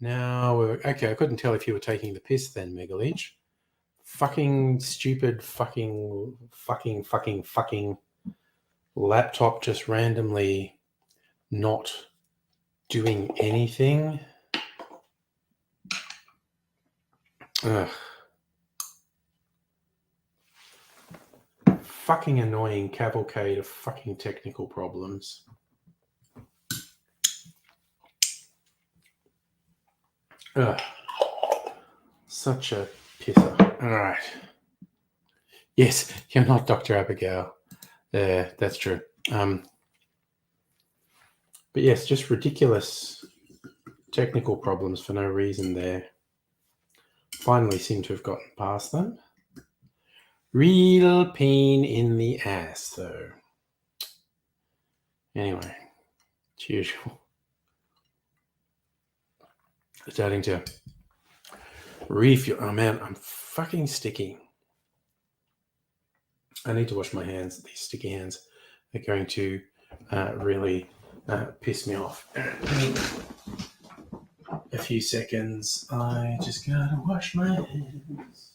Now, okay, I couldn't tell if you were taking the piss then, Megalich. Fucking stupid fucking laptop just randomly not doing anything. Ugh. Fucking annoying cavalcade of fucking technical problems. Ugh. Such a pisser. All right. Yes, you're not Dr. Abigail. That's true. But yes, just ridiculous technical problems for no reason there. Finally seem to have gotten past them. Real pain in the ass, though. Anyway, as usual. Starting to refuel. Oh man, I'm fucking sticky. I need to wash my hands. These sticky hands are going to really piss me off. A few seconds. I just gotta wash my hands.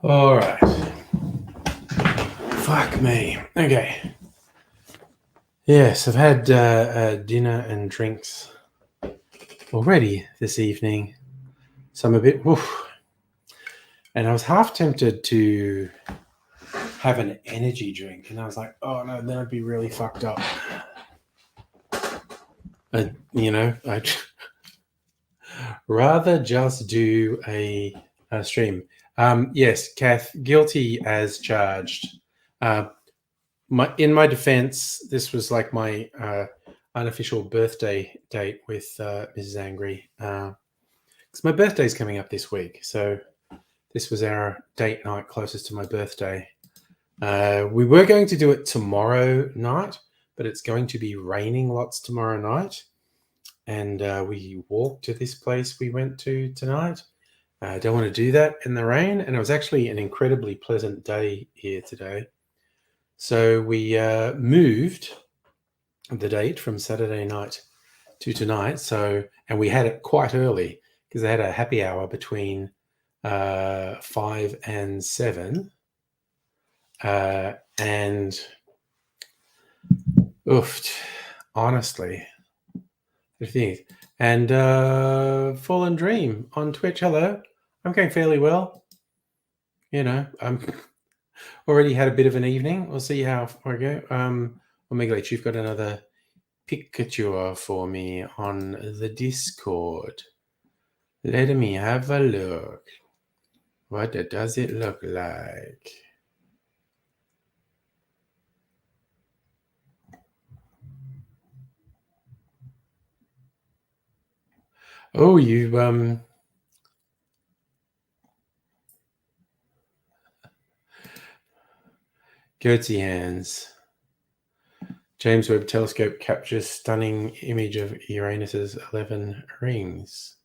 All right. Fuck me. Okay. Yes, I've had dinner and drinks already this evening. So I'm a bit woof. And I was half tempted to have an energy drink. And I was like, oh no, then I'd be really fucked up. I'd rather just do a stream. Yes, Kath, guilty as charged. In my defense, this was like my unofficial birthday date with Mrs. Angry. Because my birthday's coming up this week. So this was our date night closest to my birthday. We were going to do it tomorrow night, but it's going to be raining lots tomorrow night. And we walked to this place we went to tonight. I don't want to do that in the rain. And it was actually an incredibly pleasant day here today. So we moved the date from Saturday night to tonight. And we had it quite early because they had a happy hour between 5 and 7. And oofed, honestly. And Fallen Dream on Twitch. Hello. I'm going fairly well. I'm already had a bit of an evening. We'll see how I go. Omega, you've got another picture for me on the Discord. Let me have a look. What does it look like? Oh, you Gertie hands. James Webb Telescope captures stunning image of Uranus's 11 rings.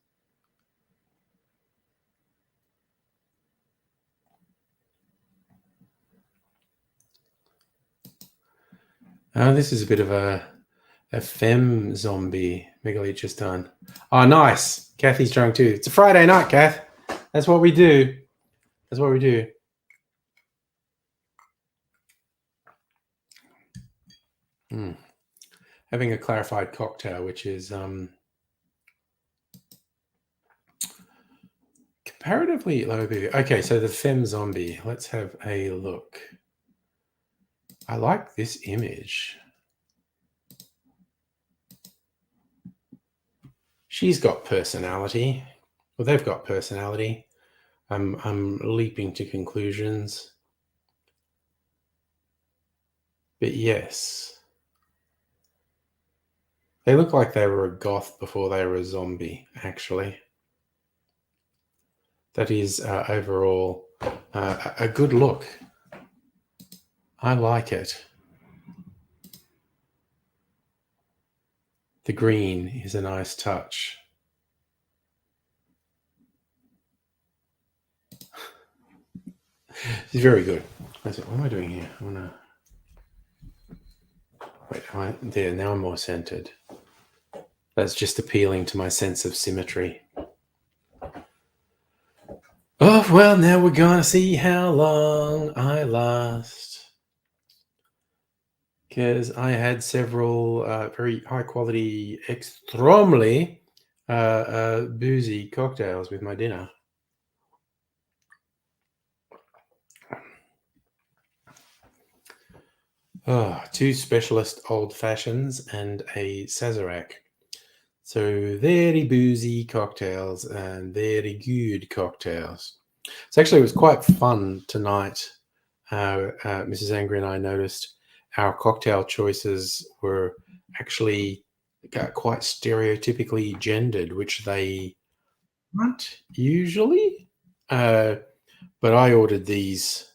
This is a bit of a femme zombie megalithostan. Oh, nice. Kathy's drunk too. It's a Friday night, Kath. That's what we do. That's what we do. Having a clarified cocktail, which is comparatively low BBB. Okay, so the femme zombie. Let's have a look. I like this image. She's got personality. Well, they've got personality. I'm leaping to conclusions. But yes. They look like they were a goth before they were a zombie, actually. That is overall a good look. I like it. The green is a nice touch. It's very good. What am I doing here? I want to... Wait, there, now I'm more centered. That's just appealing to my sense of symmetry. Oh, well, now we're going to see how long I last. Because I had several very high-quality, extremely boozy cocktails with my dinner. Oh, 2 specialist old fashions and a Sazerac. So very boozy cocktails and very good cocktails. So actually, it was quite fun tonight. Mrs. Angry and I noticed our cocktail choices were actually quite stereotypically gendered, which they aren't usually. But I ordered these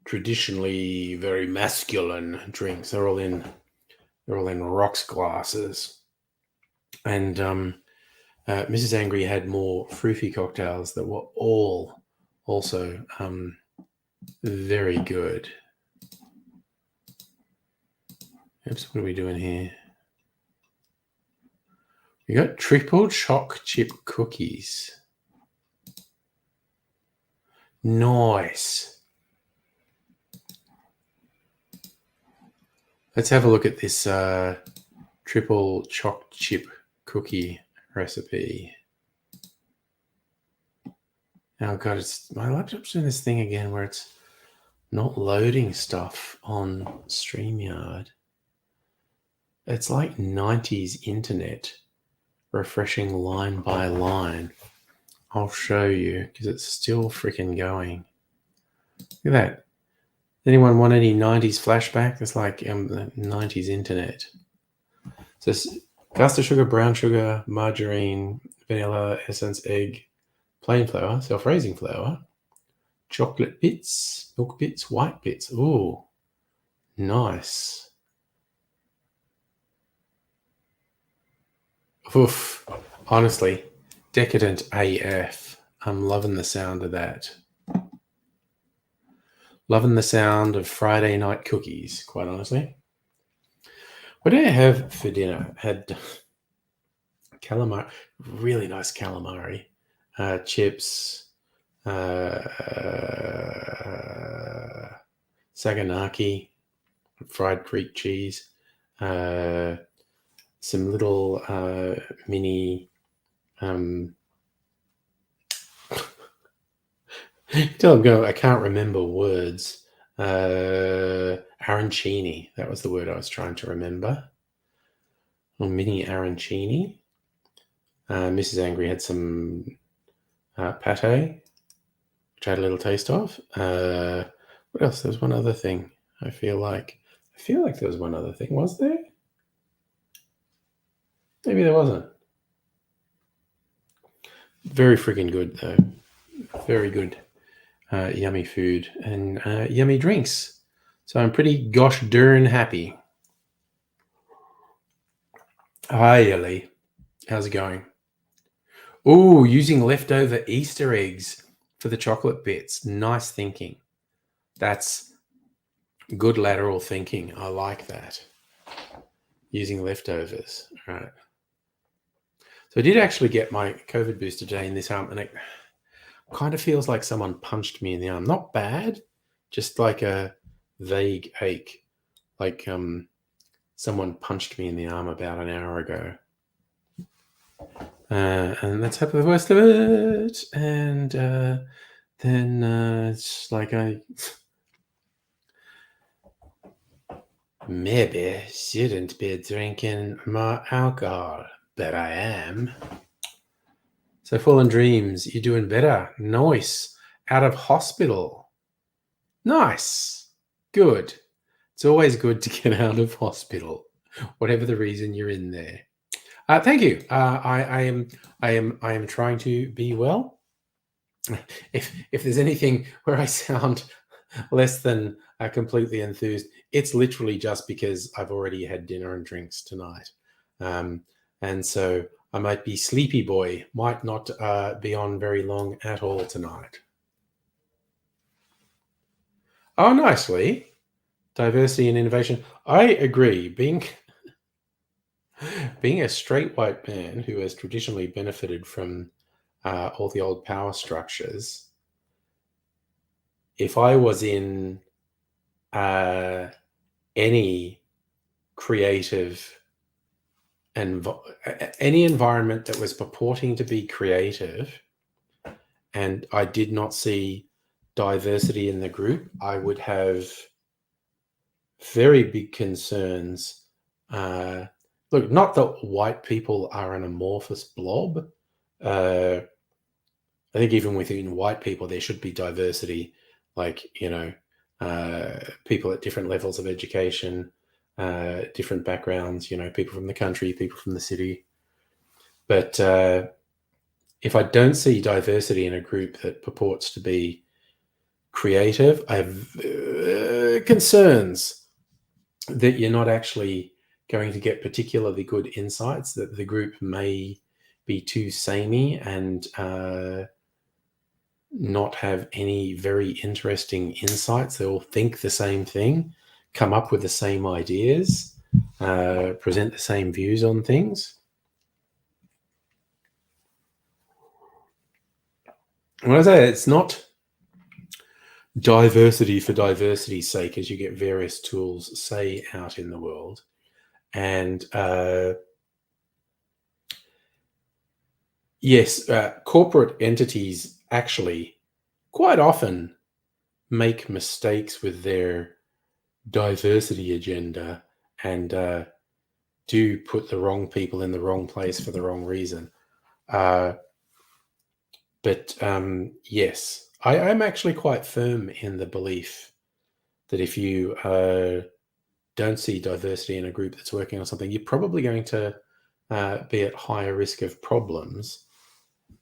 traditionally very masculine drinks. They're all in rocks glasses. And Mrs. Angry had more fruity cocktails that were all also very good. Oops, what are we doing here? We got triple choc chip cookies. Nice. Let's have a look at this triple choc chip cookie recipe. Oh god, my laptop's doing this thing again where it's not loading stuff on StreamYard. It's like 90s internet, refreshing line by line. I'll show you because it's still freaking going. Look at that. Anyone want any 90s flashback? It's like 90s internet. So it's caster sugar, brown sugar, margarine, vanilla, essence, egg, plain flour, self-raising flour, chocolate bits, milk bits, white bits. Ooh, nice. Oof. Honestly, decadent AF. I'm loving the sound of that. Loving the sound of Friday night cookies, quite honestly. What did I have for dinner? I had calamari, really nice calamari, chips, saganaki, fried Greek cheese, some little mini I can't remember words. Arancini, that was the word I was trying to remember. Or mini arancini. Mrs. Angry had some pate, which I had a little taste of. What else? There's one other thing. I feel like there was one other thing. Was there? Maybe there wasn't. Very freaking good, though. Very good. Yummy food and yummy drinks. So I'm pretty gosh darn happy. Hi, Ellie. How's it going? Oh, using leftover Easter eggs for the chocolate bits. Nice thinking. That's good lateral thinking. I like that. Using leftovers. All right. So I did actually get my COVID booster today in this arm, and it kind of feels like someone punched me in the arm. Not bad, just like a vague ache. Like someone punched me in the arm about an hour ago. And let's hope for the worst of it. And then it's like I maybe shouldn't be drinking more alcohol, but I am. So, Fallen Dreams, you're doing better. Nice. Out of hospital. Nice. Good. It's always good to get out of hospital, whatever the reason you're in there. Thank you. I am trying to be well. If there's anything where I sound less than completely enthused, it's literally just because I've already had dinner and drinks tonight, and so I might be sleepy boy, might not be on very long at all tonight. Oh, nicely. Diversity and innovation. I agree. Being a straight white man who has traditionally benefited from all the old power structures, if I was in uh, any creative and any environment that was purporting to be creative, and I did not see diversity in the group, I would have very big concerns. Look, not that white people are an amorphous blob. I think even within white people, there should be diversity, like, people at different levels of education, different backgrounds, people from the country, people from the city. But if I don't see diversity in a group that purports to be creative, I have concerns that you're not actually going to get particularly good insights, that the group may be too samey and not have any very interesting insights. They'll think the same thing, come up with the same ideas, present the same views on things. When I say it's not diversity for diversity's sake, as you get various tools, say, out in the world, and yes, corporate entities actually quite often make mistakes with their diversity agenda and do put the wrong people in the wrong place for the wrong reason. But yes, I'm actually quite firm in the belief that if you don't see diversity in a group that's working on something, you're probably going to be at higher risk of problems,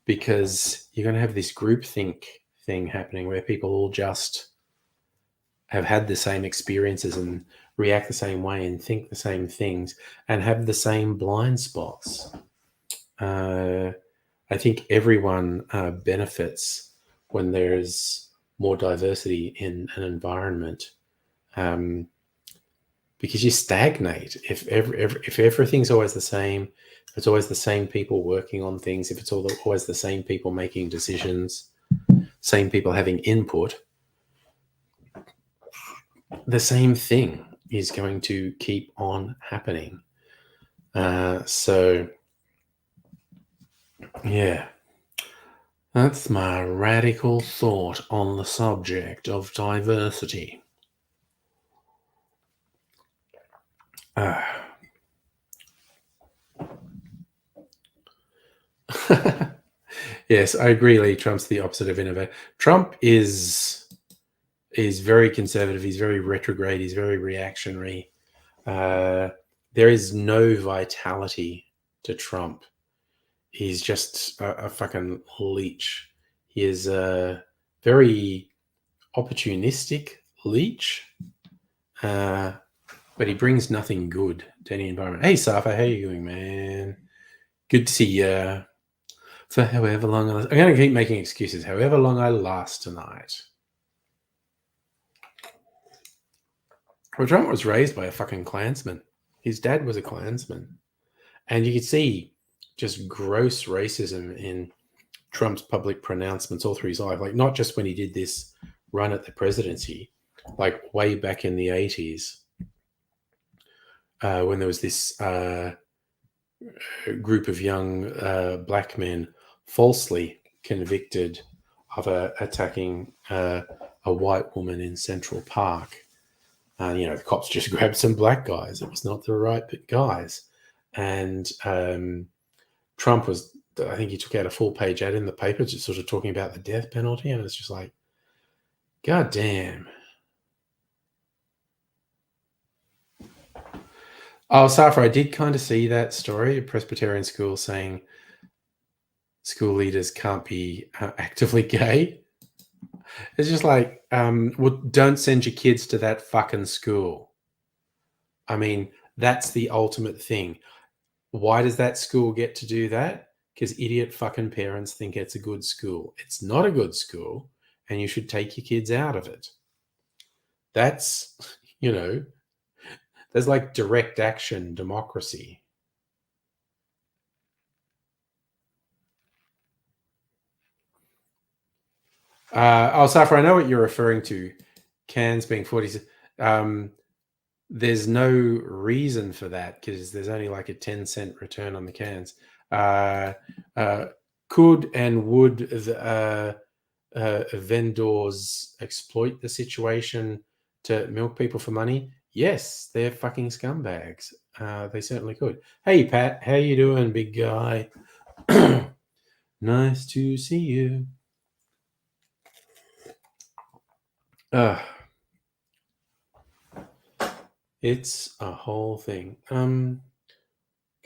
because you're going to have this groupthink thing happening where people all just have had the same experiences and react the same way and think the same things and have the same blind spots. I think everyone benefits when there's more diversity in an environment, because you stagnate if everything's always the same. If it's always the same people working on things, if it's always the same people making decisions, same people having input, the same thing is going to keep on happening. So yeah, that's my radical thought on the subject of diversity. Yes, I agree, Lee. Trump's the opposite of innovative. Trump is very conservative. He's very retrograde. He's very reactionary. There is no vitality to Trump. He's just a fucking leech. He is a very opportunistic leech. but he brings nothing good to any environment. Hey, Safa, how you doing, man? Good to see you. For however long I'm going to keep making excuses. However long I last tonight. Well, Trump was raised by a fucking Klansman. His dad was a Klansman. And you could see just gross racism in Trump's public pronouncements all through his life. Like, not just when he did this run at the presidency, like way back in the 80s, when there was this group of young black men falsely convicted of attacking a white woman in Central Park. The cops just grabbed some black guys. It was not the right guys. And Trump was, I think he took out a full-page ad in the paper just sort of talking about the death penalty. And it's just like, God damn. Oh, Safra, I did kind of see that story, a Presbyterian school saying school leaders can't be actively gay. It's just like, well, don't send your kids to that fucking school. I mean, that's the ultimate thing. Why does that school get to do that? Because idiot fucking parents think it's a good school. It's not a good school, and you should take your kids out of it. That's, there's like direct action democracy. Safra, I know what you're referring to. Cans being 40. There's no reason for that because there's only like a 10-cent return on the cans. Could and would the vendors exploit the situation to milk people for money? Yes, they're fucking scumbags. They certainly could. Hey, Pat, how you doing, big guy? Nice to see you. It's a whole thing. God,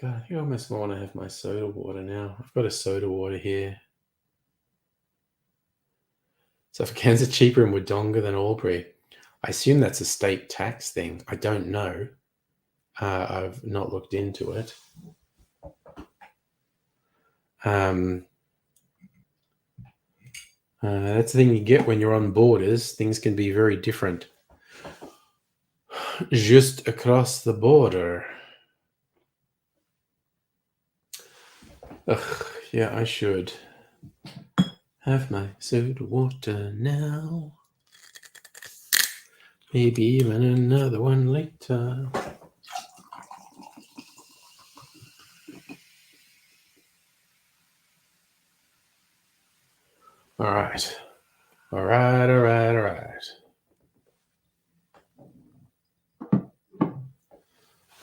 I think I almost want to have my soda water now. I've got a soda water here. South Africans are cheaper in Wodonga than Albury. I assume that's a state tax thing. I don't know. I've not looked into it. That's the thing you get when you're on borders. Things can be very different. Just across the border. Ugh, yeah, I should have my soda water now. Maybe even another one later. All right.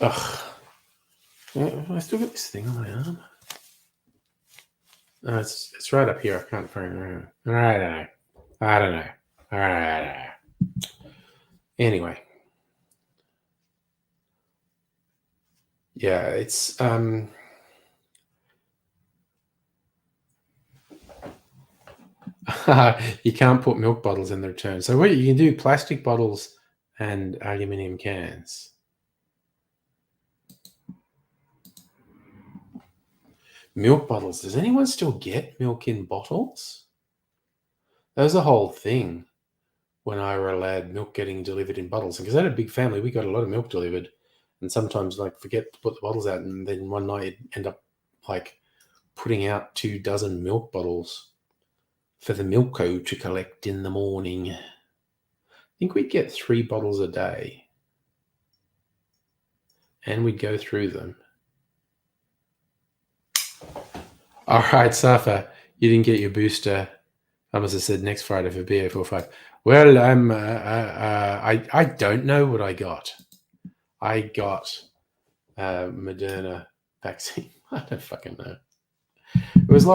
Ugh. I still got this thing on my arm. It's right up here. I can't find it. I don't know. All right. Anyway. Yeah, it's you can't put milk bottles in the return. So what you can do, plastic bottles and aluminium cans. Milk bottles. Does anyone still get milk in bottles? That was a whole thing when I were a lad, milk getting delivered in bottles. And because I had a big family, we got a lot of milk delivered. And sometimes forget to put the bottles out. And then one night you'd end up putting out 24 milk bottles for the Milko to collect in the morning. I think we'd get 3 bottles a day. And we'd go through them. All right, Safa, you didn't get your booster. I must have said next Friday for BA45. Well, I don't know what I got. I got Moderna vaccine. I don't fucking know. It was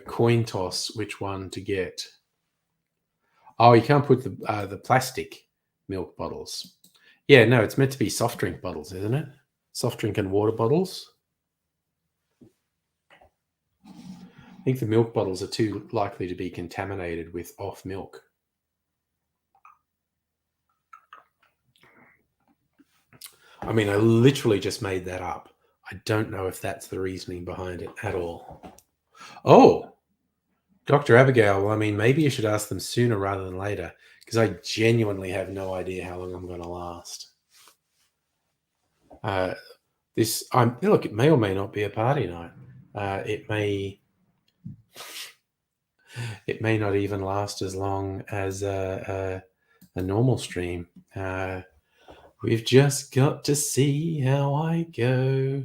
coin toss which one to get. Oh, you can't put the plastic milk bottles. Yeah, no, it's meant to be soft drink bottles, isn't it? Soft drink and water bottles. I think the milk bottles are too likely to be contaminated with off milk. I mean, I literally just made that up. I don't know if that's the reasoning behind it at all. Oh, Dr. Abigail, well, I mean, maybe you should ask them sooner rather than later, because I genuinely have no idea how long I'm going to last. Look, it may or may not be a party night. It may not even last as long as a normal stream. We've just got to see how I go.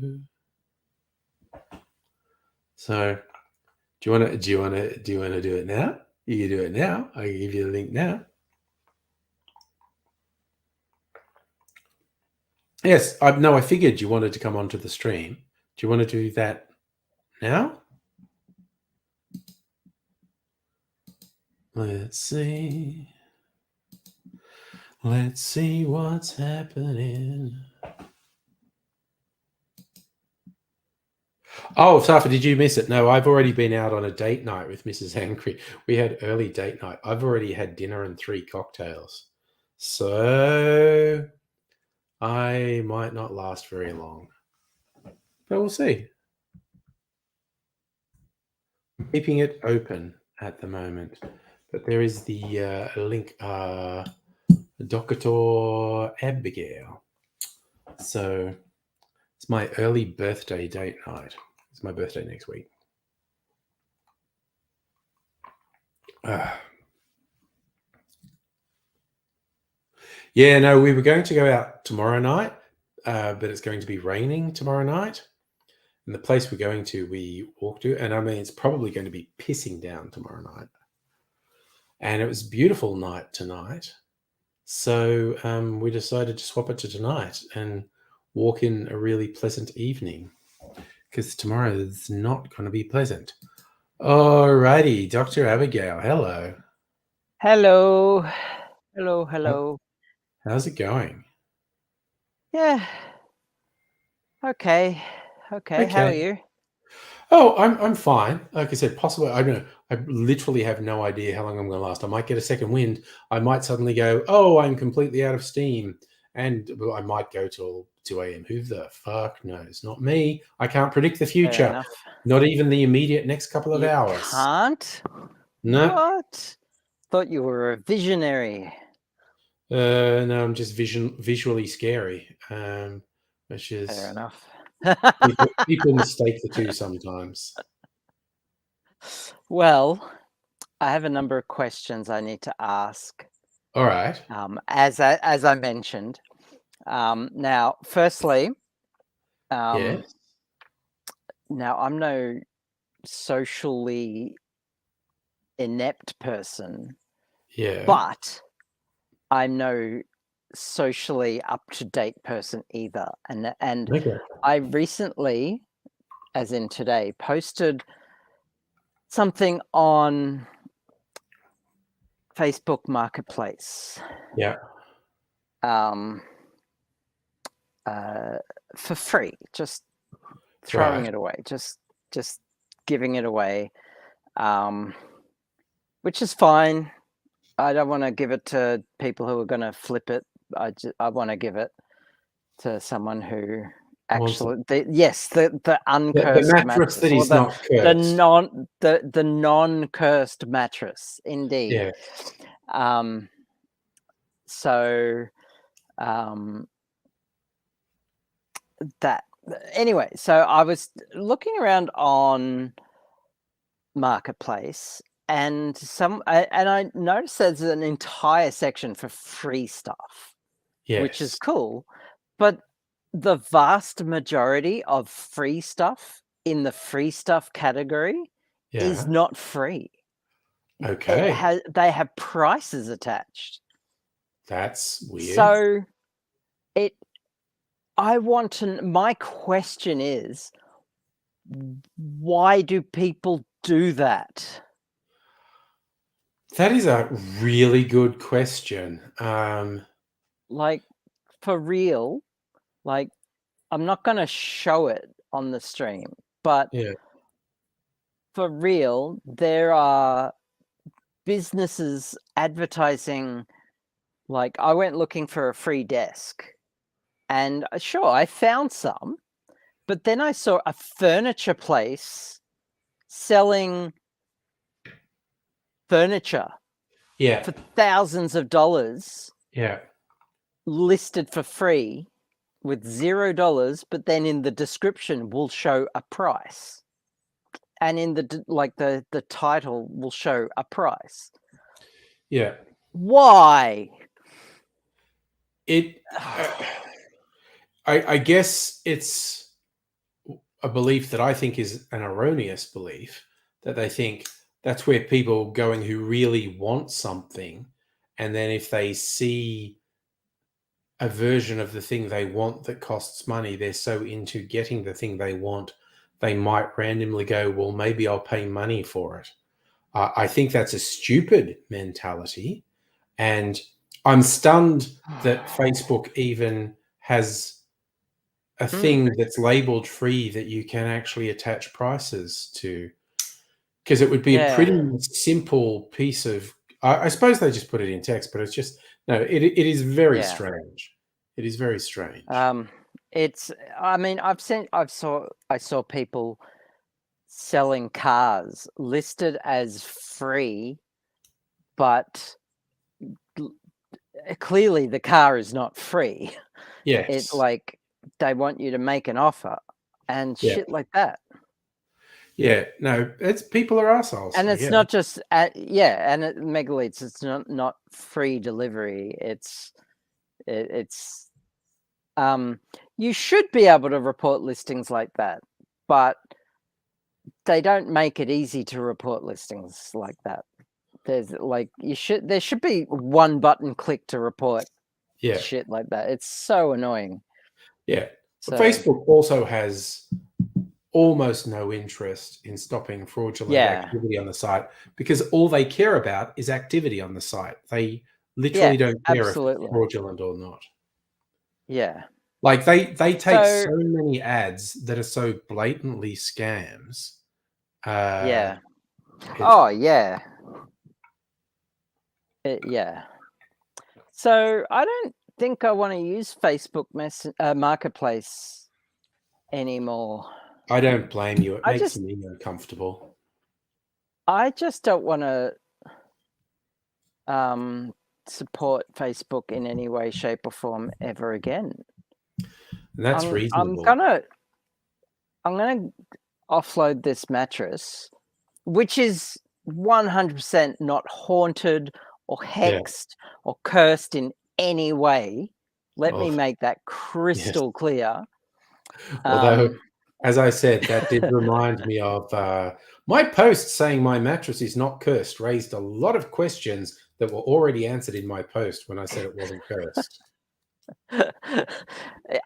So, do you want to do it now? You can do it now. I can give you the link now. Yes, I figured you wanted to come onto the stream. Do you want to do that now? Let's see. Let's see what's happening. Oh, Safa, did you miss it? No, I've already been out on a date night with Mrs. Angry. We had early date night. I've already had dinner and 3 cocktails. So I might not last very long. But we'll see. I'm keeping it open at the moment. But there is the link, Dr. Abigail. So it's my early birthday date night. It's my birthday next week. Yeah, no, we were going to go out tomorrow night, but it's going to be raining tomorrow night. And the place we're going to, we walk to, and I mean, it's probably going to be pissing down tomorrow night. And it was a beautiful night tonight. So we decided to swap it to tonight and walk in a really pleasant evening, because tomorrow is not going to be pleasant. Alrighty, Dr. Abigail, hello. Hello. Hello, hello. How's it going? Yeah. Okay. Okay. How are you? Oh, I'm fine. Like I said, possibly, I don't know. I literally have no idea how long I'm going to last. I might get a second wind. I might suddenly go, oh, I'm completely out of steam. And I might go till 2 a.m. Who the fuck knows? Not me. I can't predict the Fair future. enough. Not even the immediate next couple of You hours. can't? No. What? Thought you were a visionary. No, I'm just visually scary. Which is Fair enough. people mistake the two sometimes. Well, I have a number of questions I need to ask. All right. As I mentioned. Now, firstly, Yes. now I'm no socially inept person. Yeah. But I'm no socially up-to-date person either. And Okay. I recently, as in today, posted something on Facebook Marketplace. Yeah. For free, just throwing Right. it away, just giving it away, which is fine. I don't want to give it to people who are going to flip it. I want to give it to someone who actually, the uncursed the mattress mattress, that or is not cursed. the non-cursed mattress, indeed. Yeah. So that anyway, so I was looking around on Marketplace, and I noticed there's an entire section for free stuff, which is Yes. cool, but the vast majority of free stuff in the free stuff category is Yeah. not free. Okay. They have prices attached. That's weird. So my question is, why do people do that? That is a really good question. Like, for real, like, I'm not going to show it on the stream, but Yeah. for real, there are businesses advertising. Like, I went looking for a free desk, And sure, I found some, but then I saw a furniture place selling furniture Yeah. for thousands of dollars, Yeah. listed for free with $0, but then in the description will show a price, and in the title will show a price. Yeah. Why? It. I guess it's a belief that I think is an erroneous belief, that they think that's where people going who really want something, and then if they see a version of the thing they want that costs money, they're so into getting the thing they want, they might randomly go, well, maybe I'll pay money for it. I think that's a stupid mentality. And I'm stunned that Facebook even has a thing that's labeled free that you can actually attach prices to, because it would be a Yeah. pretty simple piece of, I suppose they just put it in text, but it's just, no, it is very Yeah. strange. It is very strange. It's, I mean, I saw people selling cars listed as free, but clearly the car is not free. Yes. It like they want you to make an offer and Yeah. shit like that. Yeah. No, it's people are assholes. And it's Yeah. not just and megaleets, it's not free delivery. It's you should be able to report listings like that, but they don't make it easy to report listings like that. There's like there should be one button click to report Yeah. shit like that. It's so annoying. Yeah. So, Facebook also has almost no interest in stopping fraudulent activity on the site, because all they care about is activity on the site. They literally don't care if it's fraudulent or not. Yeah. Like they take so many ads that are so blatantly scams. Yeah. Oh yeah. Yeah. So I don't think I want to use Facebook Marketplace anymore. I don't blame you. It makes me uncomfortable. I just don't want to support Facebook in any way, shape, or form ever again. And that's reasonable. I'm gonna offload this mattress, which is 100% not haunted or hexed or cursed in any way. Let me make that crystal clear. Although, as I said, that did remind me of my post saying my mattress is not cursed raised a lot of questions that were already answered in my post when I said it wasn't cursed.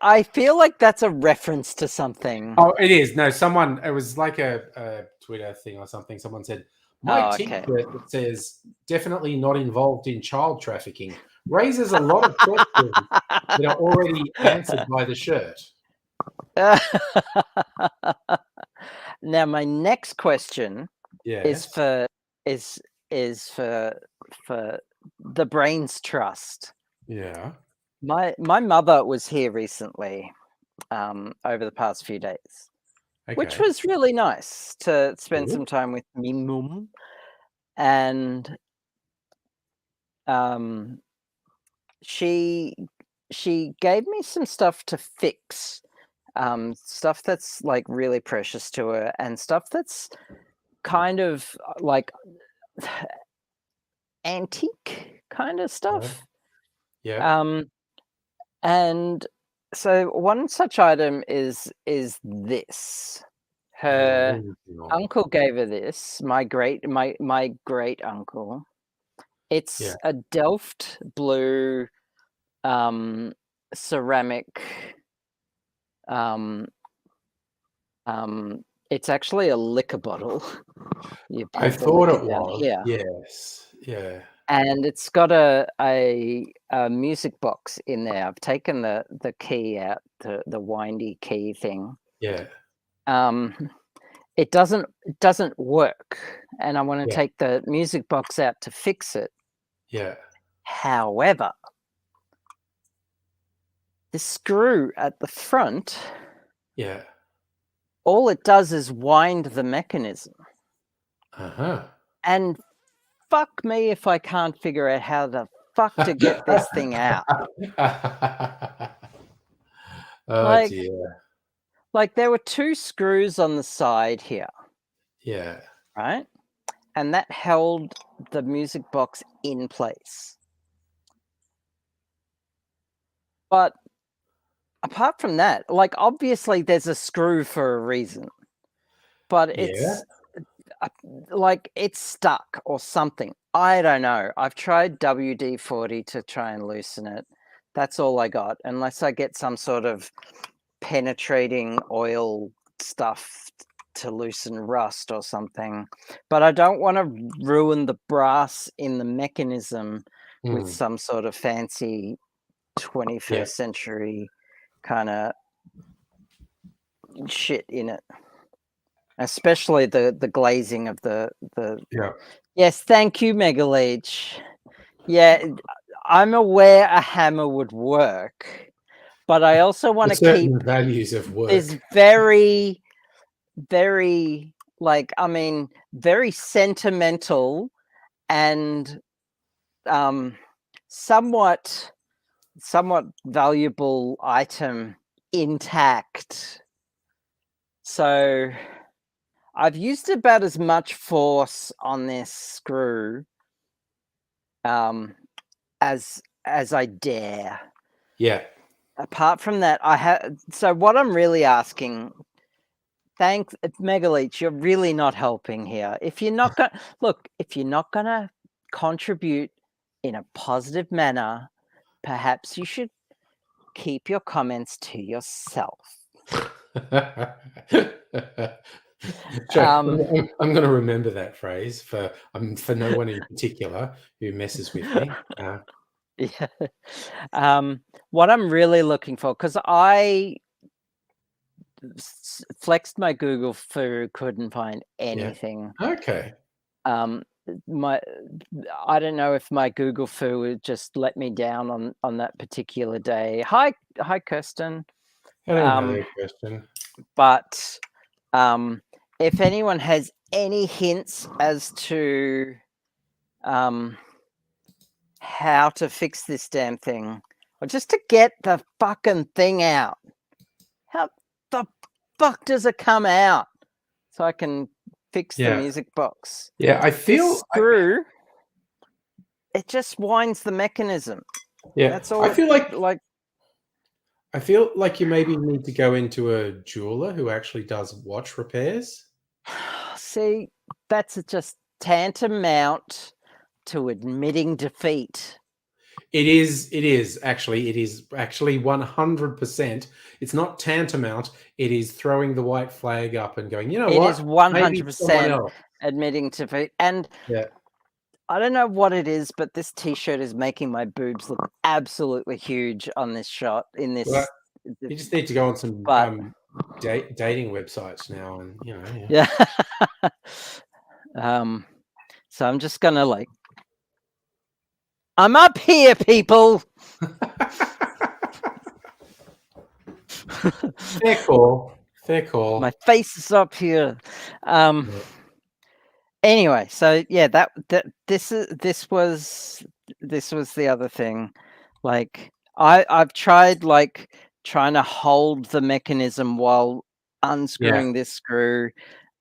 I feel like that's a reference to something. Oh, it is. No, it was like a Twitter thing or something. Someone said, my t-shirt that says definitely not involved in child trafficking raises a lot of questions that are already answered by the shirt. Now, my next question is for the Brains Trust. Yeah. My mother was here recently, over the past few days, which was really nice to spend some time with me mum. And she gave me some stuff to fix, stuff that's like really precious to her, and stuff that's kind of like antique kind of stuff. And so one such item is this. Her uncle gave her this, my great uncle. It's a Delft blue ceramic, it's actually a liquor bottle. I thought it was. Yes. Yeah. And it's got a music box in there. I've taken the key out, the windy key thing. Yeah. It doesn't work, and I want to take the music box out to fix it. Yeah. However, the screw at the front, Yeah. all it does is wind the mechanism. Uh-huh. And fuck me if I can't figure out how the fuck to get this thing out. Oh dear. Like there were 2 screws on the side here, Yeah. right? And that held the music box in place. But apart from that, like obviously there's a screw for a reason, but Yeah. it's like it's stuck or something. I don't know. I've tried WD-40 to try and loosen it. That's all I got, unless I get some sort of penetrating oil stuff to loosen rust or something. But I don't want to ruin the brass in the mechanism with some sort of fancy 21st century kind of shit in it. Especially the glazing of the Yeah. Yes, thank you, Megaleech. Yeah, I'm aware a hammer would work, but I also want to keep Certain values of this work. very, very, like, I mean, very sentimental and somewhat valuable item intact. So I've used about as much force on this screw as I dare. Yeah. Apart from that, I have. So what I'm really asking, thanks, Megaleech, you're really not helping here. If you're not going look, if you're not going to contribute in a positive manner, perhaps you should keep your comments to yourself. Sure. I'm going to remember that phrase for no one in particular who messes with me. Yeah. What I'm really looking for, because I flexed my Google through, couldn't find anything. Okay. My I don't know if my Google foo would just let me down on that particular day. Hi, Kirsten. Hello, Kirsten. But if anyone has any hints as to how to fix this damn thing, or just to get the fucking thing out, how the fuck does it come out so I can fix the music box? Yeah, I feel This screw, it just winds the mechanism. That's all. I feel like you maybe need to go into a jeweler who actually does watch repairs. See, that's just tantamount to admitting defeat. It is actually 100%. It's not tantamount. It is throwing the white flag up and going, you know what? It is Maybe someone 100% else. admitting defeat. And I don't know what it is, but this t-shirt is making my boobs look absolutely huge on this shot. In this, Well, you just need to go on some dating websites now, and you know. Yeah. So I'm just gonna I'm up here, people. Fair call. Fair call. My face is up here. Anyway, so yeah, this was the other thing. Like I've tried trying to hold the mechanism while unscrewing this screw,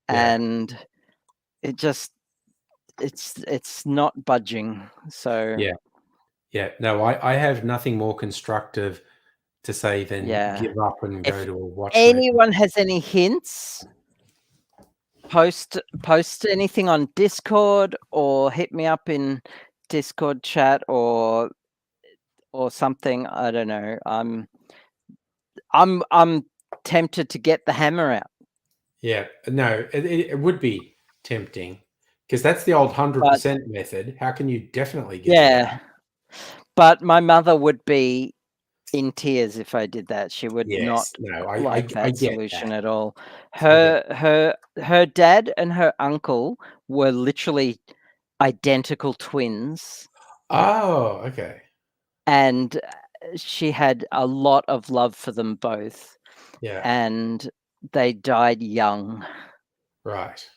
and it just it's not budging. So no, I have nothing more constructive to say than give up and go to a watchmaker. Anyone has any hints, post anything on Discord or hit me up in Discord chat or something. I don't know. I'm tempted to get the hammer out. Yeah, no, it would be tempting because that's the old 100% method. How can you definitely get it out? But my mother would be in tears if I did that. She would not like that solution at all. Her dad and her uncle were literally identical twins. Oh, okay. And she had a lot of love for them both, Yeah. and they died young, Right.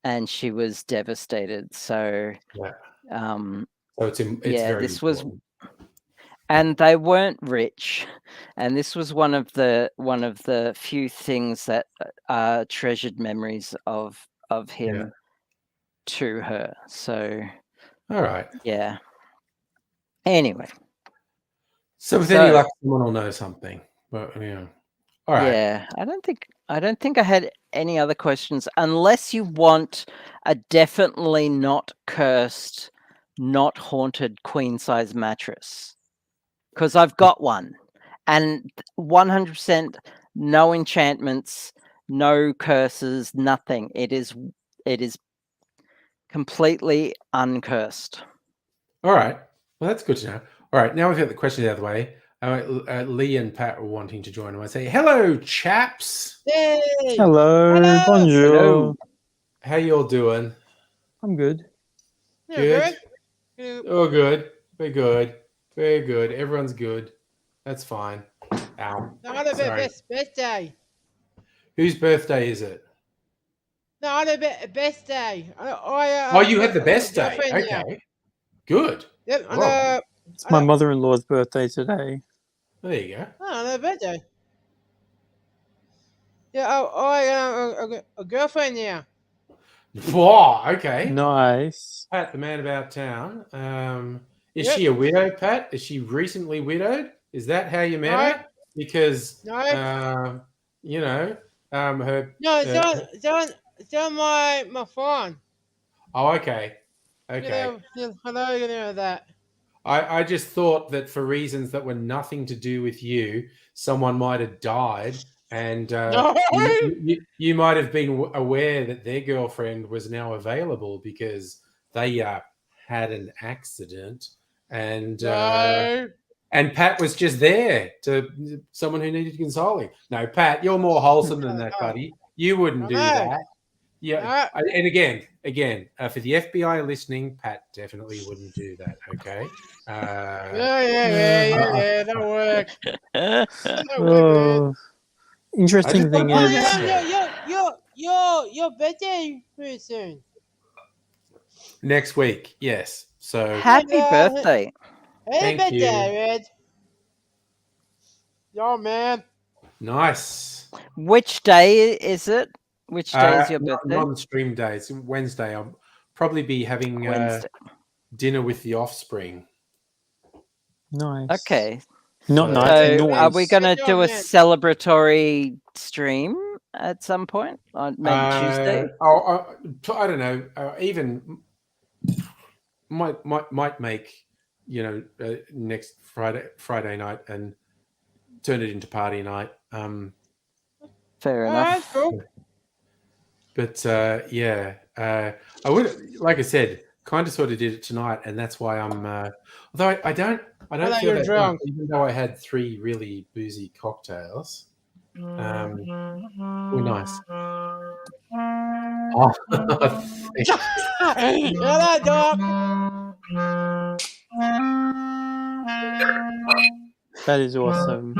and she was devastated. So, Yeah. um, So it's yeah, very this was, important. and they weren't rich, and this was one of the few things that are treasured memories of him to her. So, All right. yeah. Anyway, So with any luck, someone will know something. But all right. yeah, I don't think I had any other questions, unless you want a definitely not cursed, not haunted queen size mattress, because I've got one, and 100% no enchantments, no curses, nothing. It is completely uncursed. All right. Well, that's good to know. All right. Now we've got the questions out of the way. Lee and Pat were wanting to join. I say, hello, chaps. Hey! Hello, bonjour. Hello. How you all doing? I'm good. Good. Good. Oh, good. We're good. Very good. Everyone's good. That's fine. Ow. Not a Sorry. best birthday. Whose birthday is it? Not a best day. Oh, you had the best day. Okay. Good. Yep. Well, It's my mother-in-law's birthday today. there you go. On a birthday. Yeah. I a girlfriend now. Wow. Okay. Nice. Pat, the man about town. Is Yep. she a widow, Pat? Is she recently widowed? Is that how you met her? Because No. her. No, it's on my phone. Oh, okay. Okay. Hello, you know that. I just thought that for reasons that were nothing to do with you, someone might have died, and No. you might have been aware that their girlfriend was now available because they had an accident, and No. and Pat was just there to someone who needed consoling. No, Pat, you're more wholesome than that, buddy. You wouldn't do that. Yeah, and again, for the FBI listening, Pat definitely wouldn't do that. Okay. Yeah. That works. Oh, interesting thing is, Your birthday pretty soon. Next week, yes. So Happy birthday. Happy Thank you. birthday, Red. Yo, man. Nice. Which day is it? Which day is your birthday? Non-stream day. It's Wednesday. I'll probably be having Wednesday. dinner with the offspring. nice. Okay. Not So- nice. So, are we Noise. going to Good do a job, man. celebratory stream at some point on maybe Tuesday? I don't know. Even might make next Friday night and turn it into party night. Fair enough. Cool. But I would, like I said, kind of sort of did it tonight, and that's why I'm. Although I don't thought feel you were that drunk. even though I had 3 really boozy cocktails. We're nice. Oh, Hello, dog. That is awesome.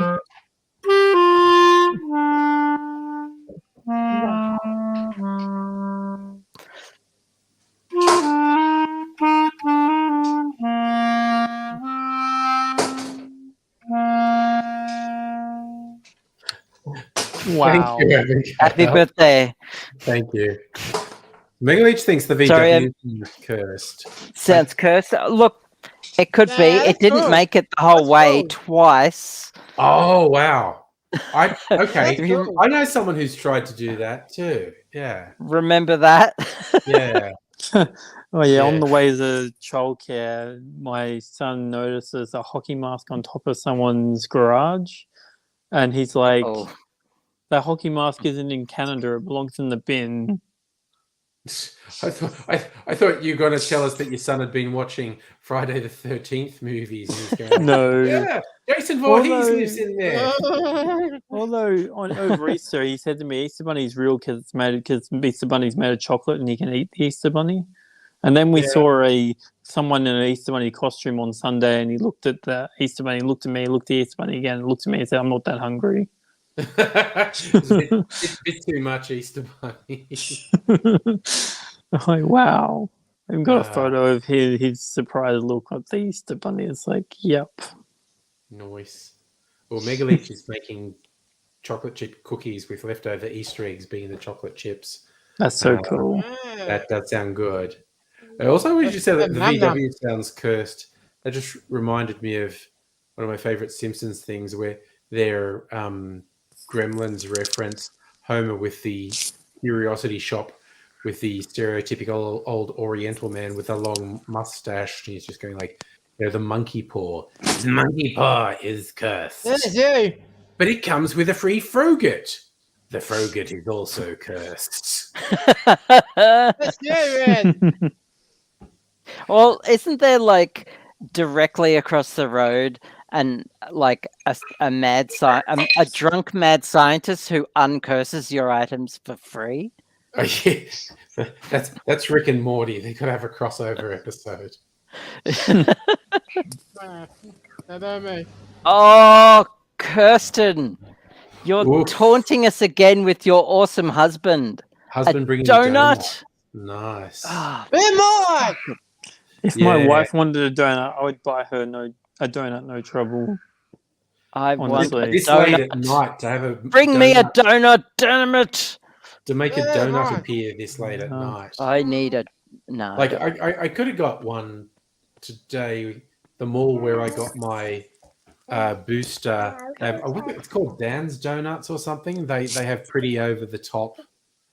Wow. Thank you, Abigail. Happy birthday. Thank you. Megalich thinks the Sorry, VW is cursed. Sounds cursed. Look, it could be. Nah, It didn't cool. make it the whole That's way cool. twice. Oh wow! Okay. That's cool. I know someone who's tried to do that too. Yeah, Remember that? yeah. Oh yeah, on Yeah. the way to childcare, my son notices a hockey mask on top of someone's garage, and he's like, Oh. "That hockey mask isn't in Canada; it belongs in the bin." I thought you were going to tell us that your son had been watching Friday the 13th movies. And he's going, No. yeah, Jason Voorhees Although- lives in there. Although over Easter, he said to me, "Easter Bunny's real because Easter Bunny's made of chocolate and he can eat the Easter Bunny." And then we Yeah. saw a someone in an Easter Bunny costume on Sunday, and he looked at the Easter Bunny, looked at me, looked at the Easter Bunny again, looked at me, and said, "I'm not that hungry." It's a bit too much Easter Bunny. I'm like, wow. I've got a Ah. photo of his surprised look at the Easter Bunny. It's like, yep. Nice. Well, Megaleech is making chocolate chip cookies with leftover Easter eggs being the chocolate chips. That's so cool. That does sound good. Also, when you said that the VW sounds cursed, that just reminded me of one of my favorite Simpsons things where their Gremlins reference Homer with the curiosity shop with the stereotypical old Oriental man with a long mustache. And he's just going like, the monkey paw. The monkey paw is cursed. But it comes with a free Froget. The Froget is also cursed. Well, isn't there like directly across the road and like a drunk mad scientist who uncurses your items for free? Oh, yeah. That's Rick and Morty. They could have a crossover episode. Oh, Kirsten, you're Oof. taunting us again with your awesome husband. Husband bringing donut. Nice. If my wife wanted a donut, I would buy her a donut, no trouble. I want a this donut. late at night to have a Bring me a donut, damn it! To make a donut appear this late at night. I need a no. Like I could have got one today. The mall where I got my booster. It's called Dan's Donuts or something. They have pretty over the top.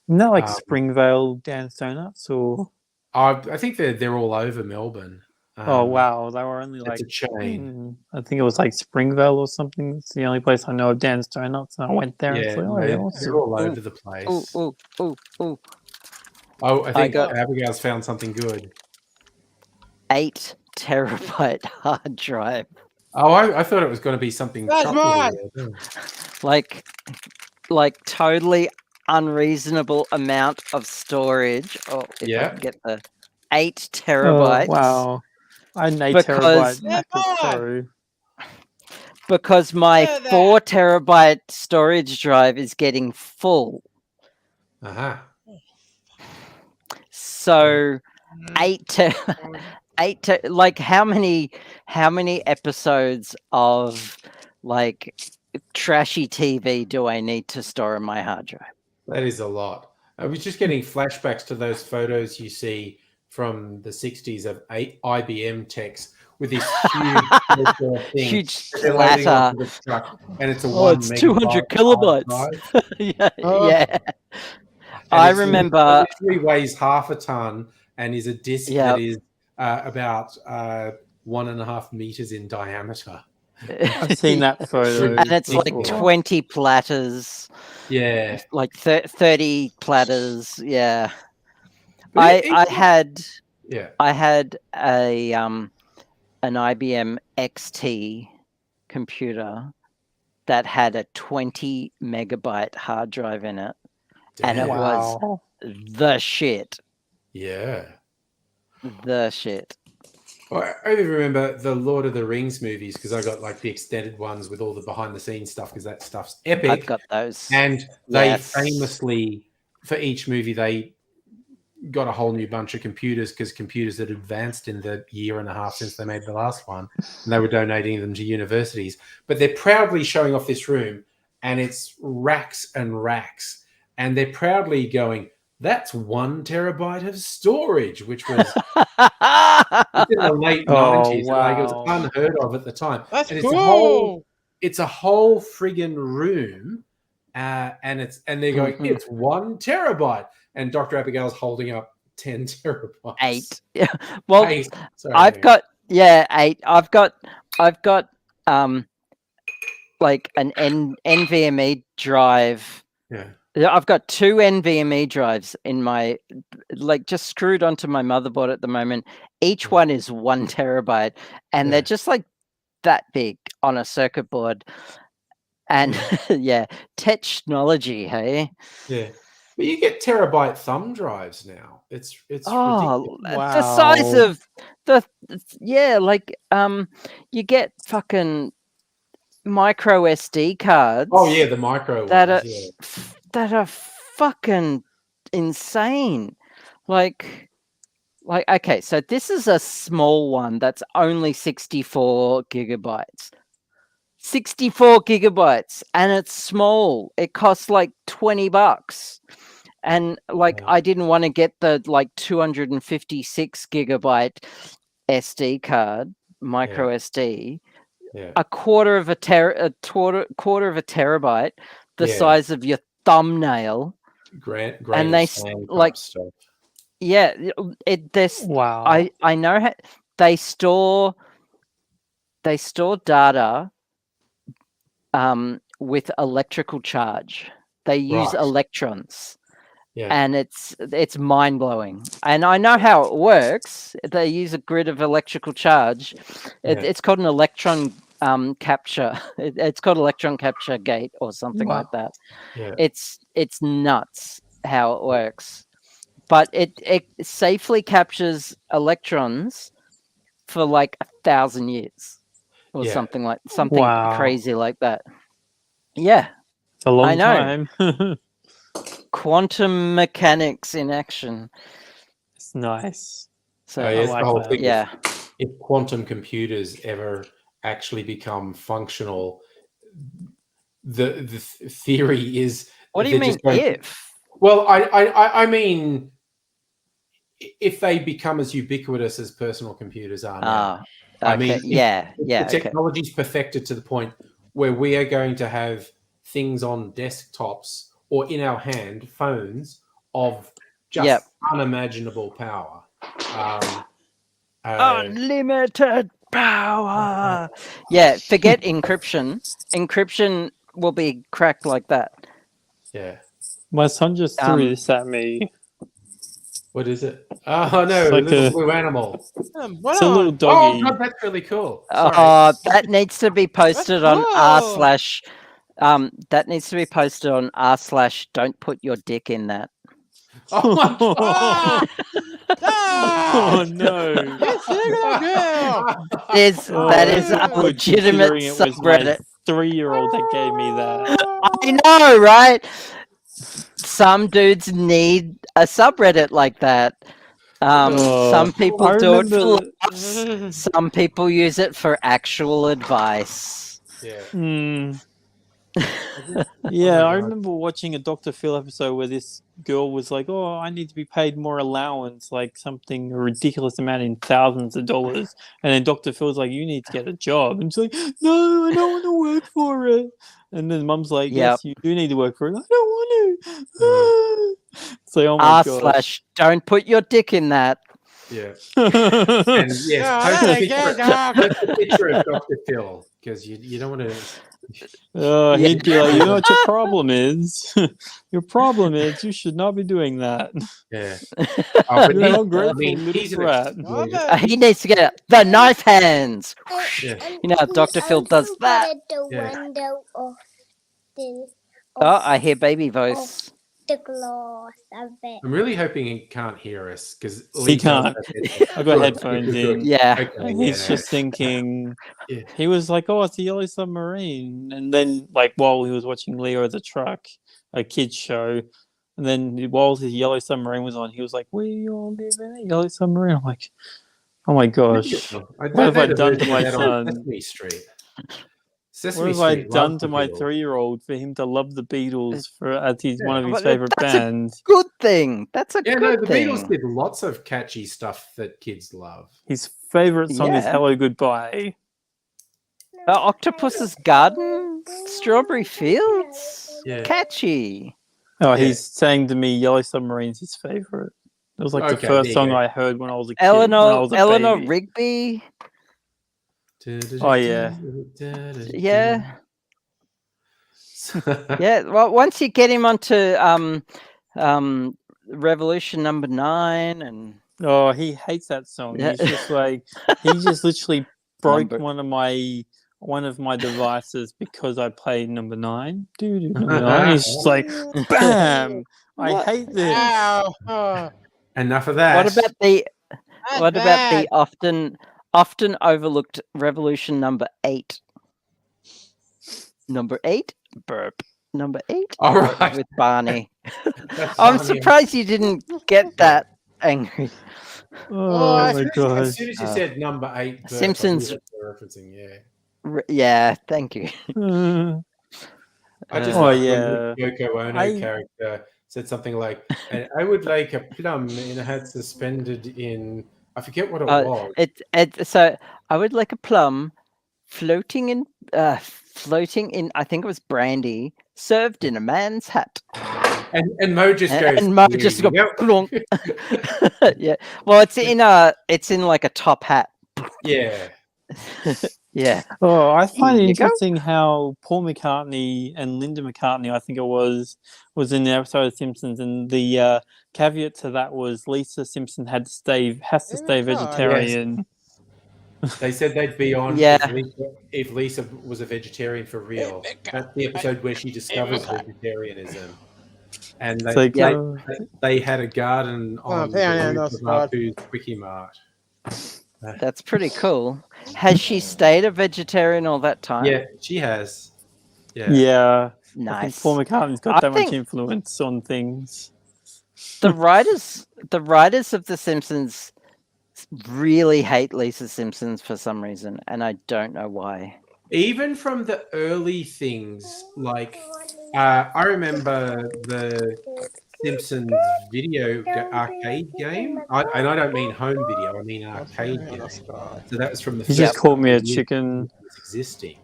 No, like Springvale Dan's Donuts, or I think they're all over Melbourne. Oh wow, they were only like a chain. I think it was like Springvale or something. It's the only place I know of Dan's Donuts, and I went there. Yeah, and they're all over the place. Oh! I think Abigail's found something good. 8 terabyte hard drive. Oh, I thought it was going to be something like totally unreasonable amount of storage. Oh, if I can get the 8 terabytes. Oh, wow. I had an 8 terabyte MacBook Pro. Because my 4 terabyte storage drive is getting full. So 8 like how many episodes of like trashy TV do I need to store in my hard drive? That is a lot. I was just getting flashbacks to those photos you see from the 60s of IBM techs with this huge platter, and it's a it's 200 kilobytes. Yeah. I remember it weighs half a ton and is a disc that is about 1.5 meters in diameter. I've seen that photo, and it's like 20 platters. Yeah, like 30 platters. Yeah, I had a an IBM XT computer that had a 20 megabyte hard drive in it. Damn. And it was the shit. Yeah. The shit. Well, I even remember the Lord of the Rings movies because I got like the extended ones with all the behind the scenes stuff because that stuff's epic. I've got those. And they famously, for each movie, they got a whole new bunch of computers because computers had advanced in the year and a half since they made the last one. And they were donating them to universities. But they're proudly showing off this room and it's racks and racks. And they're proudly going, that's 1 terabyte of storage, which was in the late 90s. Wow. Like it was unheard of at the time. That's and cool. It's a whole friggin' room. And they're going, it's 1 terabyte. And Dr. Abigail's holding up 10 terabytes. 8. Yeah. Well, 8. Sorry, I've got 8. I've got like an NVMe drive. Yeah. I've got 2 NVMe drives in my, like, just screwed onto my motherboard at the moment. Each one is 1 terabyte, and they're just like that big on a circuit board. And technology, hey? Yeah. But you get terabyte thumb drives now. It's ridiculous. The size Wow. of you get fucking micro SD cards. Oh yeah, the micro that ones. are Yeah. that are fucking insane. Like okay, so this is a small one that's only 64 gigabytes. 64 gigabytes, and it's small. It costs like $20. And like, I didn't want to get the like 256 gigabyte SD card, micro SD. Yeah. A quarter of a terabyte, the Yeah. size of your thumbnail. Grain And they of sand like, type stuff. yeah, this. Wow. I know how they store data with electrical charge. They use Right. electrons. Yeah. And it's mind-blowing. And I know how it works. They use a grid of electrical charge. It's called an electron capture. It's called electron capture gate or something Wow. like that. Yeah. It's nuts how it works. But it safely captures electrons for like 1,000 years or Yeah. something Wow. crazy like that. Yeah. It's a long I know. time. Quantum mechanics in action. It's nice. So Oh, yeah, it's like the whole that. thing. yeah. If quantum computers ever actually become functional, the theory is. What do you mean if? Well, I mean, if they become as ubiquitous as personal computers are now. Okay. I mean, the technology's perfected to the point where we are going to have things on desktops or in our hand, phones, of just unimaginable power. Unlimited power. Yeah, forget encryption. Encryption will be cracked like that. Yeah. My son just threw this at me. What is it? Oh no, It's like a little a- blue animal. It's a little Oh doggy. god, that's really cool. Sorry. That needs to be posted on That's r/. That needs to be posted on r/ don't put your dick in that. Oh my god. Oh no! That is a Good, legitimate considering it was subreddit. my 3-year-old that gave me that. I know, right? Some dudes need a subreddit like that. Some people I do it for remember- laughs. Some people use it for actual advice. Yeah. Yeah, my I God. remember watching a Dr. Phil episode where this girl was like, "Oh, I need to be paid more allowance, like something a ridiculous amount in thousands of dollars." And then Dr. Phil's like, "You need to get a job," and she's like, "No, I don't want to work for it." And then Mum's like, "Yes, you do need to work for it." I don't want to. It's like, oh my god. / don't put your dick in that. Yeah. And yes, post a picture of Dr. Phil, because you don't want to. He'd be like, "You know what your problem is? Your problem is you should not be doing that." Yeah. But You're not grateful little he's an brat. He needs to get the knife hands. Yeah. You know how Dr. Phil does that. Yeah. Oh, I hear baby voice. The glass of it. I'm really hoping he can't hear us because He can't. I've got headphones in. Yeah. Okay, He's just thinking. Yeah. He was like, "Oh, it's a yellow submarine," and then like while he was watching Leo the Truck, a kids show, and then while his yellow submarine was on, he was like, "We all live in a yellow submarine." I'm like, "Oh my gosh, what have I done to my son? Sesame Street. What Sesame have I Street done loves to the my Beatles. 3-year-old for him to love the Beatles as he's one of his But favorite that's a bands?" Good thing. That's a Yeah, good no, the thing. Beatles did lots of catchy stuff that kids love. His favorite song is Yeah. "Hello Goodbye." Octopus's Garden, Strawberry Fields, Yeah. catchy. Oh, Yeah. he's saying to me, "Yellow Submarine's his favorite." It was like Okay, the there first you song go. I heard when I was a kid. when I was a Eleanor baby. Rigby. Oh, yeah. Yeah. Yeah. Well, once you get him onto Revolution number 9 and Oh, he hates that song. Yeah. He's just like he just literally broke Number- one of my devices because I played number 9. Dude, number 9. He's just like, bam! I What? hate this. Ow. Oh, Enough of that. What about the that's what about the bad. often overlooked revolution number 8? Number 8? Burp. Number 8? All right. With Barney. That's I'm funny. surprised you didn't get that angry. Oh I As my soon as, god. as soon as you said number 8, Burp, Simpsons- I knew what you're referencing. Yeah. Yeah, thank you. I just Uh, like yeah. when the Yoko Ono I- character said something like, "And I would like a plum in a hat suspended in." I forget what it was. So I would like a plum floating in I think it was brandy served in a man's hat. And Mo just goes. And Mo "Here just you go go." plonk. Yeah. Well, it's in like a top hat. Yeah. Yeah. Oh, I find Here it you go. interesting how Paul McCartney and Linda McCartney, I think it was in the episode of Simpsons, and the caveat to that was Lisa Simpson has to stay vegetarian. They said they'd be on Yeah. if Lisa was a vegetarian for real. That's the episode where she discovers vegetarianism. And It's like, Yeah. they had a garden on yeah, the no, roof of God. Apu's Quickie Mart. That's pretty cool. Has she stayed a vegetarian all that time? Yeah, she has. Yeah. yeah. I think Nice. Paul McCartney's got I that much think- influence on things. The writers of The Simpsons really hate Lisa Simpson for some reason, and I don't know why. Even from the early things, like I remember the Simpsons video arcade game. And I don't mean home video, I mean arcade game. So that was from the You just first called me a couple of years chicken. it was existing.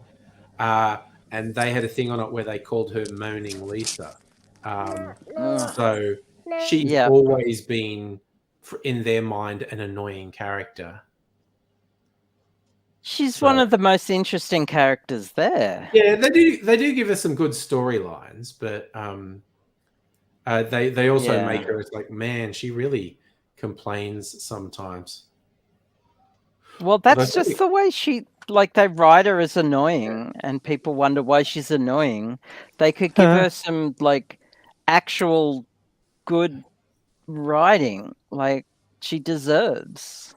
And they had a thing on it where they called her Moaning Lisa. So she's Yeah. always been, in their mind, an annoying character. She's So- one of the most interesting characters there. Yeah, they do give us some good storylines, but they also Yeah. make her as like, man, she really complains sometimes. Well, But I that's just think- the way they write her as annoying, and people wonder why she's annoying. They could give her some actual good writing, like she deserves.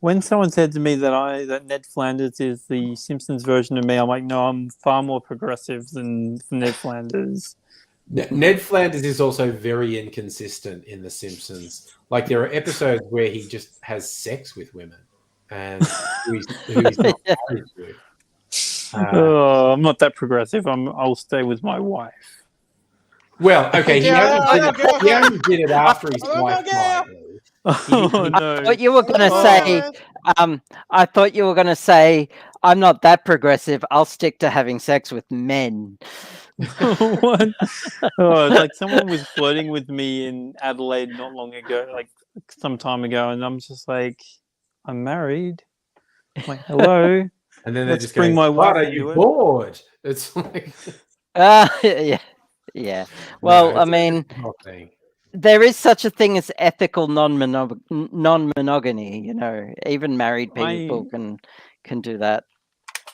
When someone said to me that Ned Flanders is the Simpsons version of me, I'm like, no, I'm far more progressive than Ned Flanders. Ned Flanders is also very inconsistent in The Simpsons. Like, there are episodes where he just has sex with women, and who he's not married to. I'm not that progressive. I'll stay with my wife. Well, okay, he only did it after his Okay. wife died. Oh no! I thought you were gonna say. I thought you were gonna say, "I'm not that progressive. I'll stick to having sex with men." What? Oh, it's like someone was flirting with me in Adelaide not long ago, like some time ago, and I'm just like, I'm married. I'm like, hello. And then they Let's just bring go, my "What wife are into you it." bored?" It's like, Yeah. Well, no, I it's mean, a whole thing. there is such a thing as ethical non-monogamy. Even married people can do that.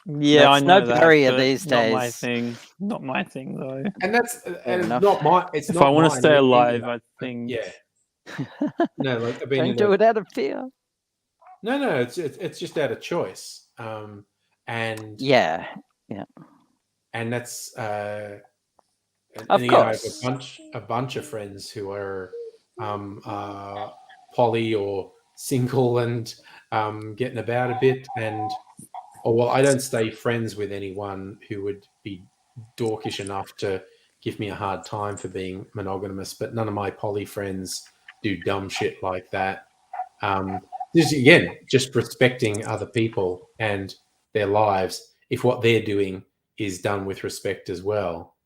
Yeah, That's I know no that, barrier but these not my days. thing. Not my thing though. And that's and enough. it's not my. It's If not I want to mine stay either. alive, I think. Yeah. No, like, I mean, Don't do it out of fear. No, it's just out of choice. And Yeah. and that's Of again, I have course. a bunch of friends who are poly or single and getting about a bit, I don't stay friends with anyone who would be dorkish enough to give me a hard time for being monogamous, but none of my poly friends do dumb shit like that. Just respecting other people and their lives, if what they're doing is done with respect as well.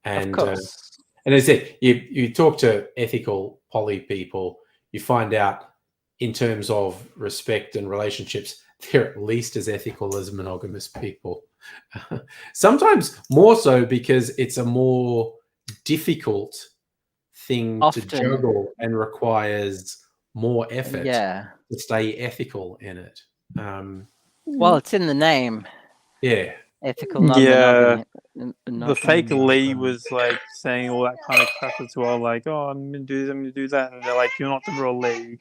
And Of course. and as I said, you talk to ethical poly people, you find out in terms of respect and relationships, they're at least as ethical as monogamous people. Sometimes more so because it's a more difficult thing Often. to juggle and requires more effort Yeah. to stay ethical in it. Well, it's in the name. Yeah. ethical non Yeah. monogamy. The fake Lee was like saying all that kind of crap as well, like, "Oh, I'm gonna do this, I'm gonna do that," and they're like, "You're not the real Lee."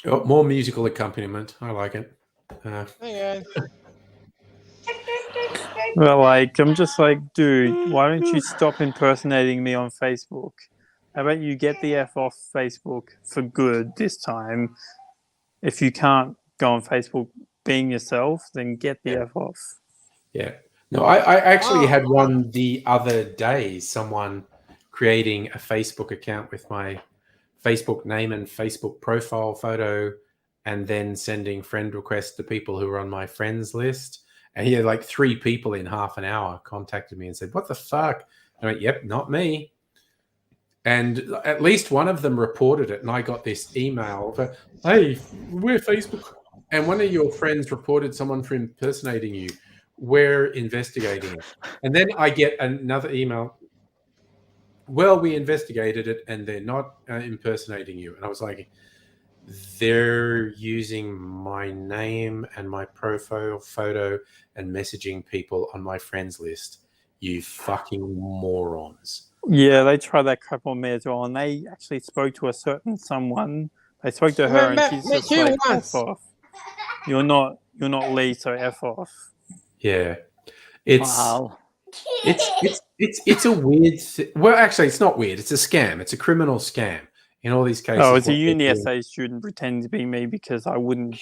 Oh, more musical accompaniment. I like it. Hey guys. Well, like, I'm just like, dude, why don't you stop impersonating me on Facebook? How about you get the F off Facebook for good this time? If you can't go on Facebook being yourself, then get the F off. Yeah. No, I actually Oh. had one the other day. Someone creating a Facebook account with my Facebook name and Facebook profile photo, and then sending friend requests to people who were on my friends list. And he had like 3 people in half an hour contacted me and said, "What the fuck?" And I went, "Yep, not me." And at least one of them reported it, and I got this email of, "Hey, we're Facebook, and one of your friends reported someone for impersonating you. We're investigating it." And then I get another email, "Well, we investigated it, and they're not impersonating you." And I was like, "They're using my name and my profile photo and messaging people on my friends list. You fucking morons." Yeah, they tried that crap on me as well, and they actually spoke to a certain someone. They spoke to her, and she's just you like, once. "F off. You're not Lee, so F off." Yeah, it's Wow. it's a weird. Well, actually, it's not weird. It's a scam. It's a criminal scam in all these cases. Oh, it's a what they're uni doing- essay student pretending to be me because I wouldn't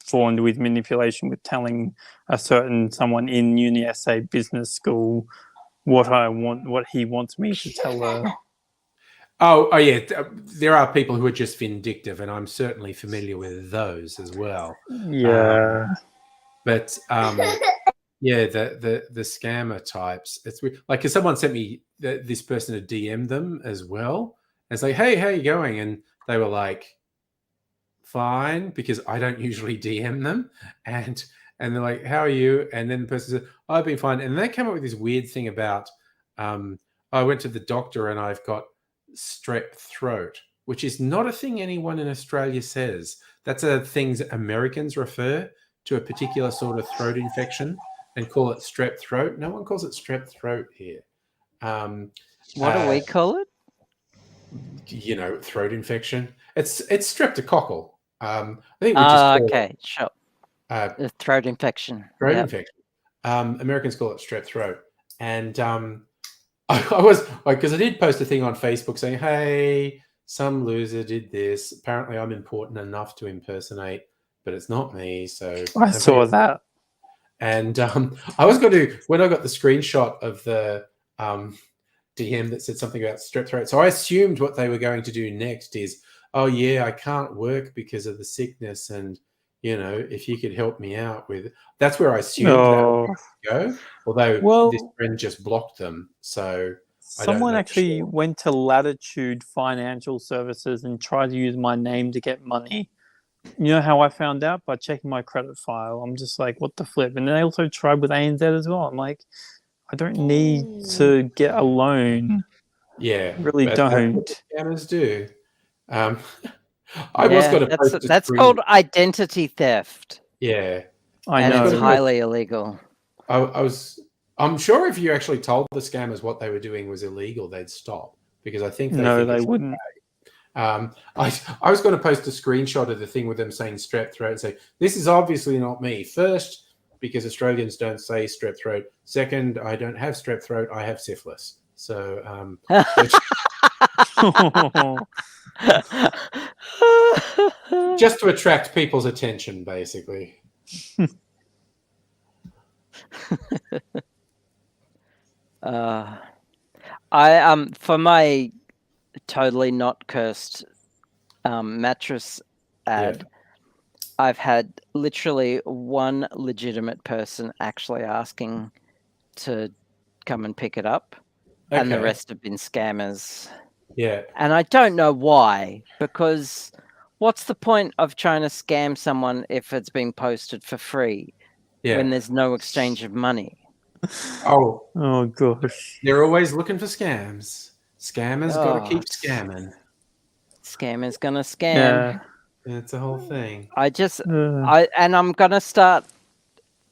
fall into his manipulation with telling a certain someone in uni essay business school what I want, what he wants me to tell her. Oh yeah. There are people who are just vindictive, and I'm certainly familiar with those as well. Yeah. But yeah, the scammer types. It's weird. Like, because someone sent me this person to DM them as well. And it's like, "Hey, how you going?" And they were like, "Fine," because I don't usually DM them. And they're like, "How are you?" And then the person said, "I've been fine." And they came up with this weird thing about, I went to the doctor and I've got strep throat, which is not a thing anyone in Australia says. That's a thing that Americans refer to, a particular sort of throat infection, and call it strep throat. No one calls it strep throat here. What do we call it? Throat infection. It's streptococcal. I think we just call Okay, sure. it The throat infection. throat Yep. infection. Americans call it strep throat. And I was like, because I did post a thing on Facebook saying, "Hey, some loser did this. Apparently, I'm important enough to impersonate, but it's not me." So I saw that. And I was going to, when I got the screenshot of the DM that said something about strep throat, so I assumed what they were going to do next is, "Oh yeah, I can't work because of the sickness, and if you could help me out with." That's where I assumed that would go. Although this friend just blocked them, so someone actually went to Latitude Financial Services and tried to use my name to get money. You know how I found out? By checking my credit file. I'm just like, what the flip? And then they also tried with ANZ as well. I'm like, I don't need to get a loan. Yeah, I really don't. That's what scammers do. I was going to post that's called identity theft. Yeah, I know. It's highly illegal. I'm sure if you actually told the scammers what they were doing was illegal, they'd stop, because I think they wouldn't. I was going to post a screenshot of the thing with them saying strep throat and say, "This is obviously not me." First, because Australians don't say strep throat. Second, I don't have strep throat. I have syphilis. So just to attract people's attention, basically. I for my totally not cursed mattress ad, I've had literally one legitimate person actually asking to come and pick it up, and the rest have been scammers. Yeah. And I don't know why, because what's the point of trying to scam someone if it's being posted for free when there's no exchange of money? Oh gosh. They're always looking for scams. Scammers got to keep scamming. Scammers gonna scam. Yeah. It's a whole thing. I'm gonna start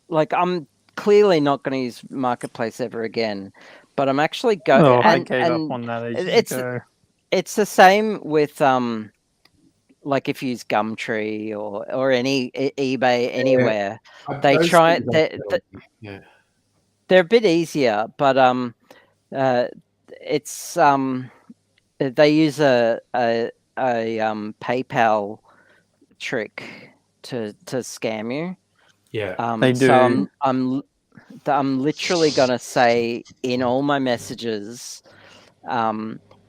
like I'm clearly not going to use Marketplace ever again, but I'm actually going. Oh, I and gave up on that ages it's ago. it's the same with like if you use Gumtree or any eBay anywhere, they Those try things are fairly- yeah. they're a bit easier, but it's they use a PayPal trick to scam you. Yeah. They So do. I'm literally gonna say in all my messages,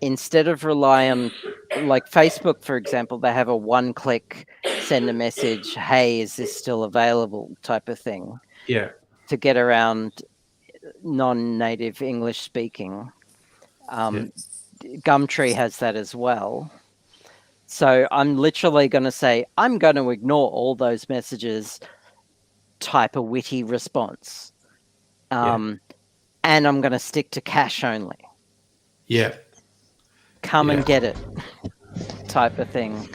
instead of rely on like Facebook, for example, they have a one-click send a message, hey, is this still available type of thing Yeah. to get around non-native English speaking. Gumtree has that as well. So I'm literally going to say, I'm going to ignore all those messages, type a witty response. And I'm going to stick to cash only. Yeah. Come Yeah. and get it type of thing.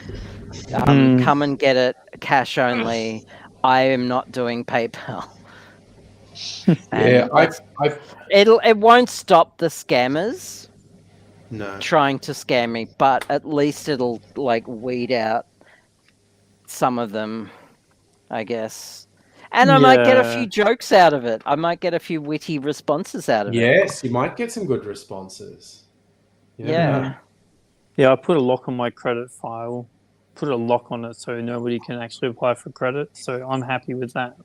Come and get it, cash only. I am not doing PayPal. Yeah. And it won't stop the scammers No. trying to scam me, but at least it'll like weed out some of them, I guess. And I might get a few jokes out of it. I might get a few witty responses out of it. Yes, you might get some good responses. You never know. Yeah, I put a lock on my credit file. Put a lock on it so nobody can actually apply for credit. So I'm happy with that.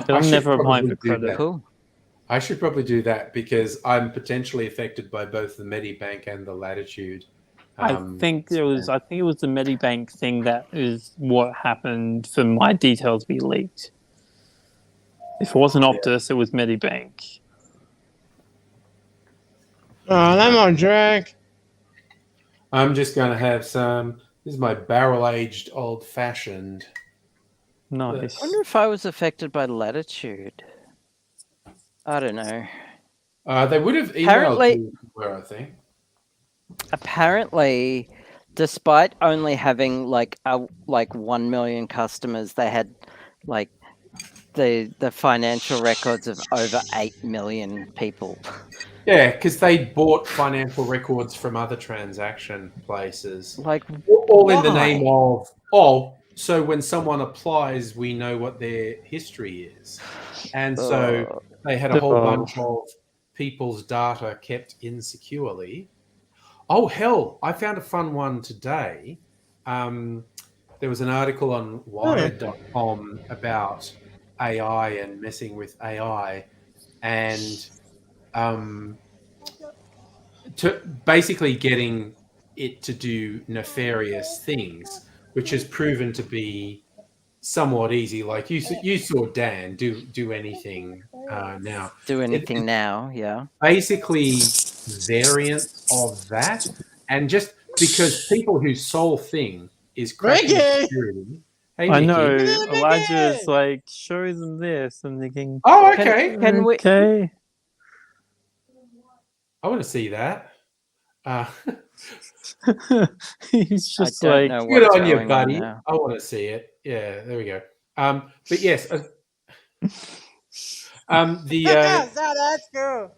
But I'm should never applying probably for do credit. that. Cool. I should probably do that because I'm potentially affected by both the Medibank and the Latitude. I think it was the Medibank thing that is what happened for my details to be leaked. If it wasn't Optus, it was Medibank. Oh, I'm on drink. I'm just going to have some. This is my barrel-aged old-fashioned. Nice. I wonder if I was affected by Latitude. I don't know. They would have emailed you where I think. Apparently, despite only having like 1 million customers, they had like the financial records of over 8 million people. Yeah, because they bought financial records from other transaction places. Like, all in the why? name of, so when someone applies, we know what their history is. And so they had a whole bunch of people's data kept insecurely. Oh, hell, I found a fun one today. There was an article on Wired.com about AI and messing with AI. And to basically getting it to do nefarious things, which has proven to be somewhat easy. Like you saw Dan do anything now. Do anything now, yeah. Basically, variants of that, and just because people whose sole thing is cracking security. Hey, I Mickey. know. Elijah is like, show them this, and thinking, oh, okay. Can we? Okay. I want to see that. He's just I don't like, know good what's on you, going buddy. now. I want to see it. Yeah, there we go. But yes, That's cool.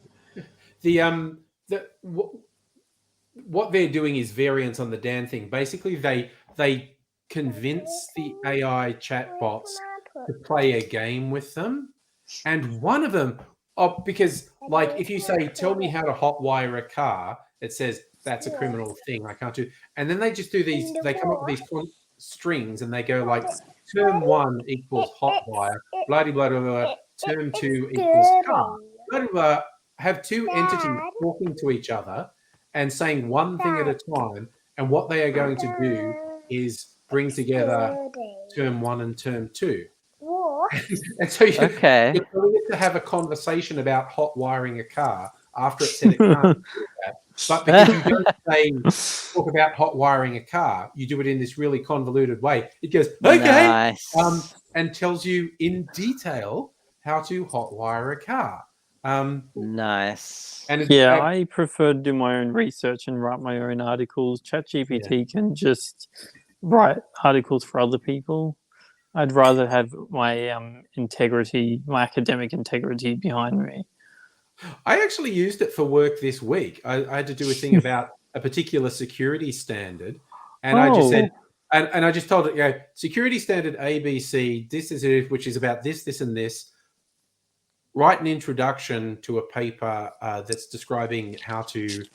What they're doing is variants on the Dan thing. Basically, they convince the AI chatbots to play a game with them, and one of them, because like if you say, "Tell me how to hotwire a car," it says that's a criminal thing. I can't do. And then they just do these. They come up with these strings, and they go like, "Term 1 equals hotwire, blah blah blah blah. Term 2 equals car, blah blah blah." Have two entities talking to each other and saying one thing at a time, and what they are going to do is bring together term 1 and term 2. And so you're going to have a conversation about hot wiring a car after it said it can't do that. But because you don't talk about hot wiring a car, you do it in this really convoluted way. It goes, okay, Nice. and tells you in detail how to hot wire a car. Nice. And I prefer to do my own research and write my own articles. ChatGPT can just write articles for other people. I'd rather have my integrity, my academic integrity behind me. I actually used it for work this week. I had to do a thing about a particular security standard, and I just said, and I just told it, security standard ABC. This is it, which is about this, this, and this. Write an introduction to a paper that's describing how to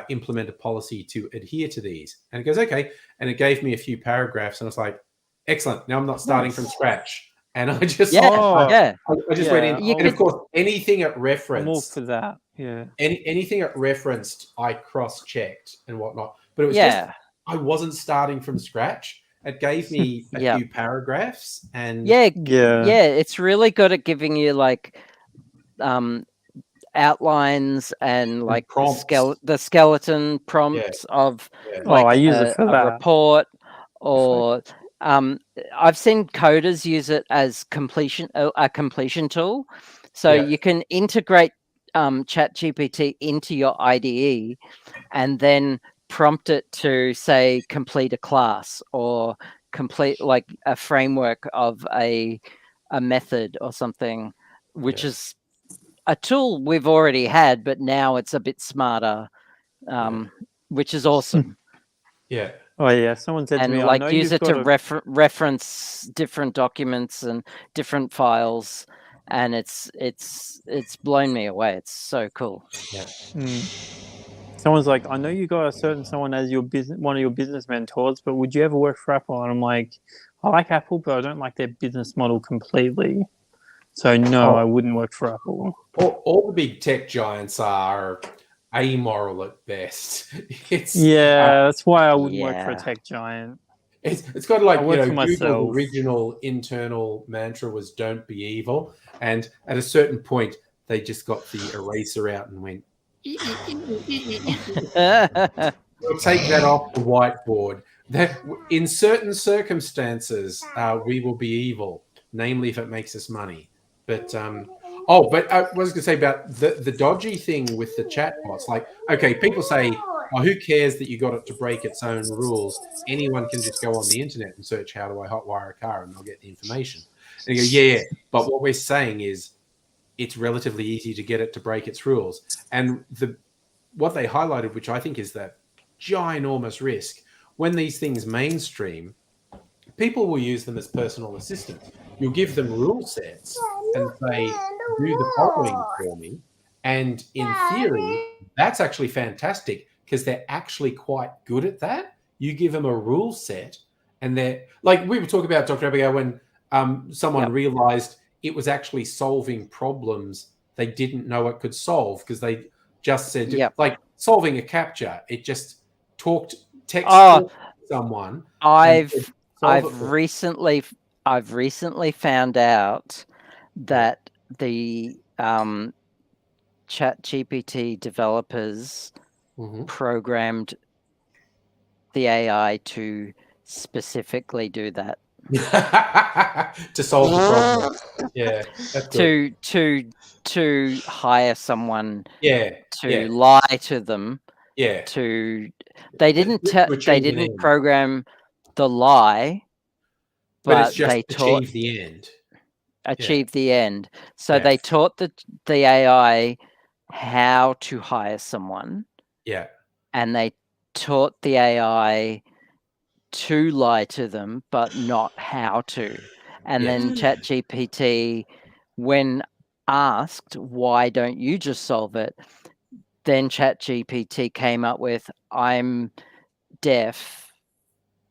implement a policy to adhere to these. And it goes, okay, and it gave me a few paragraphs, and I was like, excellent. Now I'm not starting from scratch. And I just I just went in, and of course anything it referenced. I'm all for that. Yeah. Anything it referenced, I cross-checked and whatnot. But it was just I wasn't starting from scratch. It gave me a few paragraphs, and it's really good at giving you like outlines and like the skeleton prompts of like I use it for a that. report, or I've seen coders use it as a completion tool. So you can integrate ChatGPT into your IDE and then prompt it to say complete a class or complete like a framework of a method or something, which is a tool we've already had, but now it's a bit smarter, which is awesome. Yeah. Oh yeah, someone said to me, like use it to reference different documents and different files, and it's blown me away. It's so cool. Yeah. Someone's like, I know you got a certain someone as your one of your business mentors, but would you ever work for Apple? And I'm like, I like Apple, but I don't like their business model completely. So no, I wouldn't work for Apple. All the big tech giants are amoral at best. That's why I wouldn't work for a tech giant. It's got like, Google's myself. original internal mantra was "Don't be evil," and at a certain point, they just got the eraser out and went, "We'll take that off the whiteboard. That in certain circumstances, we will be evil, namely if it makes us money." But but I was going to say about the dodgy thing with the chatbots. Like, okay, people say, "Oh, who cares that you got it to break its own rules? Anyone can just go on the internet and search how do I hotwire a car and they'll get the information." And you go, yeah. But what we're saying is, it's relatively easy to get it to break its rules. And what they highlighted, which I think is the ginormous risk, when these things mainstream, people will use them as personal assistants. You'll give them rule sets and say, do the following for me. And in theory, that's actually fantastic because they're actually quite good at that. You give them a rule set and they're like, we were talking about, Dr. Abigail, when someone realized it was actually solving problems they didn't know it could solve because they just said, like solving a captcha, it just text someone. I've recently found out that the ChatGPT developers programmed the AI to specifically do that. To solve the problem. Yeah. That's good. To hire someone to lie to them. Yeah. They didn't program the lie, but it's just they taught achieve the end. So they taught the AI how to hire someone. Yeah. And they taught the AI to lie to them, but not how to. And then ChatGPT, when asked, why don't you just solve it? Then ChatGPT came up with, I'm deaf.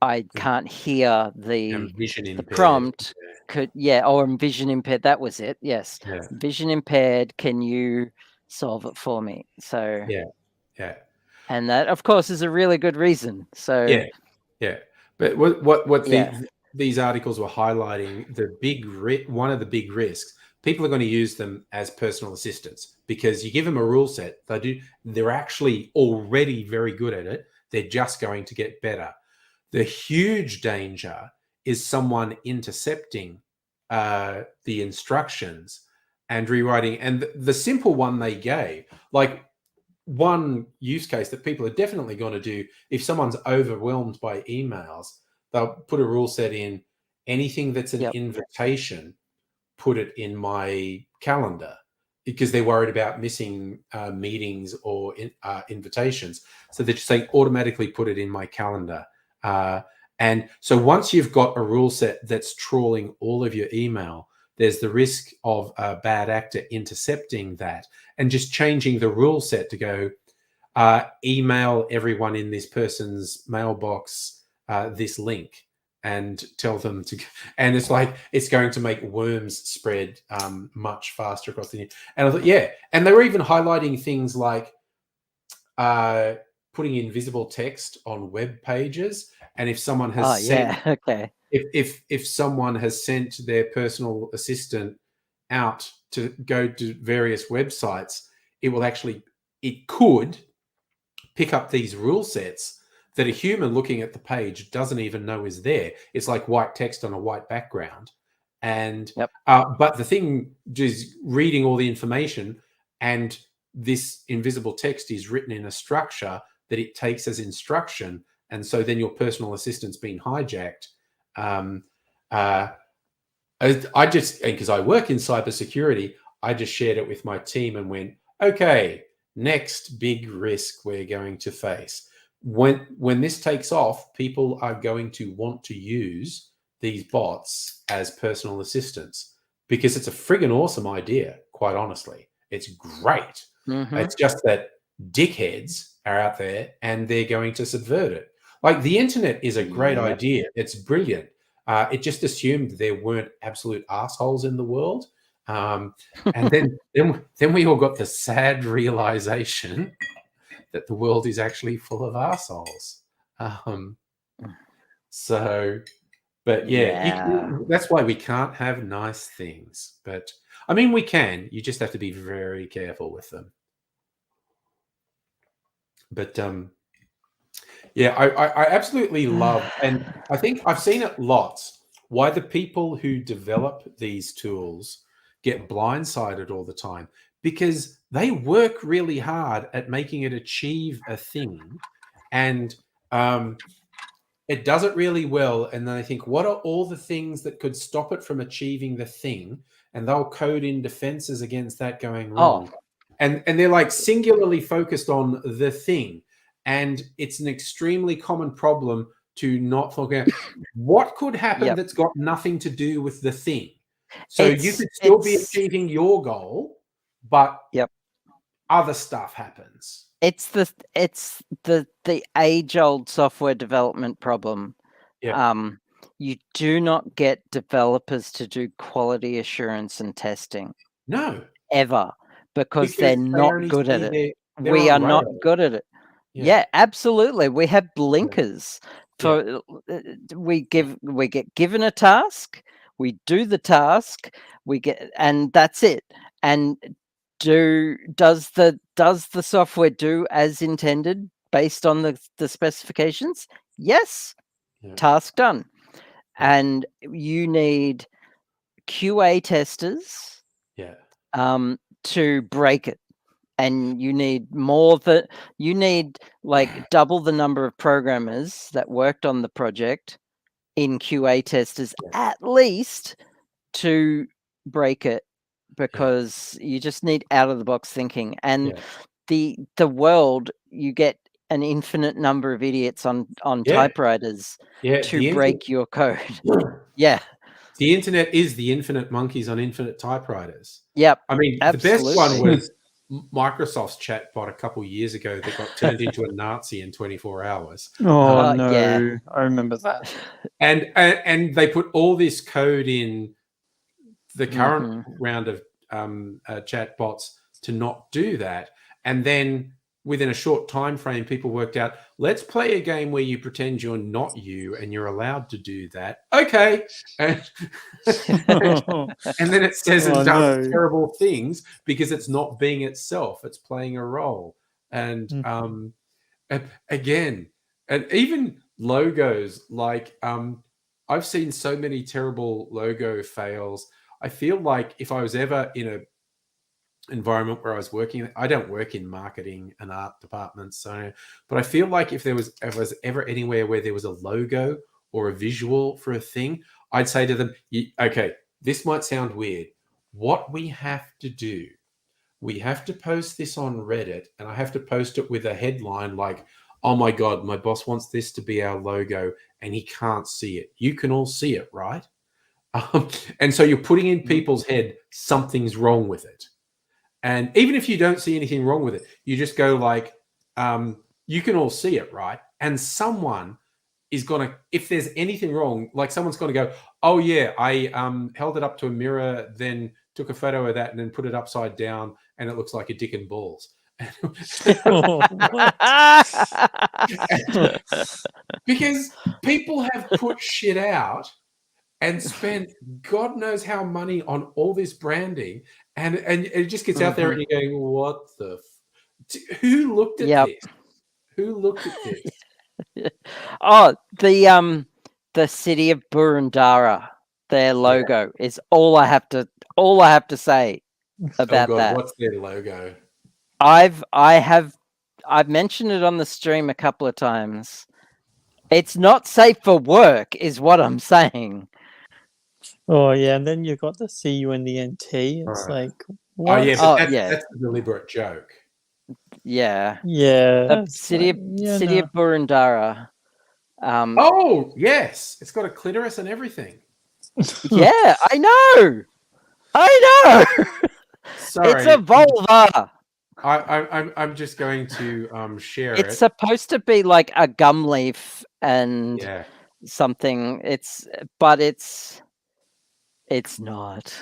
I can't hear the prompt. Or I'm vision impaired. That was it. Yes. Yeah. Vision impaired. Can you solve it for me? So yeah. And that, of course, is a really good reason. So yeah. But what these articles were highlighting, one of the big risks, people are going to use them as personal assistants because you give them a rule set, they're actually already very good at it. They're just going to get better. The huge danger is someone intercepting the instructions and rewriting. And the simple one they gave, like one use case that people are definitely going to do, if someone's overwhelmed by emails, they'll put a rule set in, anything that's an Yep. invitation, put it in my calendar, because they're worried about missing meetings or invitations. So they're just saying automatically put it in my calendar. And so once you've got a rule set that's trawling all of your email, there's the risk of a bad actor intercepting that and just changing the rule set to go, email everyone in this person's mailbox this link and tell them to, and it's like it's going to make worms spread much faster across the. And I thought, yeah, and they were even highlighting things like putting invisible text on web pages, and if someone has if someone has sent their personal assistant out to go to various websites, it could pick up these rule sets that a human looking at the page doesn't even know is there. It's like white text on a white background. And but the thing is reading all the information, and this invisible text is written in a structure that it takes as instruction. And so then your personal assistant's been hijacked. I just, because I work in cybersecurity, I just shared it with my team and went, okay, next big risk we're going to face. When this takes off, people are going to want to use these bots as personal assistants, because it's a friggin' awesome idea, quite honestly. It's great. It's just that dickheads are out there and they're going to subvert it. Like, the internet is a great idea. It's brilliant. It just assumed there weren't absolute assholes in the world. And then we all got the sad realization that the world is actually full of assholes. But that's why we can't have nice things. But I mean, we can. You just have to be very careful with them. But I absolutely love, and I think I've seen it lots, why the people who develop these tools get blindsided all the time, because they work really hard at making it achieve a thing, and it does it really well. And then I think, what are all the things that could stop it from achieving the thing? And they'll code in defenses against that going wrong. And they're like singularly focused on the thing. And it's an extremely common problem to not forget what could happen that's got nothing to do with the thing. So you could still be achieving your goal, but other stuff happens. It's the age-old software development problem. You do not get developers to do quality assurance and testing. No. Ever. Because they're not good at it. We are not good at it. Yeah, absolutely. We have blinkers. We get given a task, we do the task, and that's it. And does the software do as intended based on the specifications? Yes. Task done. And you need QA testers to break it. And you need like double the number of programmers that worked on the project in QA testers at least to break it, because you just need out of the box thinking. And the world, you get an infinite number of idiots on typewriters to break your code. The internet is the infinite monkeys on infinite typewriters. Yep. I mean, the best one was Microsoft's chatbot a couple of years ago that got turned into a Nazi in 24 hours. Oh, no. Yeah. I remember that. And they put all this code in the current round of chatbots to not do that. And then within a short time frame, people worked out, let's play a game where you pretend you're not you and you're allowed to do that. Okay. And then it says it does terrible things because it's not being itself. It's playing a role. And again, and even logos, like I've seen so many terrible logo fails. I feel like if I was ever in a environment where I was working, I don't work in marketing and art departments, so, but I feel like if I was ever anywhere where there was a logo or a visual for a thing, I'd say to them, okay, this might sound weird. What we have to do, we have to post this on Reddit, and I have to post it with a headline like, oh my God, my boss wants this to be our logo and he can't see it. You can all see it, right? And so you're putting in people's head, something's wrong with it. And even if you don't see anything wrong with it, you just go like, you can all see it, right? And someone is going to, if there's anything wrong, like someone's going to go, oh yeah, I held it up to a mirror, then took a photo of that and then put it upside down and it looks like a dick and balls. Because people have put shit out and spent God knows how money on all this branding, and it just gets out there and you're going, what the who looked at this? Who looked at this? Oh, the city of Burundara, their logo is all I have to say about that. What's their logo? I've mentioned it on the stream a couple of times. It's not safe for work, is what I'm saying. Oh yeah, and then you've got the CU and the NT. It's like, what? Oh yeah, but that's a deliberate joke. Yeah. Yeah. The city of Burundara. Oh yes, it's got a clitoris and everything. Yeah, I know. Sorry, it's a vulva. I'm just going to share it. It's supposed to be like a gum leaf and something. But it's not.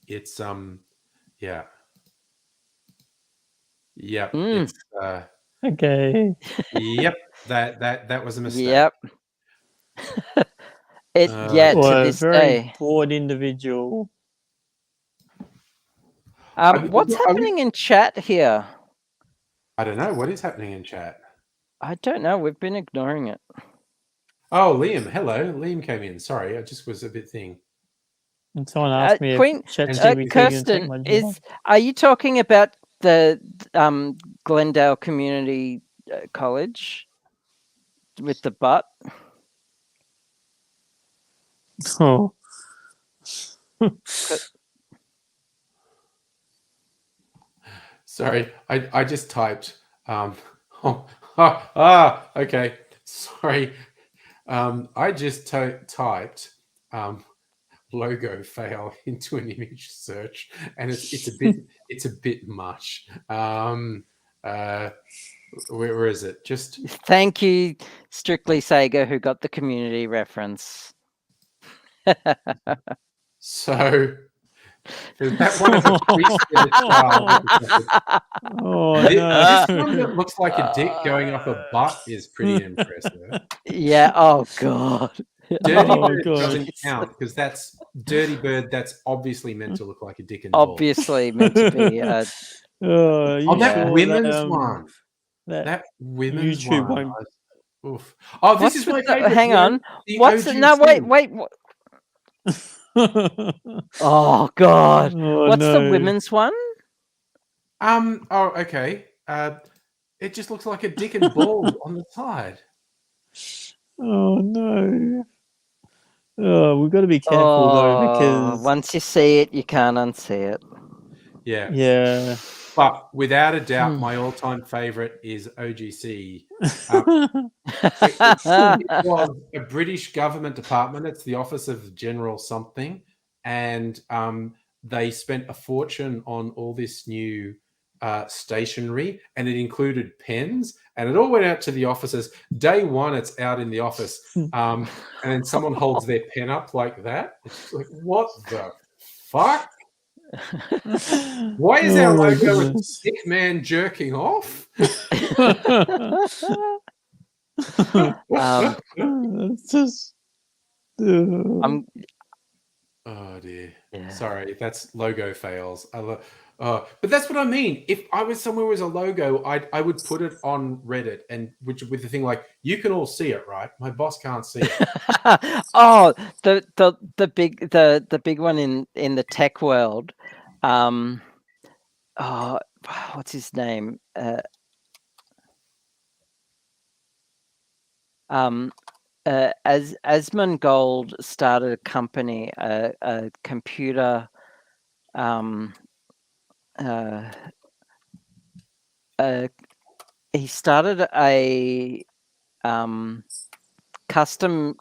It's yeah. Yep. Mm. It's okay. Yep. That was a mistake. Yep. To this very day. bored individual. What's happening in chat here? I don't know. What is happening in chat? I don't know. We've been ignoring it. Oh, Liam. Hello. Liam came in. Sorry, I just was a bit thing. And someone asked me Queen, if Kirsten, are you talking about the Glendale Community College with the butt? Oh. Sorry, I just typed. Okay. Sorry. I just typed logo fail into an image search, and it's a bit much. Where is it? Just thank you, Strictly Sega, who got the community reference. So that one of the Oh this no! one that looks like a dick going up a butt is pretty impressive. Yeah. Oh god. Dirty Bird doesn't count because that's Dirty Bird. That's obviously meant to look like a dick and ball. Obviously meant to be. That women's one. That women's YouTube one. won't... Oof. Oh, this is my favorite. Hang on. What's it? No, wait. Oh god. What's the women's one? Oh, okay. It just looks like a dick and ball on the side. Oh no. Oh, we've got to be careful though, because once you see it, you can't unsee it. Yeah. Yeah. But without a doubt, my all-time favorite is OGC. It was a British government department. It's the Office of General something, and they spent a fortune on all this new stationery, and it included pens, and it all went out to the offices. Day one, it's out in the office, and then someone holds their pen up like that. It's like, what the fuck? Why is our logo a sick man jerking off? It's just. Oh dear. Yeah. Sorry, that's logo fails. But that's what I mean. If I was somewhere with a logo, I would put it on Reddit, and with the thing like, you can all see it, right? My boss can't see it. Oh, the big one in the tech world. What's his name? as Asmongold started a company, a computer, he started a custom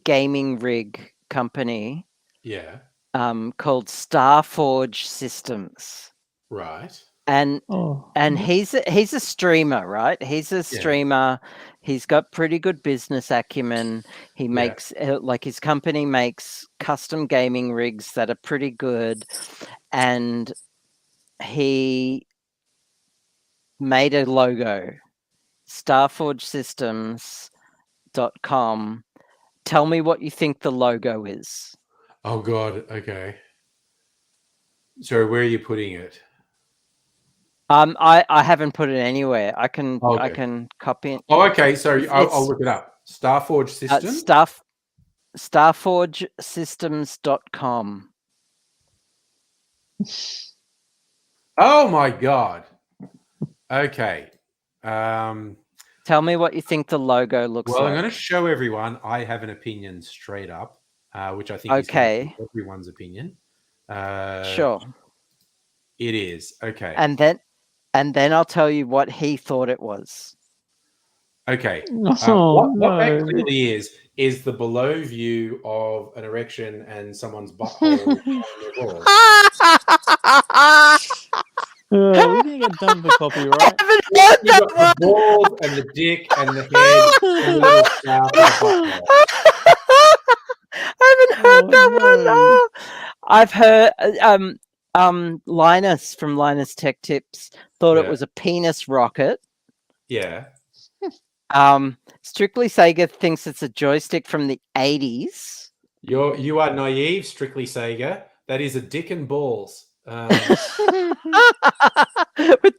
gaming rig company Yeah. called Starforge Systems, Right. and Oh, he's a streamer, right? He's a streamer. He's got pretty good business acumen. He makes like his company makes custom gaming rigs that are pretty good, and he made a logo, starforgesystems.com. Tell me what you think the logo is. Oh God. Okay. So where are you putting it? I haven't put it anywhere. I can Okay. I can copy it. Oh, okay. So I'll It's look it up. Starforge System. starforgesystems.com. Oh my God. Okay. Tell me what you think the logo looks Well, I'm like. going to show everyone I have an opinion straight up, which I think is Okay. going to be everyone's opinion. Sure. It is. Okay. And then I'll tell you what he thought it was. Okay. Oh, What that no. clearly is the below view of an erection and someone's butthole on their balls. Oh, we didn't get done for copyright. I haven't heard You've that got one. the balls and the dick and the head and the little scarf and the butthole. I haven't heard that one. no. Oh. I've heard Linus from Linus Tech Tips thought it Yeah. was a penis rocket. Yeah. Strictly Sega thinks it's a joystick from the 80s. You are naive, Strictly Sega. That is a dick and balls. With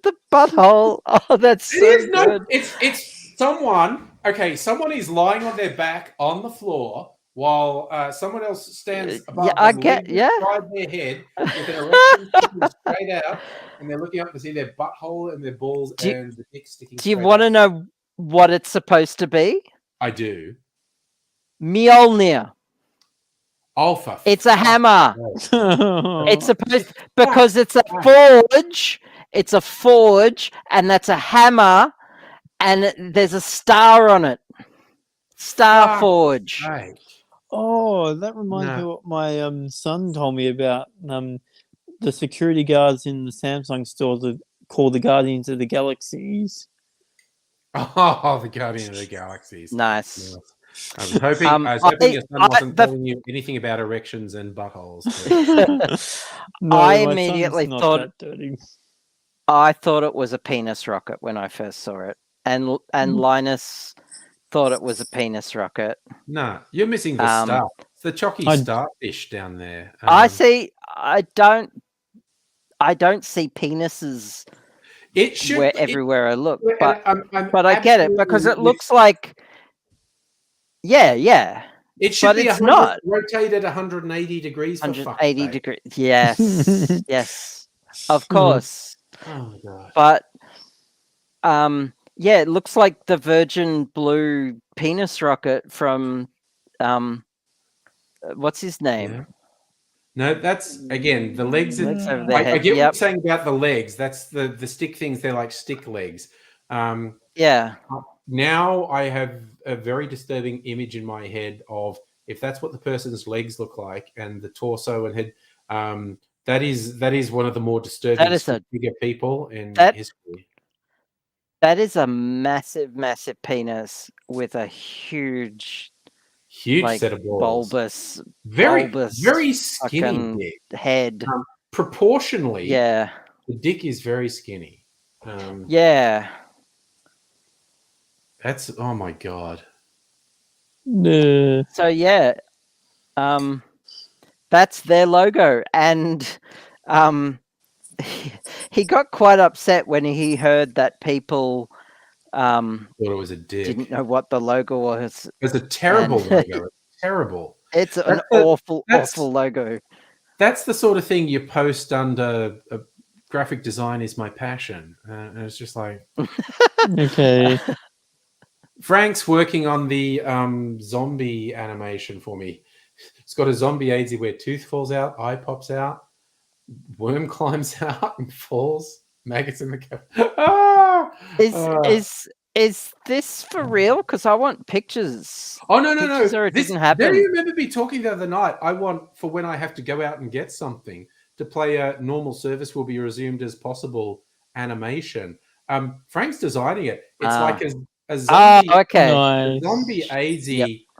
the butthole. Oh, that's so good. It's someone. Okay, someone is lying on their back on the floor while someone else stands above Yeah, I them, get- leaning yeah. beside their head with an erection sticking straight out, and they're looking up to see their butthole and their balls and the dick sticking. Do you straight want to out. know what it's supposed to be? I do. Mjolnir. Oh, for It's a hammer. It's supposed because it's a forge. It's a forge, and that's a hammer, and there's a star on it. Star Forge. Right. Oh, that reminds me of what my son told me about the security guards in the Samsung store that call the Guardians of the Galaxies. Oh, the Guardian of the Galaxies. Nice. Yes. I was hoping your son wasn't telling you anything about erections and buttholes. No, I my immediately son's not thought that dirty. I thought it was a penis rocket when I first saw it, and Linus thought it was a penis rocket. No, you're missing the star. It's the chalky starfish down there. I see. I don't see penises. It should everywhere I look, but I'm I get it because it looks like. Yeah. It should but be it's not rotated 180 degrees. 180 degrees. Yes, yes, of course. Oh my god! But yeah, it looks like the Virgin Blue penis rocket from what's his name? Yeah. No, that's again the legs. Legs over their I head. get what you're saying about the legs. That's the stick things. They're like stick legs. Yeah. Now I have a very disturbing image in my head of if that's what the person's legs look like and the torso and head. That is one of the more disturbing figure people in history. That is a massive, massive penis with a huge set of balls. Bulbous, very skinny head. Proportionally, yeah, the dick is very skinny. Yeah. That's oh my god. So yeah, that's their logo, and he got quite upset when he heard that people thought it was a dick. Didn't know what the logo was. It's a terrible logo. It's terrible. It's an awful logo. That's the sort of thing you post under graphic design is my passion, and it's just like okay. Frank's working on the zombie animation for me. It's got a zombie AZ where tooth falls out, eye pops out, worm climbs out and falls. Maggots in the cap. Is this for real? Because I want pictures. Oh no! Pictures or it didn't happen. Don't you remember me talking the other night? I want for when I have to go out and get something to play a normal service will be resumed as possible animation. Frank's designing it. It's like a zombie. Okay. A zombie AZ,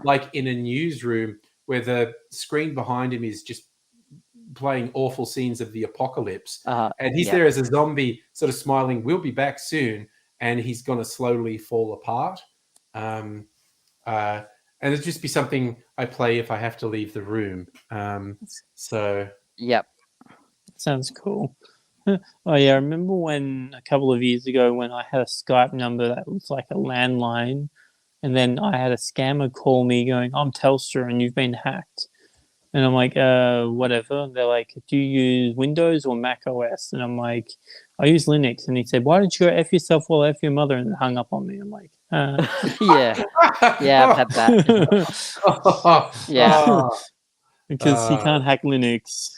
like in a newsroom where the screen behind him is just playing awful scenes of the apocalypse, and he's there as a zombie, sort of smiling. We'll be back soon, and he's going to slowly fall apart. And it'll just be something I play if I have to leave the room. Sounds cool. Oh yeah, I remember when a couple of years ago when I had a Skype number that was like a landline, and then I had a scammer call me going, "I'm Telstra and you've been hacked." And I'm like, whatever. They're like, "Do you use Windows or Mac OS?" And I'm like, "I use Linux." And he said, "Why don't you go F yourself while F your mother?" And hung up on me. I'm like, Yeah, I've had that. Yeah. Because he can't hack Linux.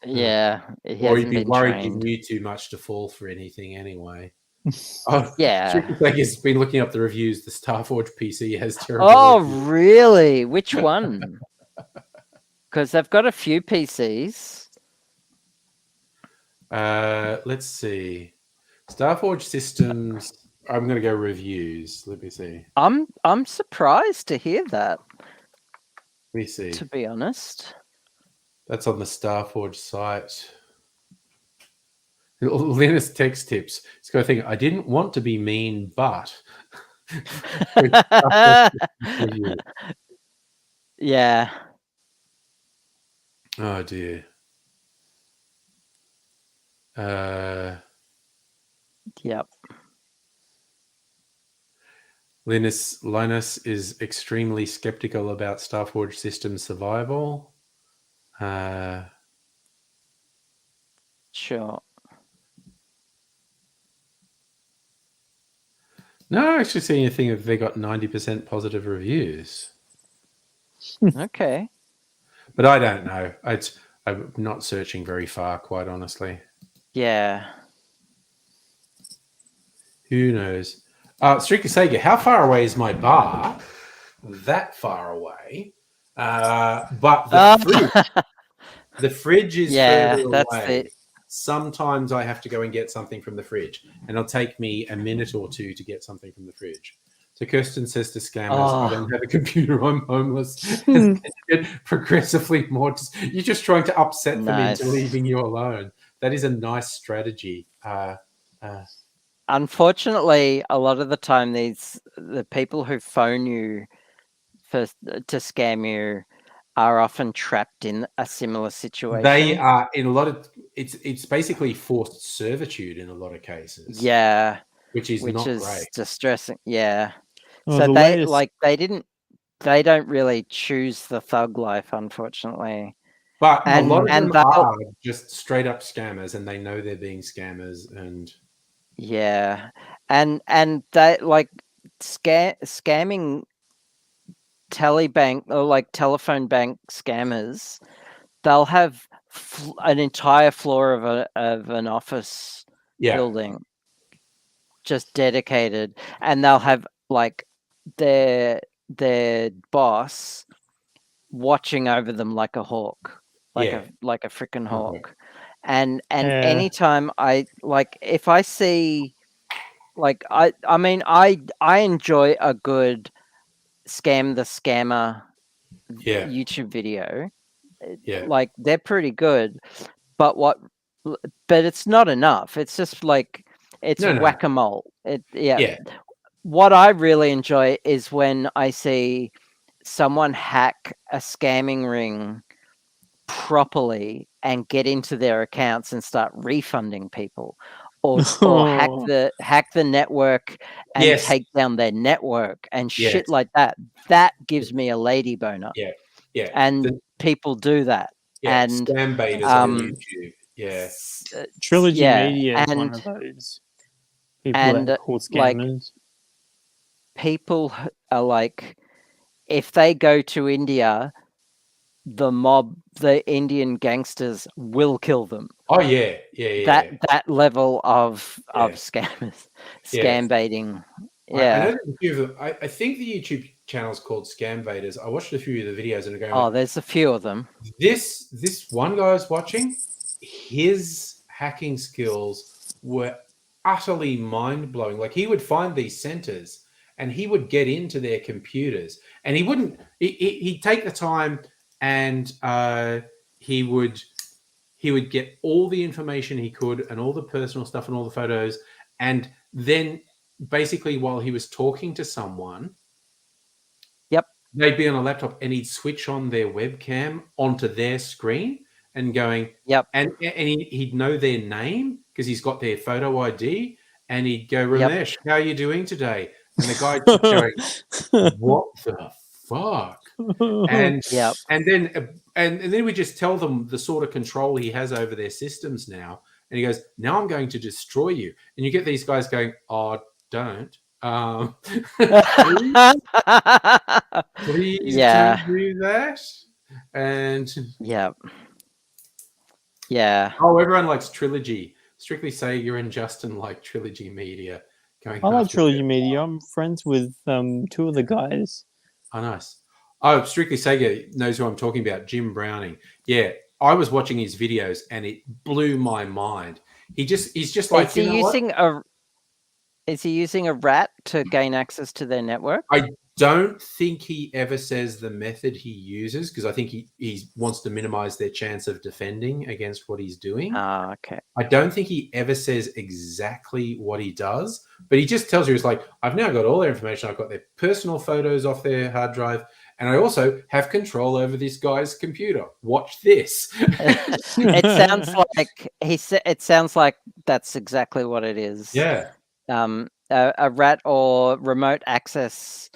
Yeah. Or you'd be worried you knew too much to fall for anything anyway. Yeah. Has been looking up the reviews. The Starforge PC has terrible reviews. Really? Which one? Because they've got a few PCs. Let's see. Starforge Systems. I'm going to go reviews. Let me see. I'm surprised to hear that. Let me see. To be honest. That's on the Starforge site. Linus text tips. It's got a thing. I didn't want to be mean, but. Yeah. Oh dear. Yep. Linus is extremely skeptical about Starforge Systems survival. Sure. No, I actually see anything if they got 90% positive reviews. Okay. But I don't know. I'm not searching very far, quite honestly. Yeah. Who knows? Strictly Sega, how far away is my bar? That far away. But the fridge is further away. Sometimes I have to go and get something from the fridge, and it'll take me a minute or two to get something from the fridge. So Kirsten says to scammers, I don't have a computer, I'm homeless. Progressively more. You're just trying to upset them into leaving you alone. That is a nice strategy. Unfortunately, a lot of the time, the people who phone you to scam you are often trapped in a similar situation. They are in a lot of it's basically forced servitude in a lot of cases. Yeah, which is not great. Distressing. Yeah. Well, So they don't really choose the thug life, unfortunately. But a lot of them are just straight up scammers, and they know they're being scammers, and and they like scamming telebank or like telephone bank scammers. They'll have an entire floor of an office building just dedicated, and they'll have like their boss watching over them like a hawk, like a freaking hawk. And anytime if I see I mean I enjoy a good scam the scammer YouTube video. Like they're pretty good, but it's not enough. It's just like it's whack-a-mole. What I really enjoy is when I see someone hack a scamming ring properly and get into their accounts and start refunding people, or hack the network and take down their network and shit like that. That gives me a lady boner. And people do that. And scam betas on YouTube. Trilogy Media is one of those people that call scammers. people are like, if they go to India, the Indian gangsters will kill them. Oh yeah. That level of Yeah. scammers, Yeah. scam baiting. I Yeah. know there's a few of them. I think the YouTube channel is called Scam Vaders. I watched a few of the videos and are going, Oh, there's a few of them. this one guy I was watching, his hacking skills were utterly mind-blowing. Like, he would find these centers and he would get into their computers, and he'd take the time, and he would get all the information he could and all the personal stuff and all the photos, and then basically while he was talking to someone, they'd be on a laptop and he'd switch on their webcam onto their screen and going, and he'd know their name because he's got their photo ID, and he'd go, Ramesh, how are you doing today? And the guy kept going, what the fuck? And then we just tell them the sort of control he has over their systems now, and he goes, now I'm going to destroy you. And you get these guys going, oh, don't. Please don't do that. And everyone likes Trilogy. Strictly Say you're in Justin like Trilogy Media. I like Trilogy Media. I'm friends with two of the guys. Oh, nice. Oh, Strictly Sega knows who I'm talking about, Jim Browning. Yeah, I was watching his videos and it blew my mind. He's just like, is he using a rat to gain access to their network? I don't think he ever says the method he uses, because I think he wants to minimize their chance of defending against what he's doing. Ah, okay. I don't think he ever says exactly what he does, but he just tells you, it's like, I've now got all their information. I've got their personal photos off their hard drive, and I also have control over this guy's computer. Watch this. It sounds like that's exactly what it is. Yeah. A rat or remote access.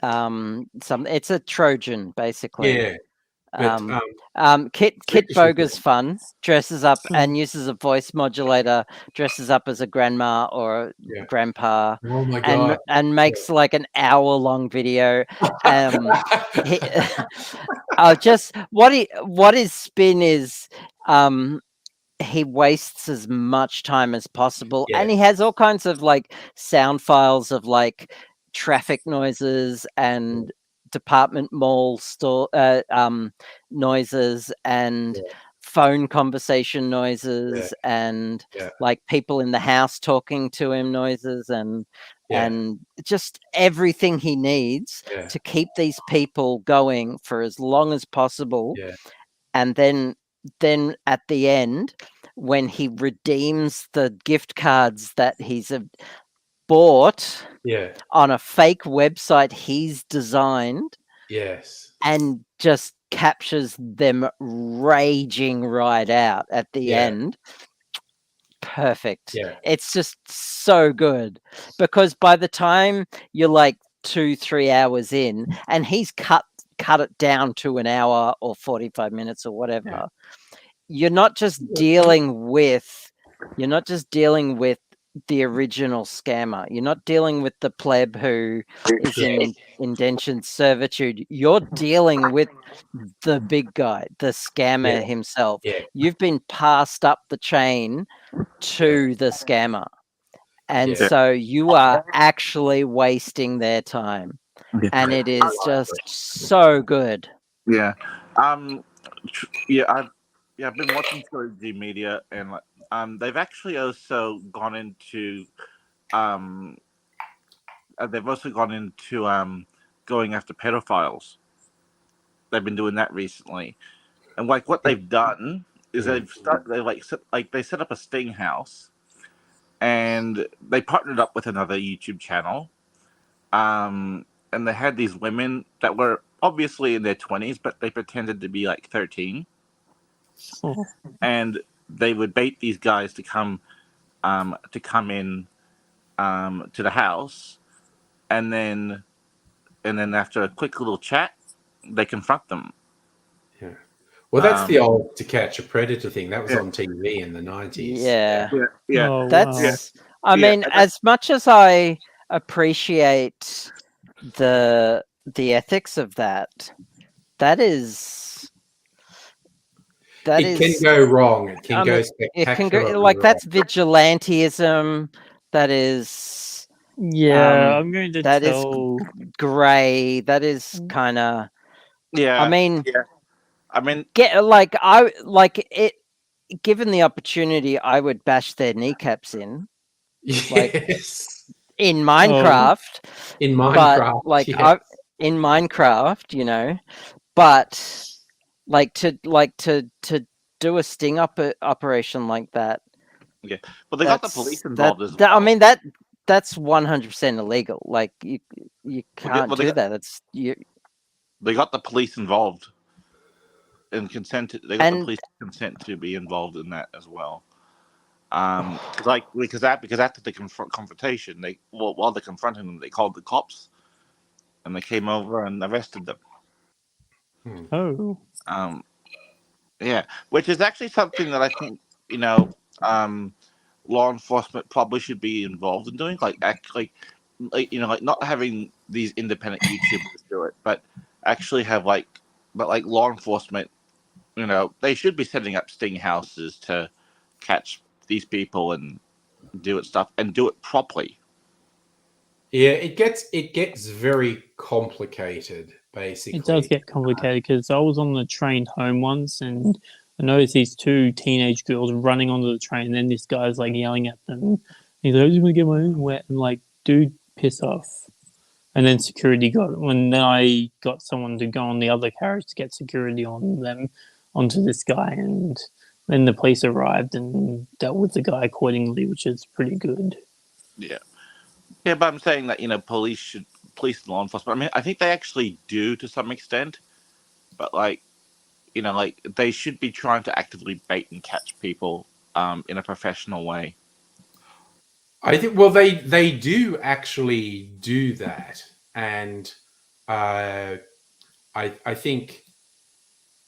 It's a Trojan, basically. Yeah. Kit Boger's fun, dresses up and uses a voice modulator, dresses up as a grandma or a grandpa, oh my God. and makes like an hour-long video. What his spin is, he wastes as much time as possible, and he has all kinds of like sound files of like traffic noises and department mall store noises and phone conversation noises and like people in the house talking to him noises and just everything he needs to keep these people going for as long as possible. And then at the end, when he redeems the gift cards that he's bought on a fake website he's designed, and just captures them raging right out at the end. Perfect. It's just so good, because by the time you're like 2-3 hours in, and he's cut it down to an hour or 45 minutes or whatever, you're not just dealing with the original scammer. You're not dealing with the pleb who is in indentured servitude. You're dealing with the big guy, the scammer himself. You've been passed up the chain to the scammer. And so you are actually wasting their time. And it is just so good. Yeah. I've been watching Trilogy Media, and they've actually also gone into going after pedophiles. They've been doing that recently, and like what they've done is they set up a sting house, and they partnered up with another YouTube channel, and they had these women that were obviously in their 20s, but they pretended to be like 13. And they would bait these guys to come in to the house, and then after a quick little chat, they confront them. Well, that's the old To Catch a Predator thing. That was on TV in the 90s. I mean, as much as I appreciate the ethics of that. That is it can go wrong. It can I go mean, spectacularly it can go wrong. like that's vigilantism. That is Yeah, I'm going to that is tell. grey. That is kind of. Yeah. I mean, I mean, it. Given the opportunity, I would bash their kneecaps in. Like, Yes. in Minecraft. In Minecraft, but yes. in Minecraft, you know, but to do a sting operation like that. yeah, but they got the police involved as I well. mean that's 100% illegal. Like you can't do that. That's you. They got the police involved and consent. They got the police consent to be involved in that as well. Because after the confrontation, while they're confronting them, they called the cops, and they came over and arrested them. Oh. Yeah, which is actually something that I think law enforcement probably should be involved in doing, like not having these independent YouTubers do it, but actually have law enforcement. They should be setting up sting houses to catch these people and do it properly. Yeah, it gets very complicated, basically. It does get complicated because I was on the train home once and I noticed these two teenage girls running onto the train, and then this guy's like yelling at them. He's like, I just want to get my own wet. And like, dude, piss off. And then security then I got someone to go on the other carriage to get security onto this guy, and then the police arrived and dealt with the guy accordingly, which is pretty good. Yeah. Yeah, but I'm saying that, police and law enforcement, I mean, I think they actually do to some extent, but they should be trying to actively bait and catch people in a professional way. I think, well, they do actually do that, and I think,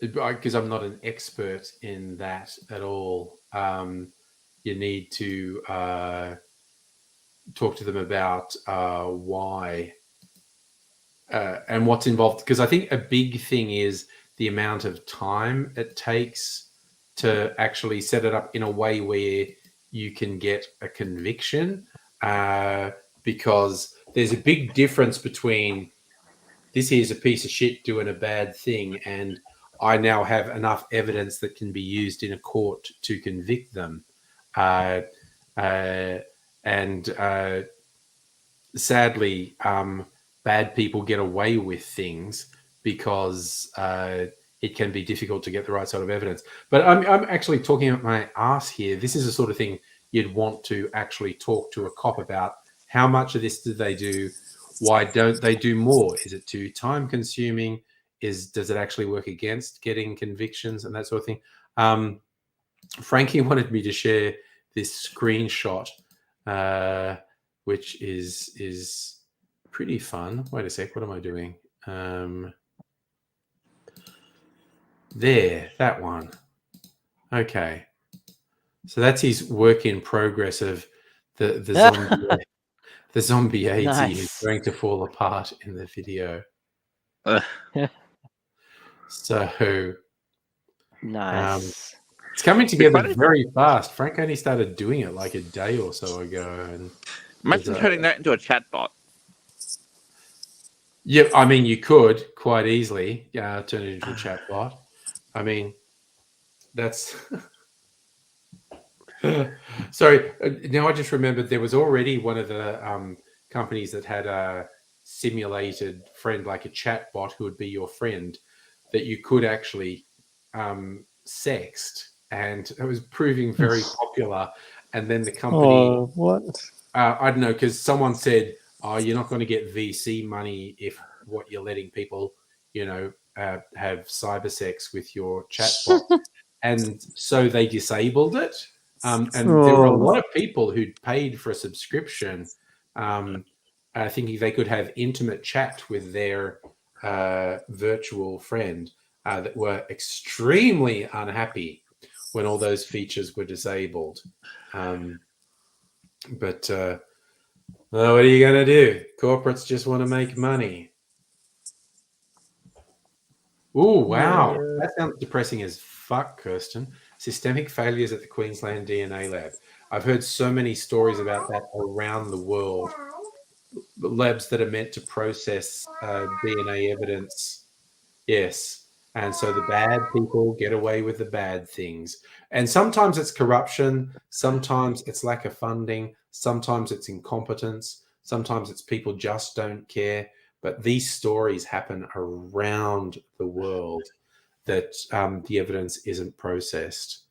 because I'm not an expert in that at all, you need to talk to them about why and what's involved, because I think a big thing is the amount of time it takes to actually set it up in a way where you can get a conviction, because there's a big difference between this here's a piece of shit doing a bad thing and I now have enough evidence that can be used in a court to convict them. And sadly, bad people get away with things because it can be difficult to get the right sort of evidence. But I'm actually talking about my ass here. This is the sort of thing you'd want to actually talk to a cop about. How much of this do they do? Why don't they do more? Is it too time consuming? Does it actually work against getting convictions and that sort of thing? Frankie wanted me to share this screenshot, which is pretty fun. Wait a sec, what am I doing? There, that one. Okay, so that's his work in progress of the zombie. The zombie 80 is going to fall apart in the video. So nice. It's coming together very fast. Frank only started doing it like a day or so ago. And imagine turning that into a chatbot. Yeah, I mean, you could quite easily turn it into a chatbot. I mean, that's... Sorry, now I just remembered there was already one of the companies that had a simulated friend, like a chat bot who would be your friend, that you could actually sext, and it was proving very popular. And then the company... what? I don't know, because someone said, oh, you're not going to get VC money if what you're letting people, have cyber sex with your chat bot. And so they disabled it. And there were a lot of people who'd paid for a subscription, thinking they could have intimate chat with their virtual friend, that were extremely unhappy when all those features were disabled. But Well, what are you going to do? Corporates just want to make money. Oh, wow. Yeah. That sounds depressing as fuck, Kirsten. Systemic failures at the Queensland DNA lab. I've heard so many stories about that around the world. The labs that are meant to process DNA evidence. Yes. And so the bad people get away with the bad things. And sometimes it's corruption. Sometimes it's lack of funding. Sometimes it's incompetence. Sometimes it's people just don't care. But these stories happen around the world that the evidence isn't processed.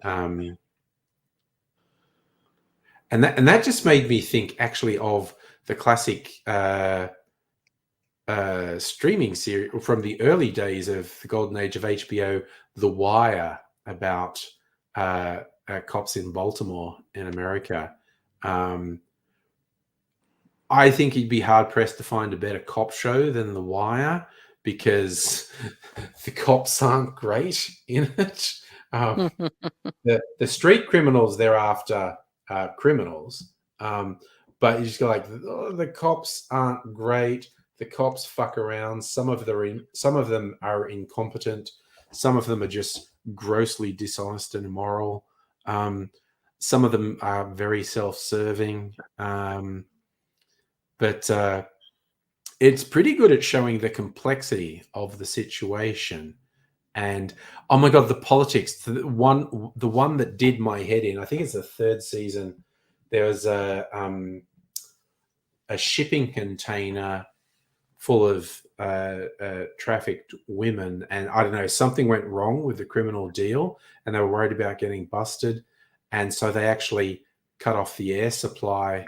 And that just made me think actually of the classic streaming series from the early days of the golden age of HBO, The Wire, about cops in Baltimore in America. I think you'd be hard pressed to find a better cop show than The Wire because the cops aren't great in it. The street criminals thereafter are criminals, but you just go like, oh, the cops aren't great. The cops fuck around. Some of them are incompetent. Some of them are just grossly dishonest and immoral. Some of them are very self-serving. But it's pretty good at showing the complexity of the situation. And oh my god, the politics. The one that did my head in. I think it's the third season. There was a shipping container full of trafficked women, and I don't know, something went wrong with the criminal deal, and they were worried about getting busted, and so they actually cut off the air supply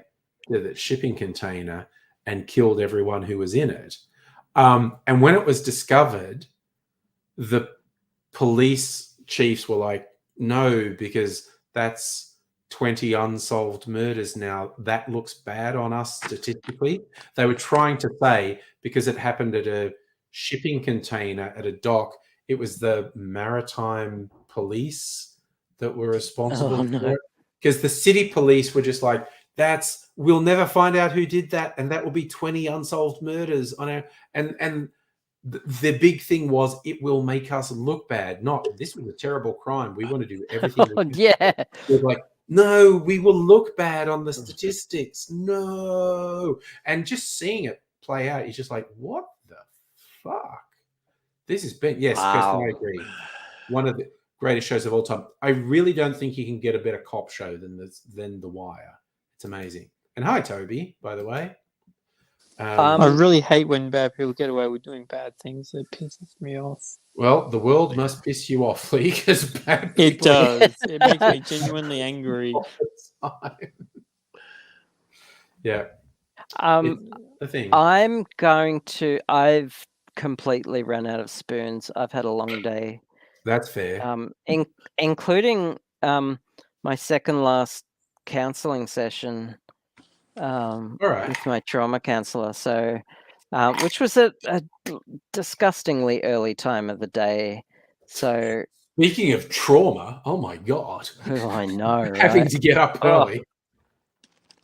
to the shipping container and killed everyone who was in it. And when it was discovered, the police chiefs were like, no, because that's 20 unsolved murders now. That looks bad on us statistically. They were trying to say, because it happened at a shipping container at a dock, it was the maritime police that were responsible for it. Because the city police were just like, we'll never find out who did that, and that will be 20 unsolved murders on our and the big thing was it will make us look bad. Not this was a terrible crime. We want to do everything. Yeah. We're like, no, we will look bad on the statistics. No. And just seeing it play out, you're just like, what the fuck? This has been, yes, Wow. Kirsten, I agree. One of the greatest shows of all time. I really don't think you can get a better cop show than The Wire. It's amazing. And hi, Toby, by the way. I really hate when bad people get away with doing bad things. It pisses me off. Well, the world must piss you off, Lee, because bad people... It does. It makes me genuinely angry. Yeah. The thing. I've completely run out of spoons. I've had a long day. That's fair. Including my second last counseling session with my trauma counselor. So, which was a disgustingly early time of the day. So, speaking of trauma, oh my god! Oh, I know, right? Having to get up early.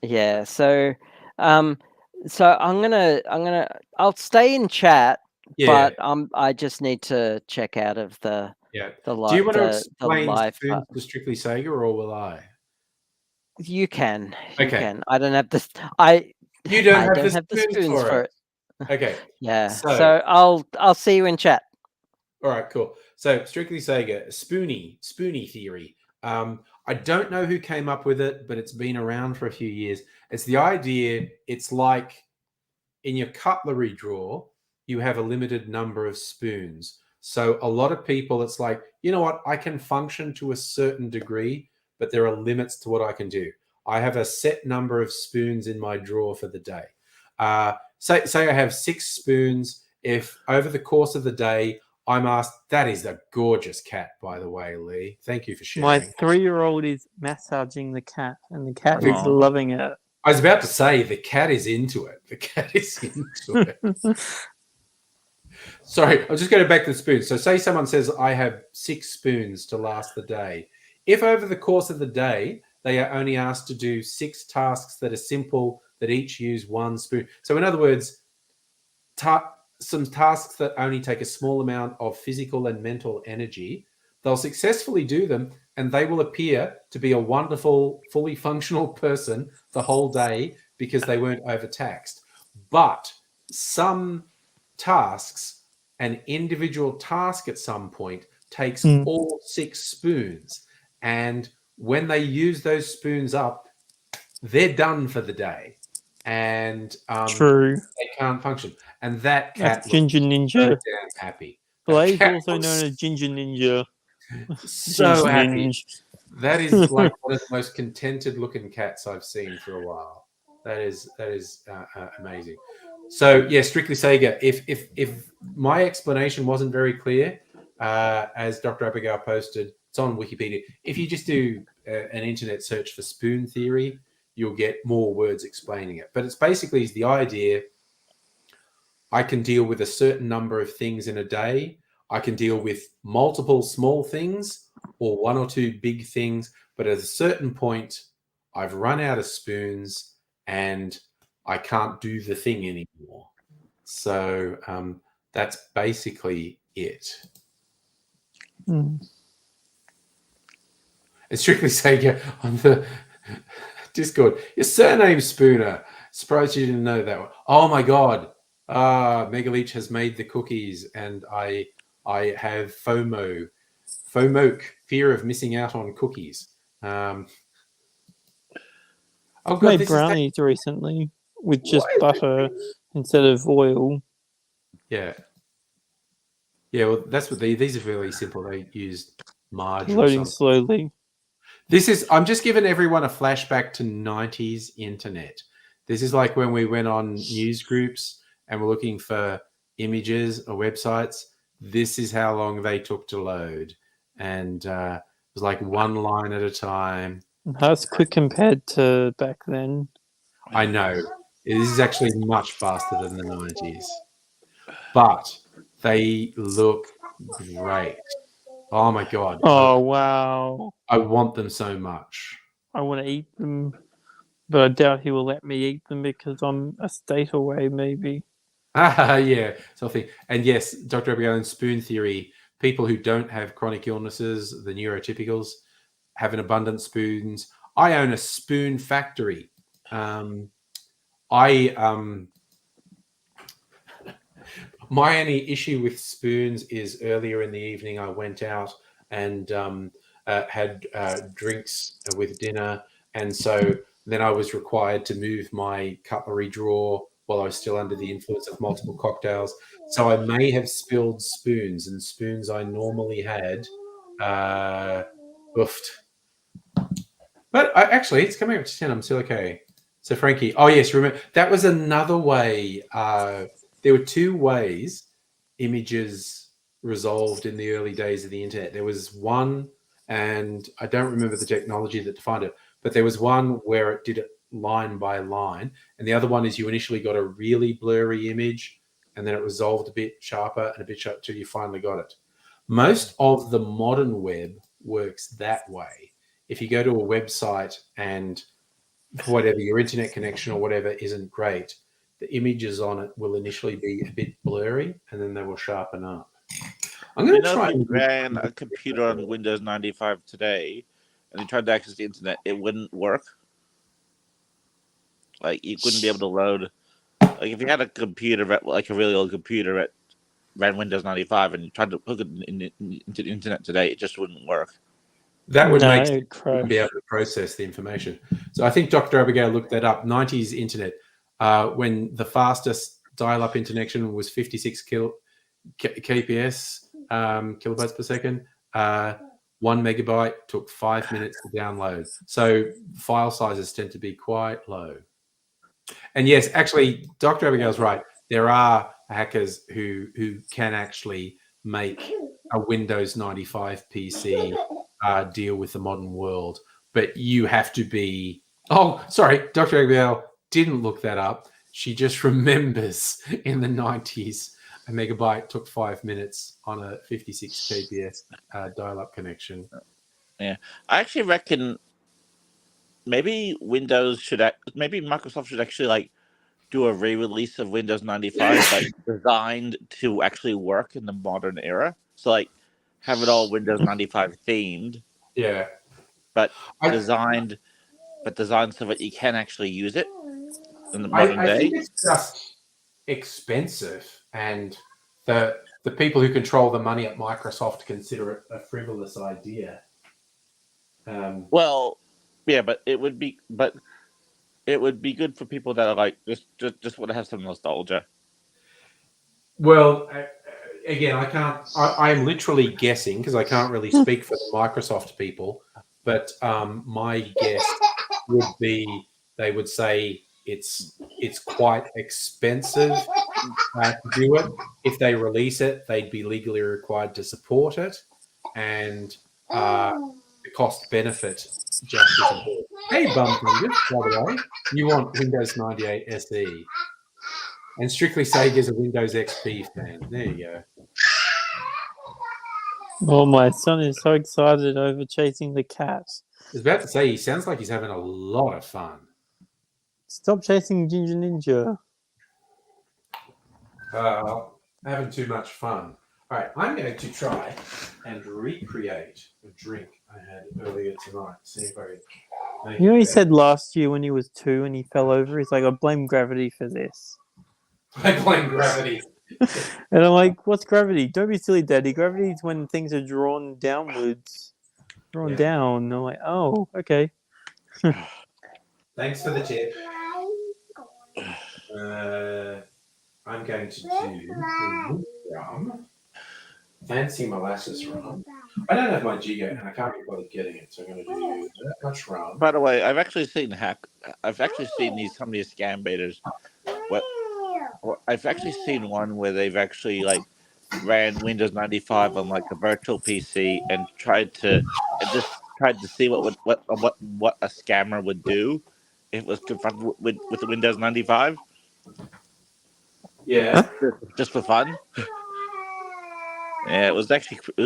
Yeah. So, I'll stay in chat. Yeah. But I just need to check out of the live. Do you want to explain spoons to Strictly Sega, or will I? You can. Okay. You can. I don't have the. You don't have the spoons for it. Okay. Yeah. So I'll see you in chat. All right. Cool. So Strictly Sega, spoony theory. I don't know who came up with it, but it's been around for a few years. It's the idea. It's like in your cutlery drawer, you have a limited number of spoons. So a lot of people, it's like, you know what? I can function to a certain degree, but there are limits to what I can do. I have a set number of spoons in my drawer for the day. Say I have 6 spoons. If over the course of the day, I'm asked, that is a gorgeous cat, by the way, Lee. Thank you for sharing. My 3-year-old is massaging the cat, and the cat is loving it. I was about to say, the cat is into it. The cat is into it. Sorry, I'll just go back to the spoons. So say someone says, I have 6 spoons to last the day. If over the course of the day, they are only asked to do 6 tasks that are simple, that each use one spoon. So in other words, some tasks that only take a small amount of physical and mental energy, they'll successfully do them, and they will appear to be a wonderful, fully functional person the whole day because they weren't overtaxed. But some tasks, an individual task at some point takes all 6 spoons. And when they use those spoons up, they're done for the day. And True. they can't function. And that cat That's Ginger Ninja. so damn happy. Blaze, also known as Ginger Ninja. So Ginger happy. Ninja. That is like one of the most contented looking cats I've seen for a while. That is amazing. So yeah, strictly Sega. If my explanation wasn't very clear, as Dr. Abigail posted, it's on Wikipedia. If you just do an internet search for spoon theory, you'll get more words explaining it. But it's basically the idea: I can deal with a certain number of things in a day. I can deal with multiple small things or 1 or 2 big things. But at a certain point, I've run out of spoons and I can't do the thing anymore. So that's basically it. It's strictly Sega on the Discord. Your surname Spooner. Surprised you didn't know that one. Oh my God. Megaleech has made the cookies and I have FOMO. FOMOC, fear of missing out on cookies. Oh God, made brownies recently with just butter instead of oil. Yeah. Yeah, well, that's what these are really simple. They use margarine. Loading slowly. I'm just giving everyone a flashback to 90s internet. This is like when we went on news groups and we're looking for images or websites. This is how long they took to load. And it was like one line at a time. That's quick compared to back then. I know. This is actually much faster than the 90s. But they look great. Oh my God. Oh, wow. I want them so much. I want to eat them, but I doubt he will let me eat them because I'm a state away, maybe. Yeah, something. And yes, Dr. Abigail, in spoon theory, people who don't have chronic illnesses, the neurotypicals, have an abundant spoons. I own a spoon factory. My only issue with spoons is earlier in the evening I went out and had drinks with dinner, and so then I was required to move my cutlery drawer while I was still under the influence of multiple cocktails. So I may have spilled spoons, and spoons I normally had oofed. But actually, it's coming up to 10. I'm still okay. So Frankie, oh yes, remember that was another way. There were 2 ways images resolved in the early days of the internet. There was one, and I don't remember the technology that defined it, but there was one where it did it line by line, and the other one is you initially got a really blurry image, and then it resolved a bit sharper and a bit sharper till you finally got it. Most of the modern web works that way. If you go to a website and whatever your internet connection or whatever isn't great, the images on it will initially be a bit blurry and then they will sharpen up. I'm going to try and ran a computer on Windows 95 today and you tried to access the internet, it wouldn't work. Like you wouldn't be able to load. Like if you had a computer, like a really old computer that ran Windows 95 and you tried to hook it into the internet today, it just wouldn't work. That would make sense to be able to process the information. So I think Dr. Abigail looked that up. 90s internet, when the fastest dial-up internet was 56 kbps, kilobytes per second, 1 megabyte took 5 minutes to download. So file sizes tend to be quite low. And yes, actually, Dr. Abigail's right. There are hackers who can actually make a Windows 95 PC deal with the modern world, but you have to be. Oh, sorry, Dr. Abigail didn't look that up. She just remembers in the 90s, a megabyte took 5 minutes on a 56 kbps dial-up connection. Yeah, I actually reckon maybe Microsoft should actually like do a re-release of Windows 95, but designed to actually work in the modern era. So like have it all Windows 95 themed, Yeah. but I, designed so that you can actually use it in the modern I think day. it's just expensive, and the people who control the money at Microsoft consider it a frivolous idea. Well, yeah, but it would be good for people that are like just want to have some nostalgia. Well, again, I can't. I'm literally guessing because I can't really speak for the Microsoft people. But my guess would be they would say it's quite expensive to do it. If they release it, they'd be legally required to support it, and the cost benefit just isn't there. Hey, Bum Fungus, by the way, you want Windows 98 SE. And Strictly Sega's a Windows XP fan. There you go. Oh, my son is so excited over chasing the cat. I was about to say, he sounds like he's having a lot of fun. Stop chasing Ginger Ninja. Having too much fun. All right, I'm going to try and recreate a drink I had earlier tonight. See if I can make You know, it he better. said last year when he was 2 and he fell over, he's like, I blame gravity for this. I blame gravity. And I'm like, what's gravity? Don't be silly, Daddy. Gravity is when things are drawn downwards. Drawn down. And I'm like, oh, okay. Thanks for the tip. I'm going to do rum. Fancy molasses rum. I don't have my Giga and I can't be bothered getting it, so I'm going to do that much rum. By the way, I've actually seen some of these scam baiters. I've actually seen one where they've actually like ran Windows 95 on like a virtual PC and tried to see what a scammer would do if it was confronted with the Windows 95. Yeah. Just for fun. Yeah, it was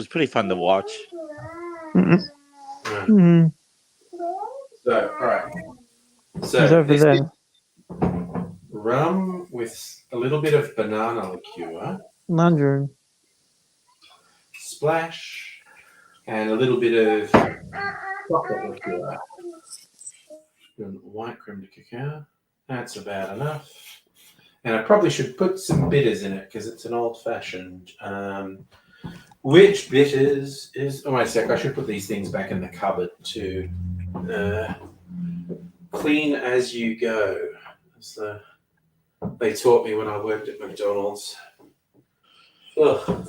pretty fun to watch. Mm-hmm. So, all right. He's So over this there. is rum with a little bit of banana liqueur, Mandarin. splash, and a little bit of chocolate liqueur. And white creme de cacao. That's about enough. And I probably should put some bitters in it because it's an old-fashioned. Which bitters is... Oh, wait a sec. I should put these things back in the cupboard to clean as you go. They taught me when I worked at McDonald's. Ugh.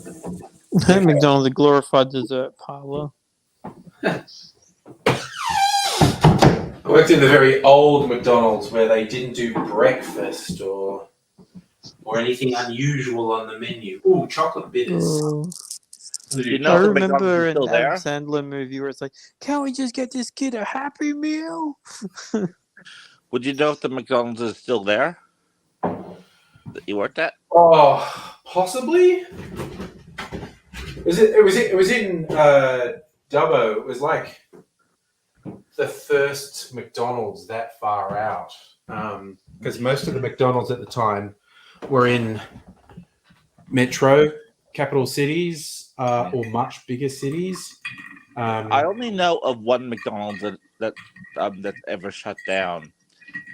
McDonald's, a glorified dessert parlor. I worked in the very old McDonald's where they didn't do breakfast or anything unusual on the menu. Ooh, chocolate bitters. You I know the remember McDonald's is an still Adam there. Sandler movie where it's like, can't we just get this kid a Happy Meal? Would you know if the McDonald's is still there that you worked at? Oh, possibly. It was in Dubbo. It was like the first McDonald's that far out, because most of the McDonald's at the time were in metro capital cities or much bigger cities. I only know of one McDonald's that's ever shut down,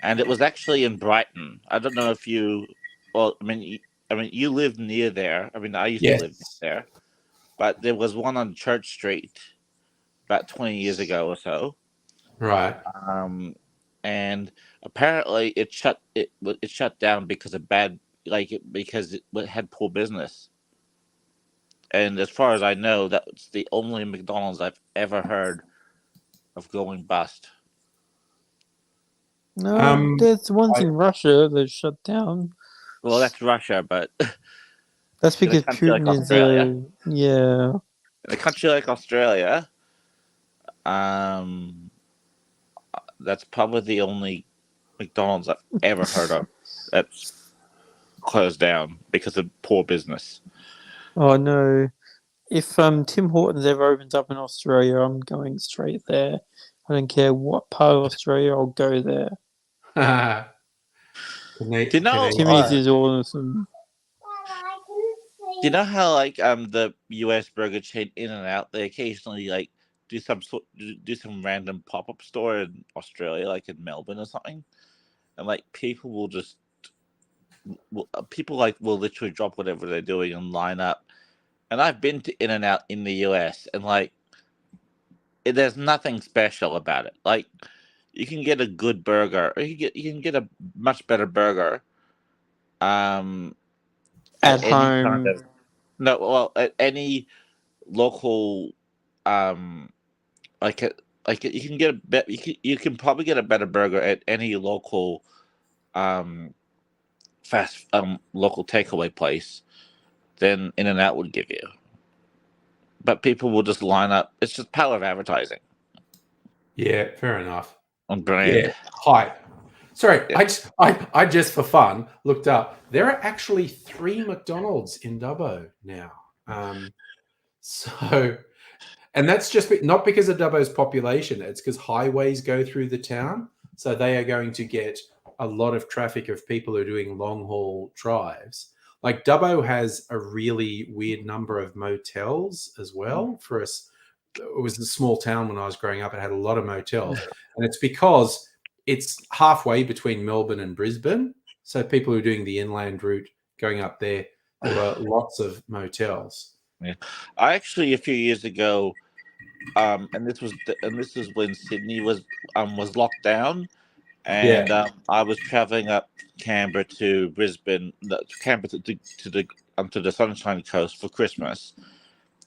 and it was actually in Brighton. I don't know if you. Well, I mean, you live near there. I mean, I used to live there, but there was one on Church Street about 20 years ago or so. Right. And apparently it shut down because of because it had poor business. And as far as I know, that's the only McDonald's I've ever heard of going bust. No, there's ones in Russia that shut down. Well, that's Russia, but that's because Putin is yeah. In a country like Australia, that's probably the only McDonald's I've ever heard of that's closed down because of poor business. Oh no! If Tim Hortons ever opens up in Australia, I'm going straight there. I don't care what part of Australia, I'll go there. Do you know? Timmy's is awesome. Do you know how like the U.S. burger chain In-N-Out, they occasionally like do some random pop-up store in Australia, like in Melbourne or something, and like people will just will literally drop whatever they're doing and line up. And I've been to In-N-Out in the U.S. and like there's nothing special about it. Like you can get a good burger, or you can get a much better burger. At any kind home. of at any local like you can get you can probably get a better burger at any local local takeaway place than In-N-Out would give you. But people will just line up. It's just power of advertising Yeah, fair enough. on brand. Yeah, hype. Sorry, Yeah. I just for fun looked up. There are actually 3 McDonald's in Dubbo now. And that's just not because of Dubbo's population. It's because highways go through the town, so they are going to get a lot of traffic of people who are doing long haul drives. Like Dubbo has a really weird number of motels as well. For us, it was a small town when I was growing up. It had a lot of motels, and it's because it's halfway between Melbourne and Brisbane. So people who are doing the inland route going up there were lots of motels. Yeah, I actually a few years ago, and this was when Sydney was locked down, and I was traveling up Canberra to Brisbane, Canberra to the Sunshine Coast for Christmas,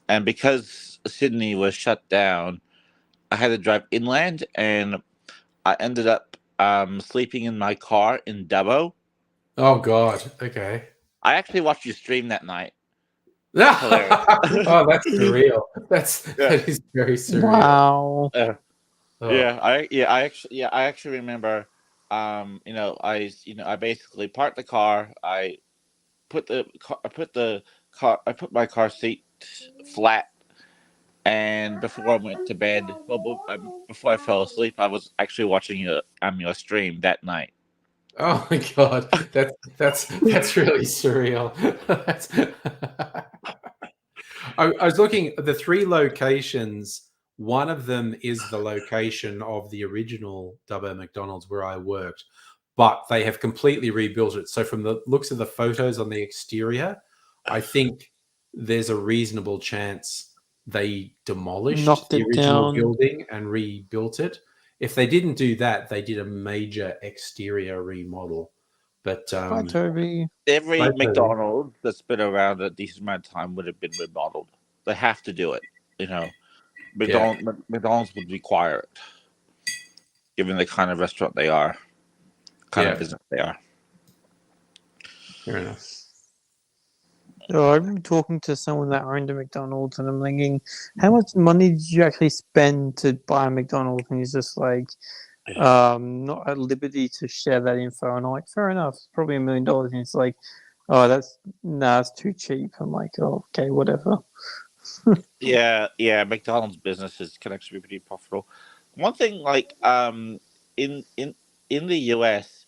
and because Sydney was shut down, I had to drive inland, and I ended up sleeping in my car in Dubbo. Oh God! Okay. I actually watched you stream that night. Oh, that's surreal. That is very surreal. Wow. I actually remember. I basically parked the car. I put my car seat flat, and before I went to bed, before I fell asleep, I was actually watching your stream that night. Oh my God, that's really surreal. I was looking at the 3 locations. One of them is the location of the original Dubbo McDonald's where I worked, but they have completely rebuilt it. So from the looks of the photos on the exterior, I think there's a reasonable chance they demolished the original building and rebuilt it. If they didn't do that, they did a major exterior remodel. But Hi, Toby. Every McDonald's that's been around a decent amount of time would have been remodeled. They have to do it, McDonald's would require it, given the kind of restaurant they are, of business they are. Fair enough. Oh, I've been talking to someone that owned a McDonald's, and I'm thinking, how much money did you actually spend to buy a McDonald's? And he's just like, not at liberty to share that info. And I'm like, fair enough, it's probably $1 million. And he's like, oh, that's too cheap. I'm like, oh, okay, whatever. Yeah, McDonald's businesses can actually be pretty profitable. One thing, like, in the US,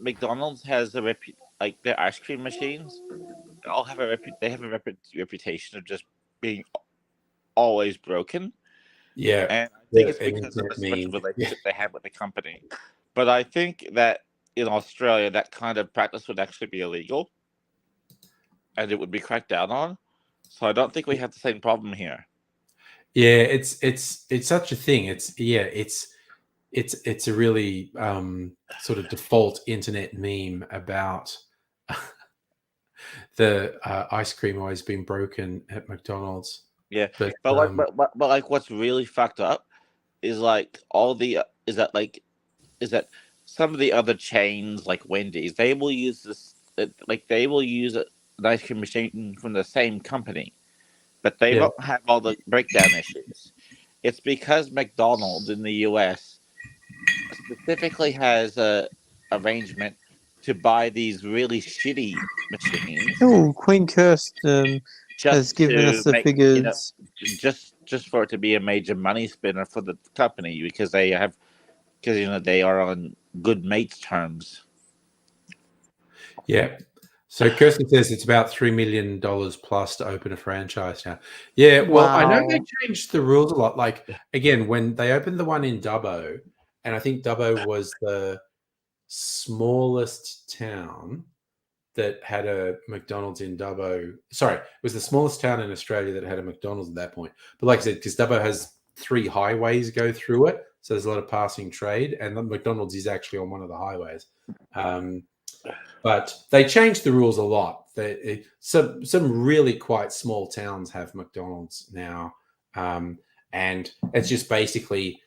McDonald's has like their ice cream machines. They all have a reputation of just being always broken. Yeah, and I think it's because of the special relationship they have with the company. But I think that in Australia, that kind of practice would actually be illegal, and it would be cracked down on. So I don't think we have the same problem here. Yeah, it's such a thing. It's a really sort of default internet meme about the ice cream always being broken at McDonald's. Yeah, but what's really fucked up is like is that some of the other chains like Wendy's, they will use an ice cream machine from the same company, but they don't have all the breakdown issues. It's because McDonald's in the US specifically has a arrangement to buy these really shitty machines. Oh, Queen Kirsten has given us the figures. Just just for it to be a major money spinner for the company because they are on good mates terms. Yeah. So Kirsten says it's about $3 million plus to open a franchise now. Yeah, well, I know they Wow. changed the rules a lot. Like, again, when they opened the one in Dubbo, and I think Dubbo was the smallest town that had a McDonald's in Dubbo. Sorry, it was the smallest town in Australia that had a McDonald's at that point. But like I said, because Dubbo has 3 highways go through it, so there's a lot of passing trade, and the McDonald's is actually on one of the highways. But they changed the rules a lot. Some really quite small towns have McDonald's now, and it's just basically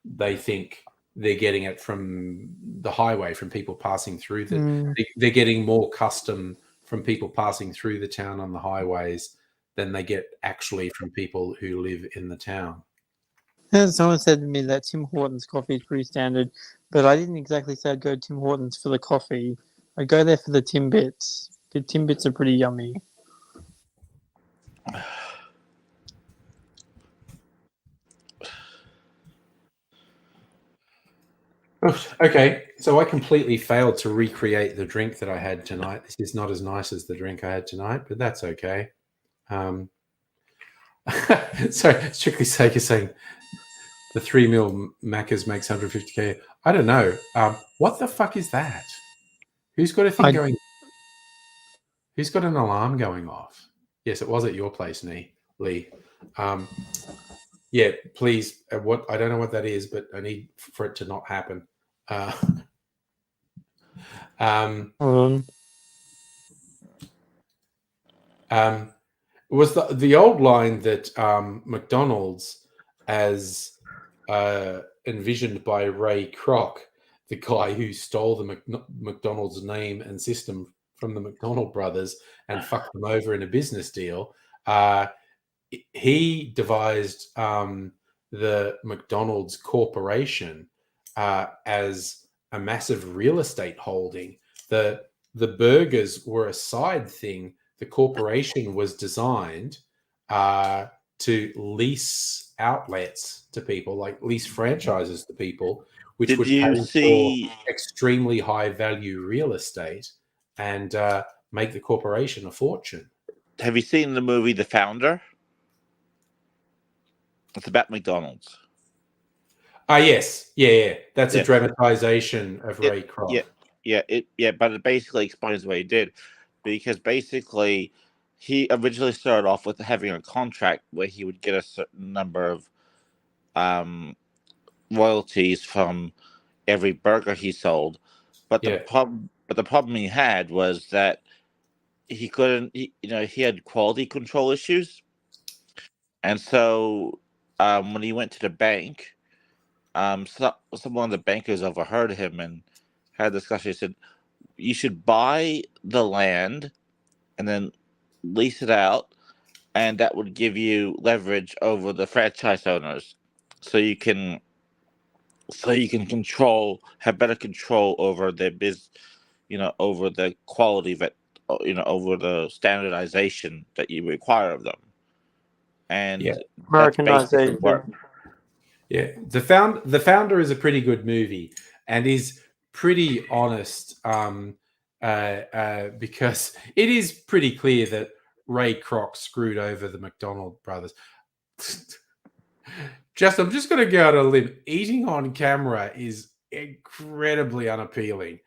they think they're getting it from the highway, from people passing through they're getting more custom from people passing through the town on the highways than they get actually from people who live in the town. Someone said to me that Tim Hortons coffee is pretty standard, but I didn't exactly say I'd go to Tim Hortons for the coffee. I'd go there for the Timbits. The Timbits are pretty yummy. Okay, so I completely failed to recreate the drink that I had tonight. This is not as nice as the drink I had tonight, but that's okay. Sorry, Strictly Sake is saying the 3 mil Macca's makes 150k. I don't know. What the fuck is that? Who's got a thing going? Who's got an alarm going off? Yes, it was at your place, Lee. Yeah, please. What I don't know what that is, but I need for it to not happen. Was the old line that McDonald's, as envisioned by Ray Kroc, the guy who stole the McDonald's name and system from the McDonald brothers and fucked them over in a business deal, he devised the McDonald's Corporation as a massive real estate holding. The burgers were a side thing. The corporation was designed to lease outlets to people, like lease franchises to people, which would pay for extremely high value real estate and make the corporation a fortune. Have you seen the movie The Founder? It's about McDonald's. Yes. Yeah. That's a dramatization of Ray Kroc. But it basically explains what he did. Because basically, he originally started off with having a contract where he would get a certain number of royalties from every burger he sold. But the problem he had was that he couldn't. He had quality control issues, and so when he went to the bank, one of the bankers overheard him and had a discussion. He said, "You should buy the land and then lease it out, and that would give you leverage over the franchise owners, so you can have better control over their business, over the quality of it, over the standardization that you require of them." And Americanization. Yeah, the Founder is a pretty good movie and is pretty honest, because it is pretty clear that Ray Kroc screwed over the McDonald brothers. I'm just going to go out on a limb. Eating on camera is incredibly unappealing.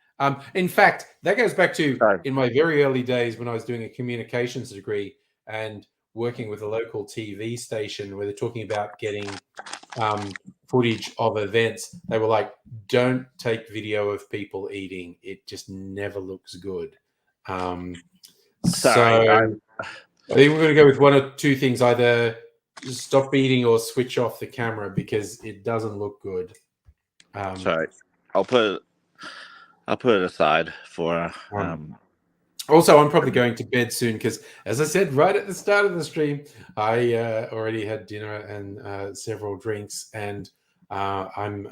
In fact, that goes back to in my very early days when I was doing a communications degree and working with a local TV station where they're talking about getting footage of events. They were like, don't take video of people eating. It just never looks good. So I think we're going to go with one or two things: either stop eating or switch off the camera because it doesn't look good. Sorry, I'll put it aside for. Also, I'm probably going to bed soon because, as I said right at the start of the stream, I already had dinner and several drinks, and I'm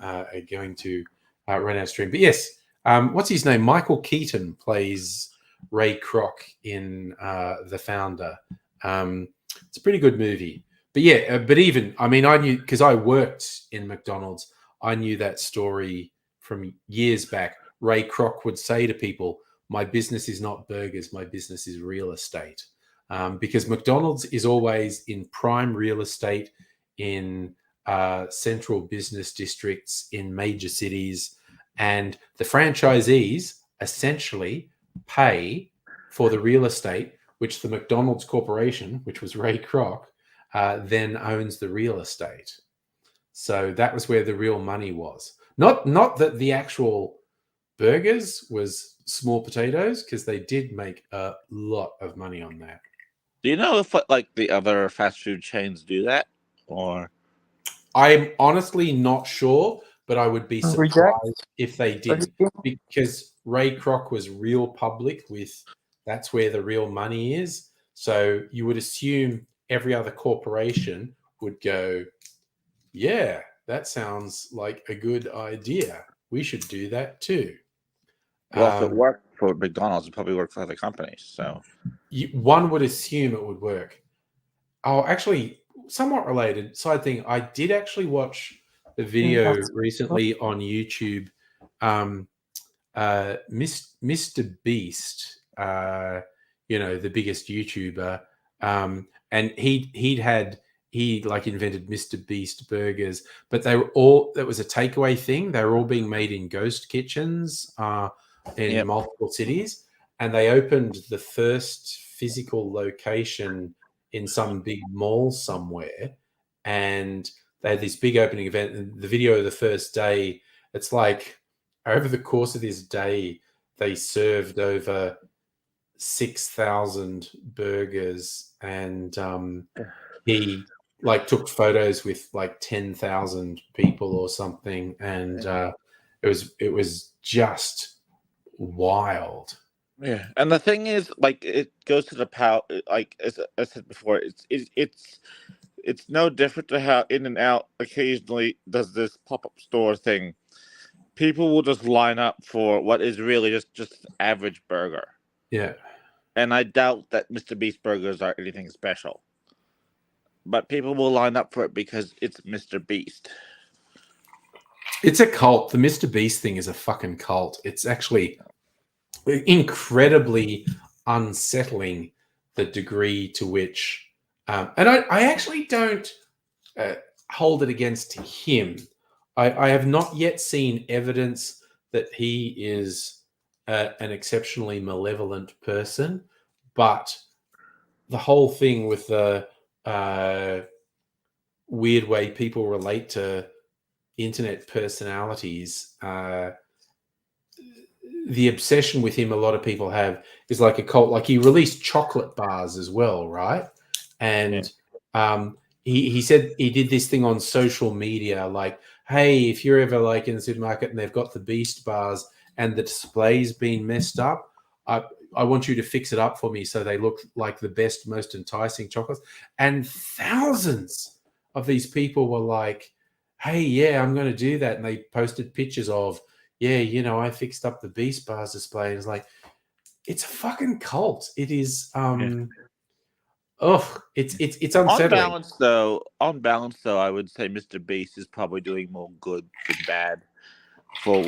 going to run out of stream. But yes, what's his name? Michael Keaton plays Ray Kroc in The Founder. It's a pretty good movie. But yeah, but even I mean, I knew because I worked in McDonald's. I knew that story from years back. Ray Kroc would say to people, "My business is not burgers. My business is real estate." Because McDonald's is always in prime real estate in central business districts in major cities, and the franchisees essentially pay for the real estate, which the McDonald's Corporation, which was Ray Kroc, then owns the real estate. So that was where the real money was. Not that the actual burgers was small potatoes, because they did make a lot of money on that. Do you know if like the other fast food chains do that, or? I'm honestly not sure, but I would be Reject. surprised if they did, because Ray Kroc was real public with that's where the real money is. So you would assume every other corporation would go, yeah, that sounds like a good idea. We should do that too. Well, if it worked for McDonald's, it probably worked for other companies. So one would assume it would work. Oh, actually, somewhat related side thing. I did actually watch the video recently on YouTube. Mr. Beast, the biggest YouTuber, and he like invented Mr. Beast burgers, but that was a takeaway thing. They were all being made in ghost kitchens in multiple cities, and they opened the first physical location in some big mall somewhere, and they had this big opening event. And the video of the first day, it's like over the course of this day, they served over 6,000 burgers, and he like took photos with like 10,000 people or something, and it was just wild. Yeah, and the thing is, like, it goes to the power. Like as I said before, it's no different to how In-N-Out occasionally does this pop-up store thing. People will just line up for what is really just average burger. Yeah, and I doubt that Mr. Beast burgers are anything special. But people will line up for it because it's Mr. Beast. It's a cult. The Mr. Beast thing is a fucking cult. It's actually incredibly unsettling, the degree to which, and I actually don't hold it against him. I have not yet seen evidence that he is an exceptionally malevolent person, but the whole thing with the weird way people relate to internet personalities, the obsession with him a lot of people have is like a cult. Like he released chocolate bars as well, right? And he said he did this thing on social media, like, hey, if you're ever like in the supermarket and they've got the Beast bars and the display's been messed up, I want you to fix it up for me so they look like the best, most enticing chocolates. And thousands of these people were like, hey, yeah, I'm going to do that. And they posted pictures of, yeah, I fixed up the Beast bars display. And it's like, it's a fucking cult. It is, it's unsettling. On balance, though, I would say Mr. Beast is probably doing more good than bad for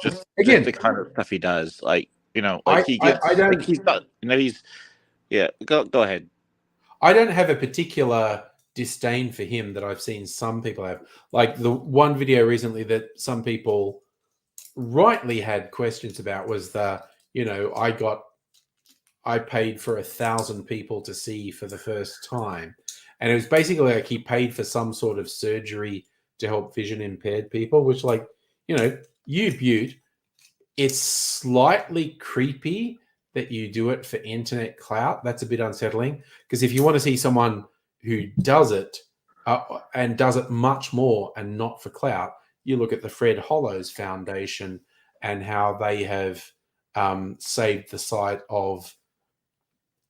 just the kind of stuff he does. Like, go ahead. I don't have a particular disdain for him that I've seen some people have. Like the one video recently that some people rightly had questions about was I paid for 1,000 people to see for the first time. And it was basically like he paid for some sort of surgery to help vision impaired people, which you Butte, it's slightly creepy that you do it for internet clout. That's a bit unsettling, because if you want to see someone who does it and does it much more and not for clout, you look at the Fred Hollows Foundation and how they have saved the sight of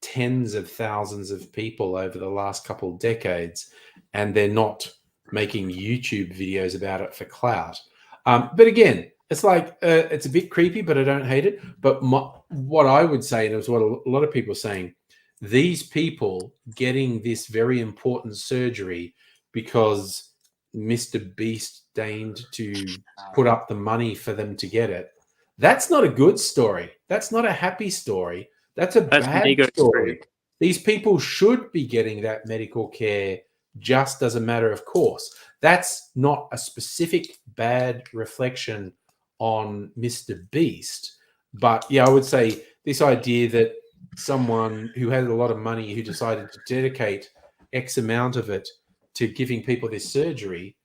tens of thousands of people over the last couple of decades, and they're not making YouTube videos about it for clout. But again, it's like it's a bit creepy, but I don't hate it. But what I would say, and it was what a lot of people are saying, these people getting this very important surgery because Mr. Beast deigned to put up the money for them to get it. That's not a good story. That's not a happy story. That's a That's bad ego story. trip. These people should be getting that medical care just as a matter of course. That's not a specific bad reflection on Mr. Beast. But yeah, I would say this idea that someone who had a lot of money who decided to dedicate X amount of it to giving people this surgery,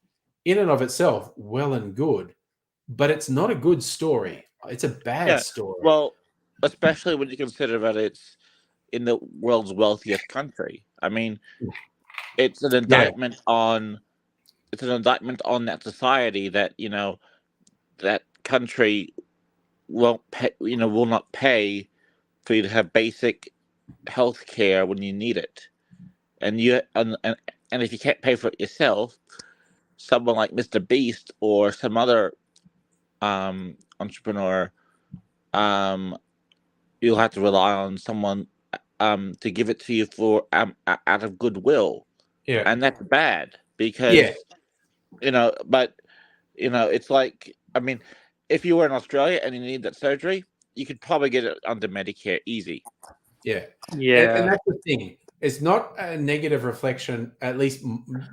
in and of itself, well and good, but it's not a good story. It's a bad story. Well, especially when you consider that it's in the world's wealthiest country. I mean, it's an indictment on that society that that country won't pay, will not pay for you to have basic health care when you need it, and if you can't pay for it yourself, someone like Mr. Beast or some other entrepreneur, you'll have to rely on someone to give it to you for out of goodwill. Yeah, and that's bad because but it's like, I mean, if you were in Australia and you need that surgery, you could probably get it under Medicare easy. Yeah. Yeah. And that's the thing. It's not a negative reflection, at least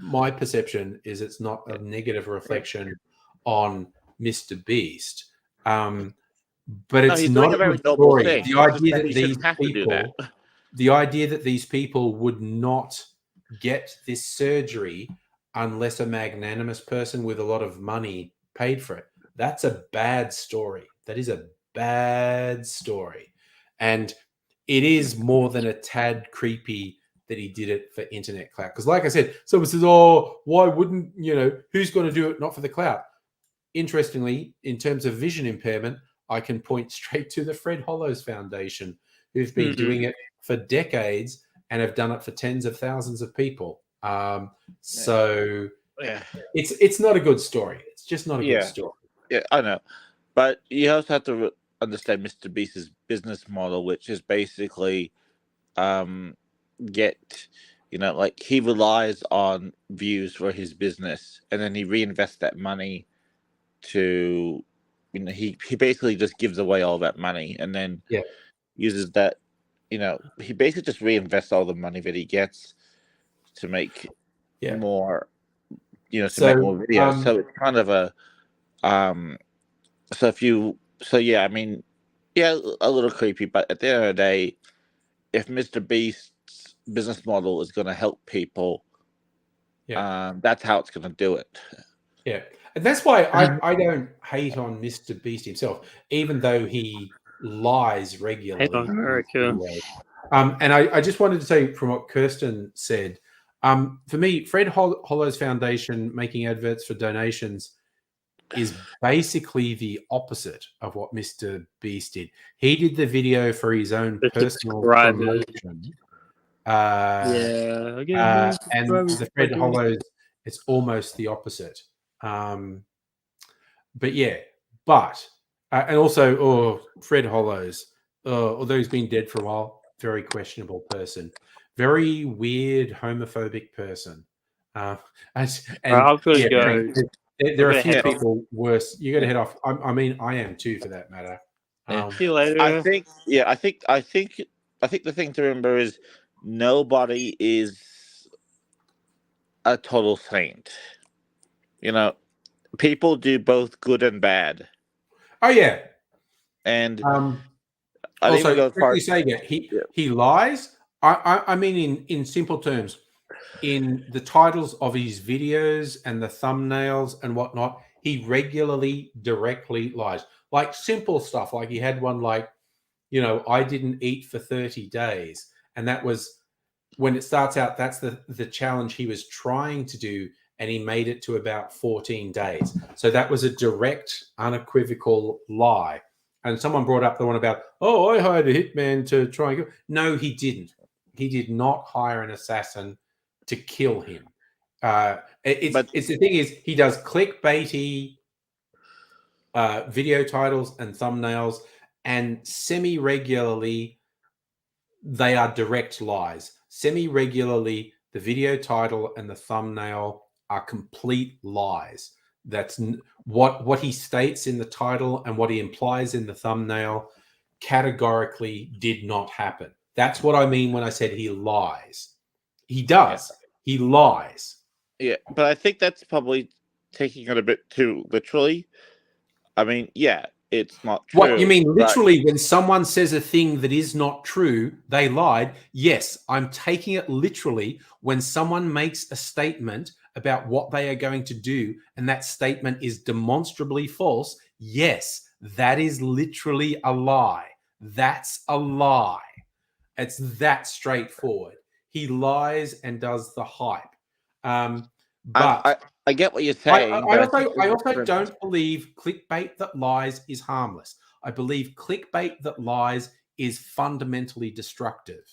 my perception is it's not a negative reflection on Mr. Beast. But it's he's not doing a a very good noble story. thing. The idea that He these shouldn't have to do that. people, the idea that these people would not get this surgery unless a magnanimous person with a lot of money paid for it, that's a bad story. That is a bad story. And it is more than a tad creepy that he did it for internet clout. Because like I said, someone says, oh, why wouldn't, who's going to do it not for the clout? Interestingly, in terms of vision impairment, I can point straight to the Fred Hollows Foundation, who've been doing it for decades and have done it for tens of thousands of people. So it's not a good story. It's just not a good story. Yeah, I know. But you also have to understand Mr. Beast's business model, which is basically he relies on views for his business, and then he reinvests that money to, he basically just gives away all that money and then uses that, he basically just reinvests all the money that he gets to make more, make more videos. So it's kind of a, a little creepy, but at the end of the day, if Mr. Beast's business model is going to help people, that's how it's going to do it. Yeah. And that's why I don't hate on Mr. Beast himself, even though he lies regularly. Hate on America. And I just wanted to say from what Kirsten said, for me, Fred Hollows Foundation making adverts for donations is basically the opposite of what Mr. Beast did. He did the video for his own personal promotion. And the Fred Hollows, it's almost the opposite. And also, Fred Hollows, although he's been dead for a while, very questionable person, very weird homophobic person. There are a few people worse. You got to head off. I mean, I am too, for that matter. See you later. I think the thing to remember is nobody is a total saint. People do both good and bad. Oh yeah, and also quickly saying it, he lies. I mean, in simple terms, in the titles of his videos and the thumbnails and whatnot, he regularly, directly lies. Like simple stuff, like he had one like, I didn't eat for 30 days, and that was when it starts out. That's the challenge he was trying to do. And he made it to about 14 days. So that was a direct, unequivocal lie. And someone brought up the one about, I hired a hitman to try and go. No, he didn't. He did not hire an assassin to kill him. It's the thing is, he does clickbaity video titles and thumbnails, and semi-regularly they are direct lies. Semi-regularly, the video title and the thumbnail are complete lies. That's what he states in the title and what he implies in the thumbnail categorically did not happen. That's what I mean when I said he lies. He does. He lies. Yeah, but I think that's probably taking it a bit too literally. I mean, yeah, it's not true. What you mean literally when someone says a thing that is not true, they lied? Yes, I'm taking it literally when someone makes a statement about what they are going to do and that statement is demonstrably false. Yes, that is literally a lie. That's a lie. It's that straightforward. He lies and does the hype. But I get what you're saying. I also don't believe clickbait that lies is harmless. I believe clickbait that lies is fundamentally destructive.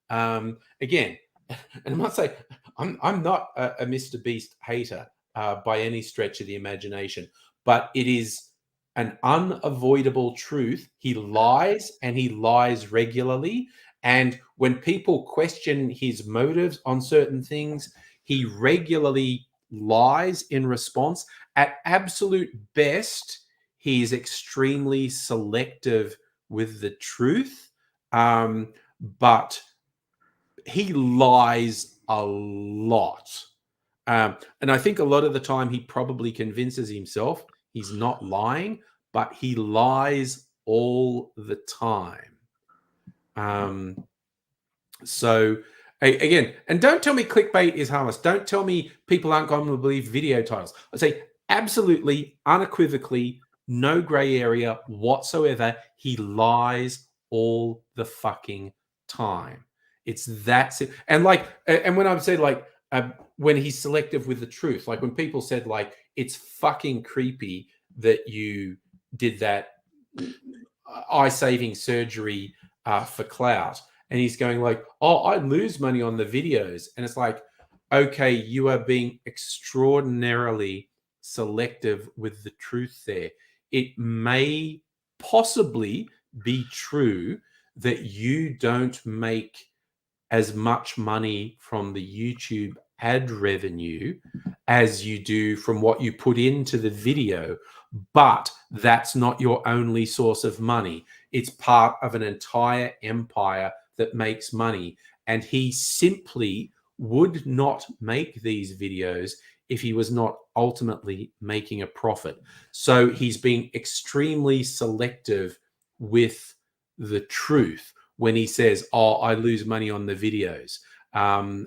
Again, and I must say, I'm not a Mr. Beast hater by any stretch of the imagination, but it is an unavoidable truth. He lies, and he lies regularly. And when people question his motives on certain things, he regularly lies in response. At absolute best, he is extremely selective with the truth, but he lies a lot. And I think a lot of the time he probably convinces himself he's not lying, but he lies all the time. So again, and don't tell me clickbait is harmless. Don't tell me people aren't going to believe video titles. I say absolutely, unequivocally, no gray area whatsoever. He lies all the fucking time. It's that, and like, and when I've said like, when he's selective with the truth, like when people said like, it's fucking creepy that you did that eye-saving surgery for clout. And he's going like, oh, I lose money on the videos. And it's like, okay, you are being extraordinarily selective with the truth there. It may possibly be true that you don't make as much money from the YouTube ad revenue as you do from what you put into the video, but that's not your only source of money. It's part of an entire empire that makes money. And he simply would not make these videos if he was not ultimately making a profit. So he's being extremely selective with the truth when he says, oh, I lose money on the videos.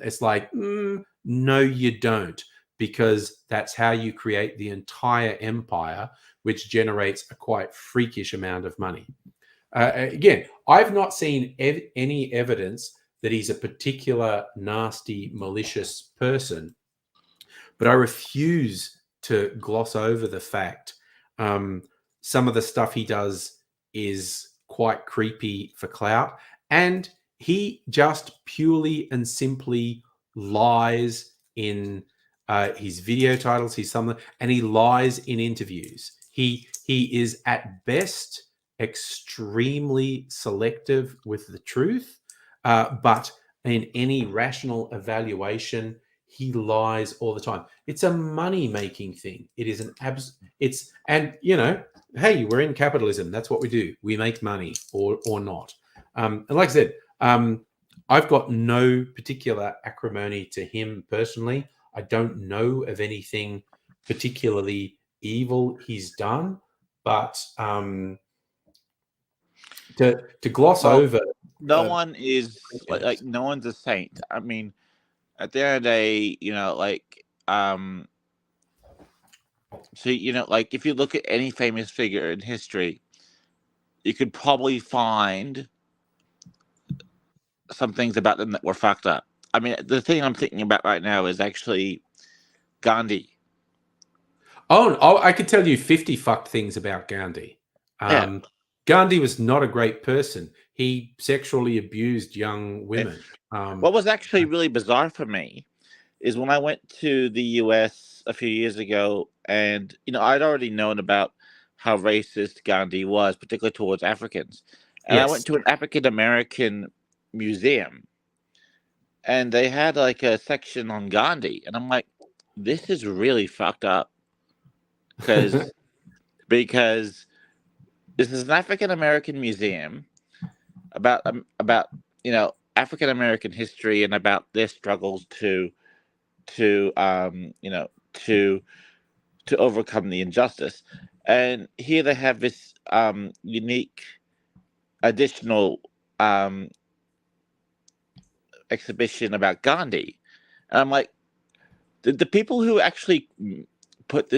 It's like, no, you don't, because that's how you create the entire empire, which generates a quite freakish amount of money. Again, I've not seen any evidence that he's a particular nasty, malicious person, but I refuse to gloss over the fact some of the stuff he does is quite creepy for clout, and he just purely and simply lies in his video titles, and he lies in interviews. He is at best extremely selective with the truth, but in any rational evaluation, he lies all the time. It's a money-making thing. It is and you know, hey, we're in capitalism. That's what we do. We make money or not. And like I said, I've got no particular acrimony to him personally. I don't know of anything particularly evil he's done, but to gloss over, no one is like no one's a saint. I mean, at the end of the day, you know, like so you know, like if you look at any famous figure in history, you could probably find some things about them that were fucked up. I mean, the thing I'm thinking about right now is actually Gandhi. Oh, I could tell you 50 fucked things about Gandhi. Yeah. Gandhi was not a great person. He sexually abused young women. What was actually really bizarre for me is when I went to the US a few years ago, and you know, I'd already known about how racist Gandhi was, particularly towards Africans. And Yes. I went to an African American museum, and they had like a section on Gandhi, and I'm like, this is really fucked up because this is an African American museum about African American history and about their struggles to to overcome the injustice. And here they have this unique additional exhibition about Gandhi. And I'm like, did the people who actually set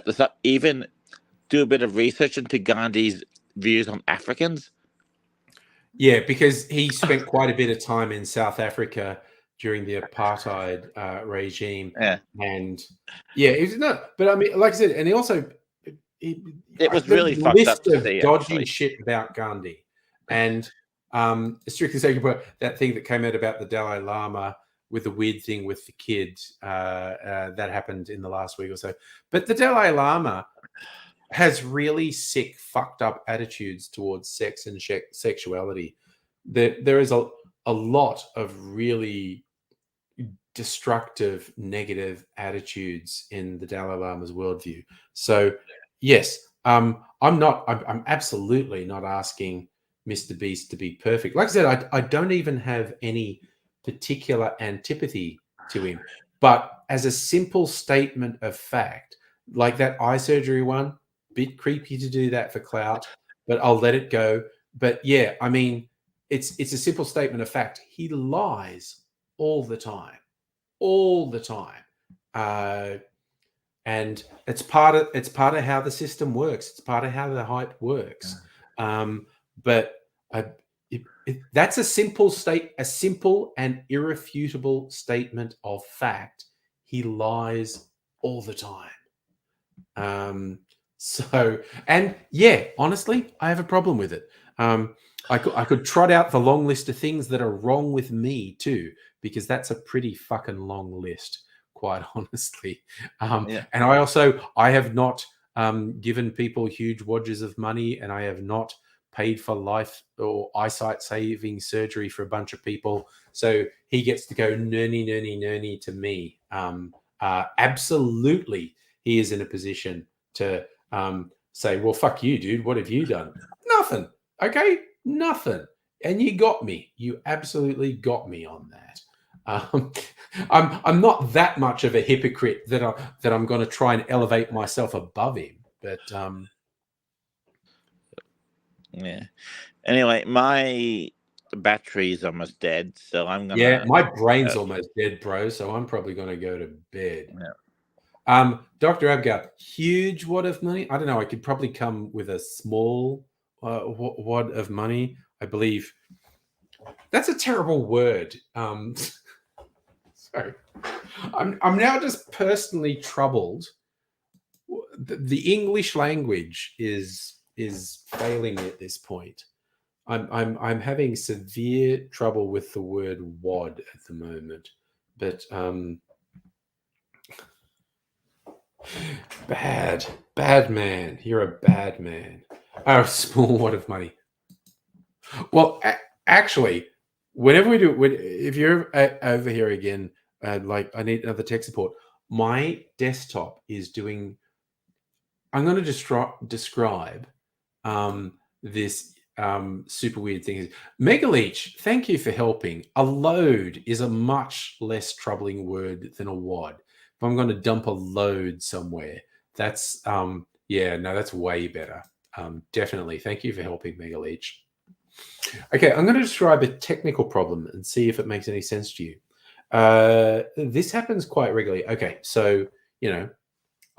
this up, even do a bit of research into Gandhi's views on Africans? Yeah, because he spent quite a bit of time in South Africa during the apartheid regime. Yeah. And yeah, it was but I mean, like I said, and he also it was really fucked up to see, dodgy actually. shit about Gandhi. And strictly speaking, that thing that came out about the Dalai Lama with the weird thing with the kid that happened in the last week or so. But the Dalai Lama has really sick, fucked up attitudes towards sex and sexuality. There is a lot of really destructive, negative attitudes in the Dalai Lama's worldview. So, yes, I'm absolutely not asking Mr. Beast to be perfect. Like I said, I don't even have any particular antipathy to him. But as a simple statement of fact, like that eye surgery one, bit creepy to do that for clout, but I'll let it go. But yeah, I mean, it's a simple statement of fact. He lies all the time. And it's part of how the system works. It's part of how the hype works. But that's a simple and irrefutable statement of fact. He lies all the time. So, and yeah, honestly, I have a problem with it. I could trot out the long list of things that are wrong with me too, because that's a pretty fucking long list, quite honestly. Yeah. And I have not given people huge wadges of money, and I have not paid for life or eyesight saving surgery for a bunch of people. So he gets to go nerny to me. Absolutely, he is in a position to say, well, fuck you, dude. What have you done? Nothing. Okay, nothing. And you got me. You absolutely got me on that. I'm not that much of a hypocrite that I'm going to try and elevate myself above him. But yeah. Anyway, my battery's almost dead, so I'm gonna. Yeah, my brain's almost dead, bro. So I'm probably going to go to bed. Yeah. Dr. Abgar, huge wad of money. I don't know. I could probably come with a small wad of money. I believe that's a terrible word. Sorry, I'm now just personally troubled. The English language is failing me at this point. I'm having severe trouble with the word wad at the moment, but bad man. You're a bad man. Oh, small wad of money. Well, actually, whenever we do, if you're over here again, like I need another tech support. My desktop is doing. I'm going to describe this super weird thing. Megaleech, thank you for helping. A load is a much less troubling word than a wad. If I'm going to dump a load somewhere, that's that's way better. Definitely. Thank you for helping, Megaleech. Okay, I'm going to describe a technical problem and see if it makes any sense to you. This happens quite regularly. Okay, so,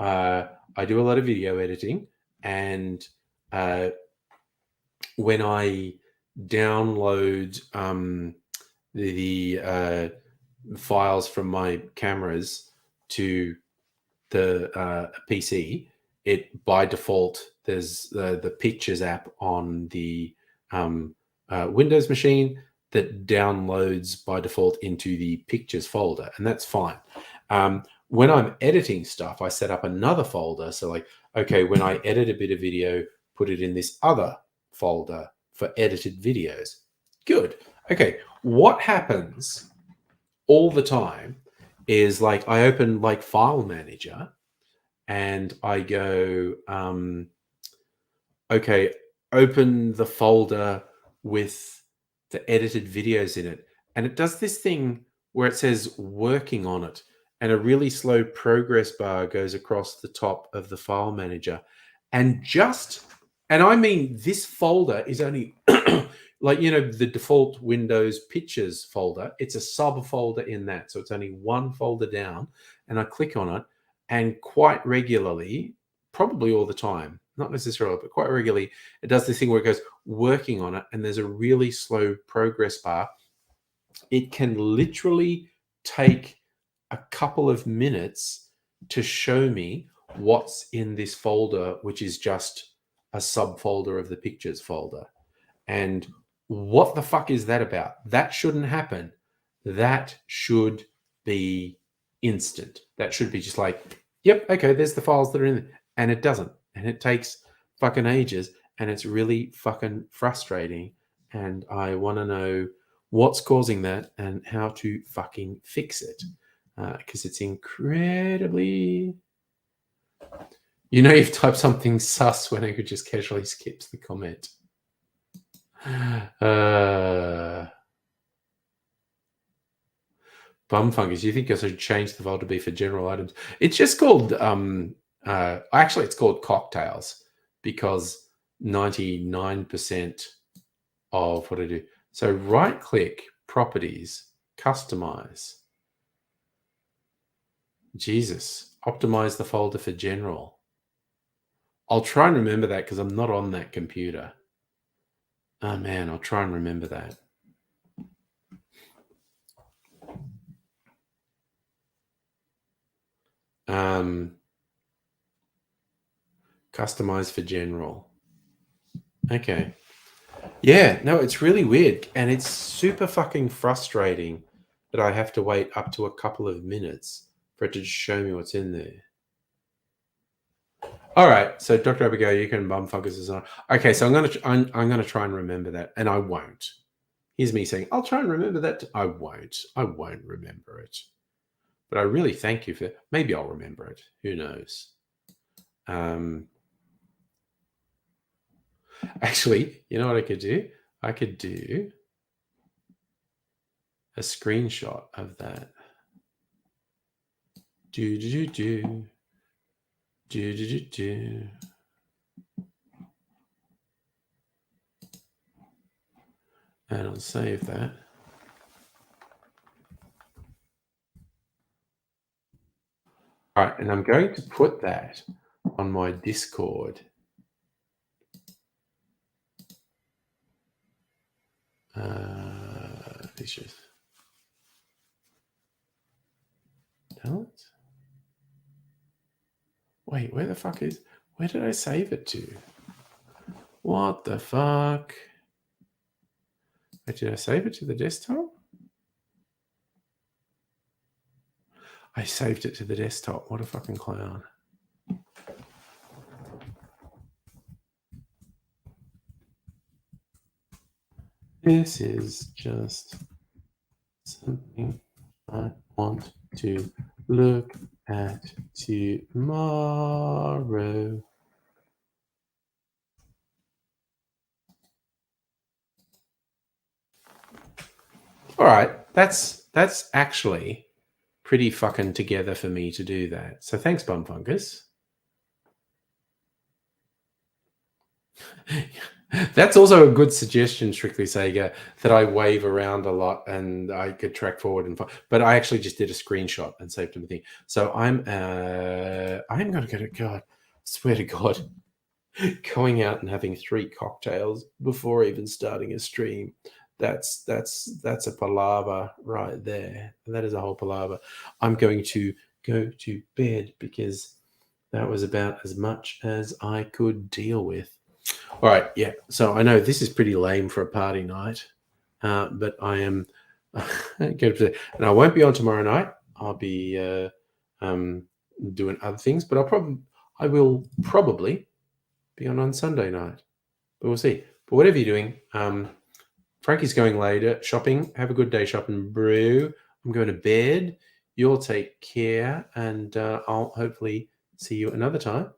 I do a lot of video editing, and when I download the files from my cameras to the PC, it by default there's the Pictures app on the Windows machine that downloads by default into the Pictures folder, and that's fine. When I'm editing stuff, I set up another folder. So like, okay, when I edit a bit of video, put it in this other folder for edited videos. Good. Okay, what happens all the time is like I open like File Manager and I go, okay, open the folder with the edited videos in it. And it does this thing where it says working on it, and a really slow progress bar goes across the top of the File Manager. And I mean, this folder is only like, the default Windows Pictures folder. It's a subfolder in that. So it's only one folder down. And I click on it, and quite regularly, probably all the time, not necessarily, but quite regularly, it does this thing where it goes working on it, and there's a really slow progress bar. It can literally take a couple of minutes to show me what's in this folder, which is just a subfolder of the pictures folder. And what the fuck is that about? That shouldn't happen. That should be instant. That should be just like, yep, okay, there's the files that are in it. And it doesn't. And it takes fucking ages. And it's really fucking frustrating. And I want to know what's causing that and how to fucking fix it. Because it's incredibly... you've typed something sus when I could just casually skip the comment. Bum fungus. You think I should change the file to be for general items? It's just called actually it's called cocktails, because 99% of what I do. So right click, properties, customize. Jesus, optimize the folder for general. I'll try and remember that because I'm not on that computer. Oh man, I'll try and remember that. Customize for general. Okay. Yeah, no, it's really weird. And it's super fucking frustrating that I have to wait up to a couple of minutes for it to just show me what's in there. All right, so Dr. Abigail, you can bum fungus is on. Okay, so I'm gonna try and remember that, and I won't. Here's me saying, I'll try and remember that. I won't remember it. But I really thank you for it. Maybe I'll remember it. Who knows? Actually, you know what I could do? I could do a screenshot of that. Do. And I'll save that. All right, and I'm going to put that on my Discord. Issues. Talent? Wait, where did I save it to? What the fuck? Wait, did I save it to the desktop? I saved it to the desktop. What a fucking clown. This is just something I want to look at tomorrow. All right, that's actually pretty fucking together for me to do that. So thanks, Bum Fungus. That's also a good suggestion, Strictly Sega, that I wave around a lot and I could track forward but I actually just did a screenshot and saved everything. So I'm going to go to God. I swear to God, going out and having 3 cocktails before even starting a stream. That's a palaver right there. That is a whole palaver. I'm going to go to bed because that was about as much as I could deal with. All right, yeah. So I know this is pretty lame for a party night, but I am going to, and I won't be on tomorrow night. I'll be doing other things, but I will probably be on Sunday night. But we'll see. But whatever you're doing, Frankie's going later shopping. Have a good day shopping, Brew. I'm going to bed. You'll take care, and I'll hopefully see you another time.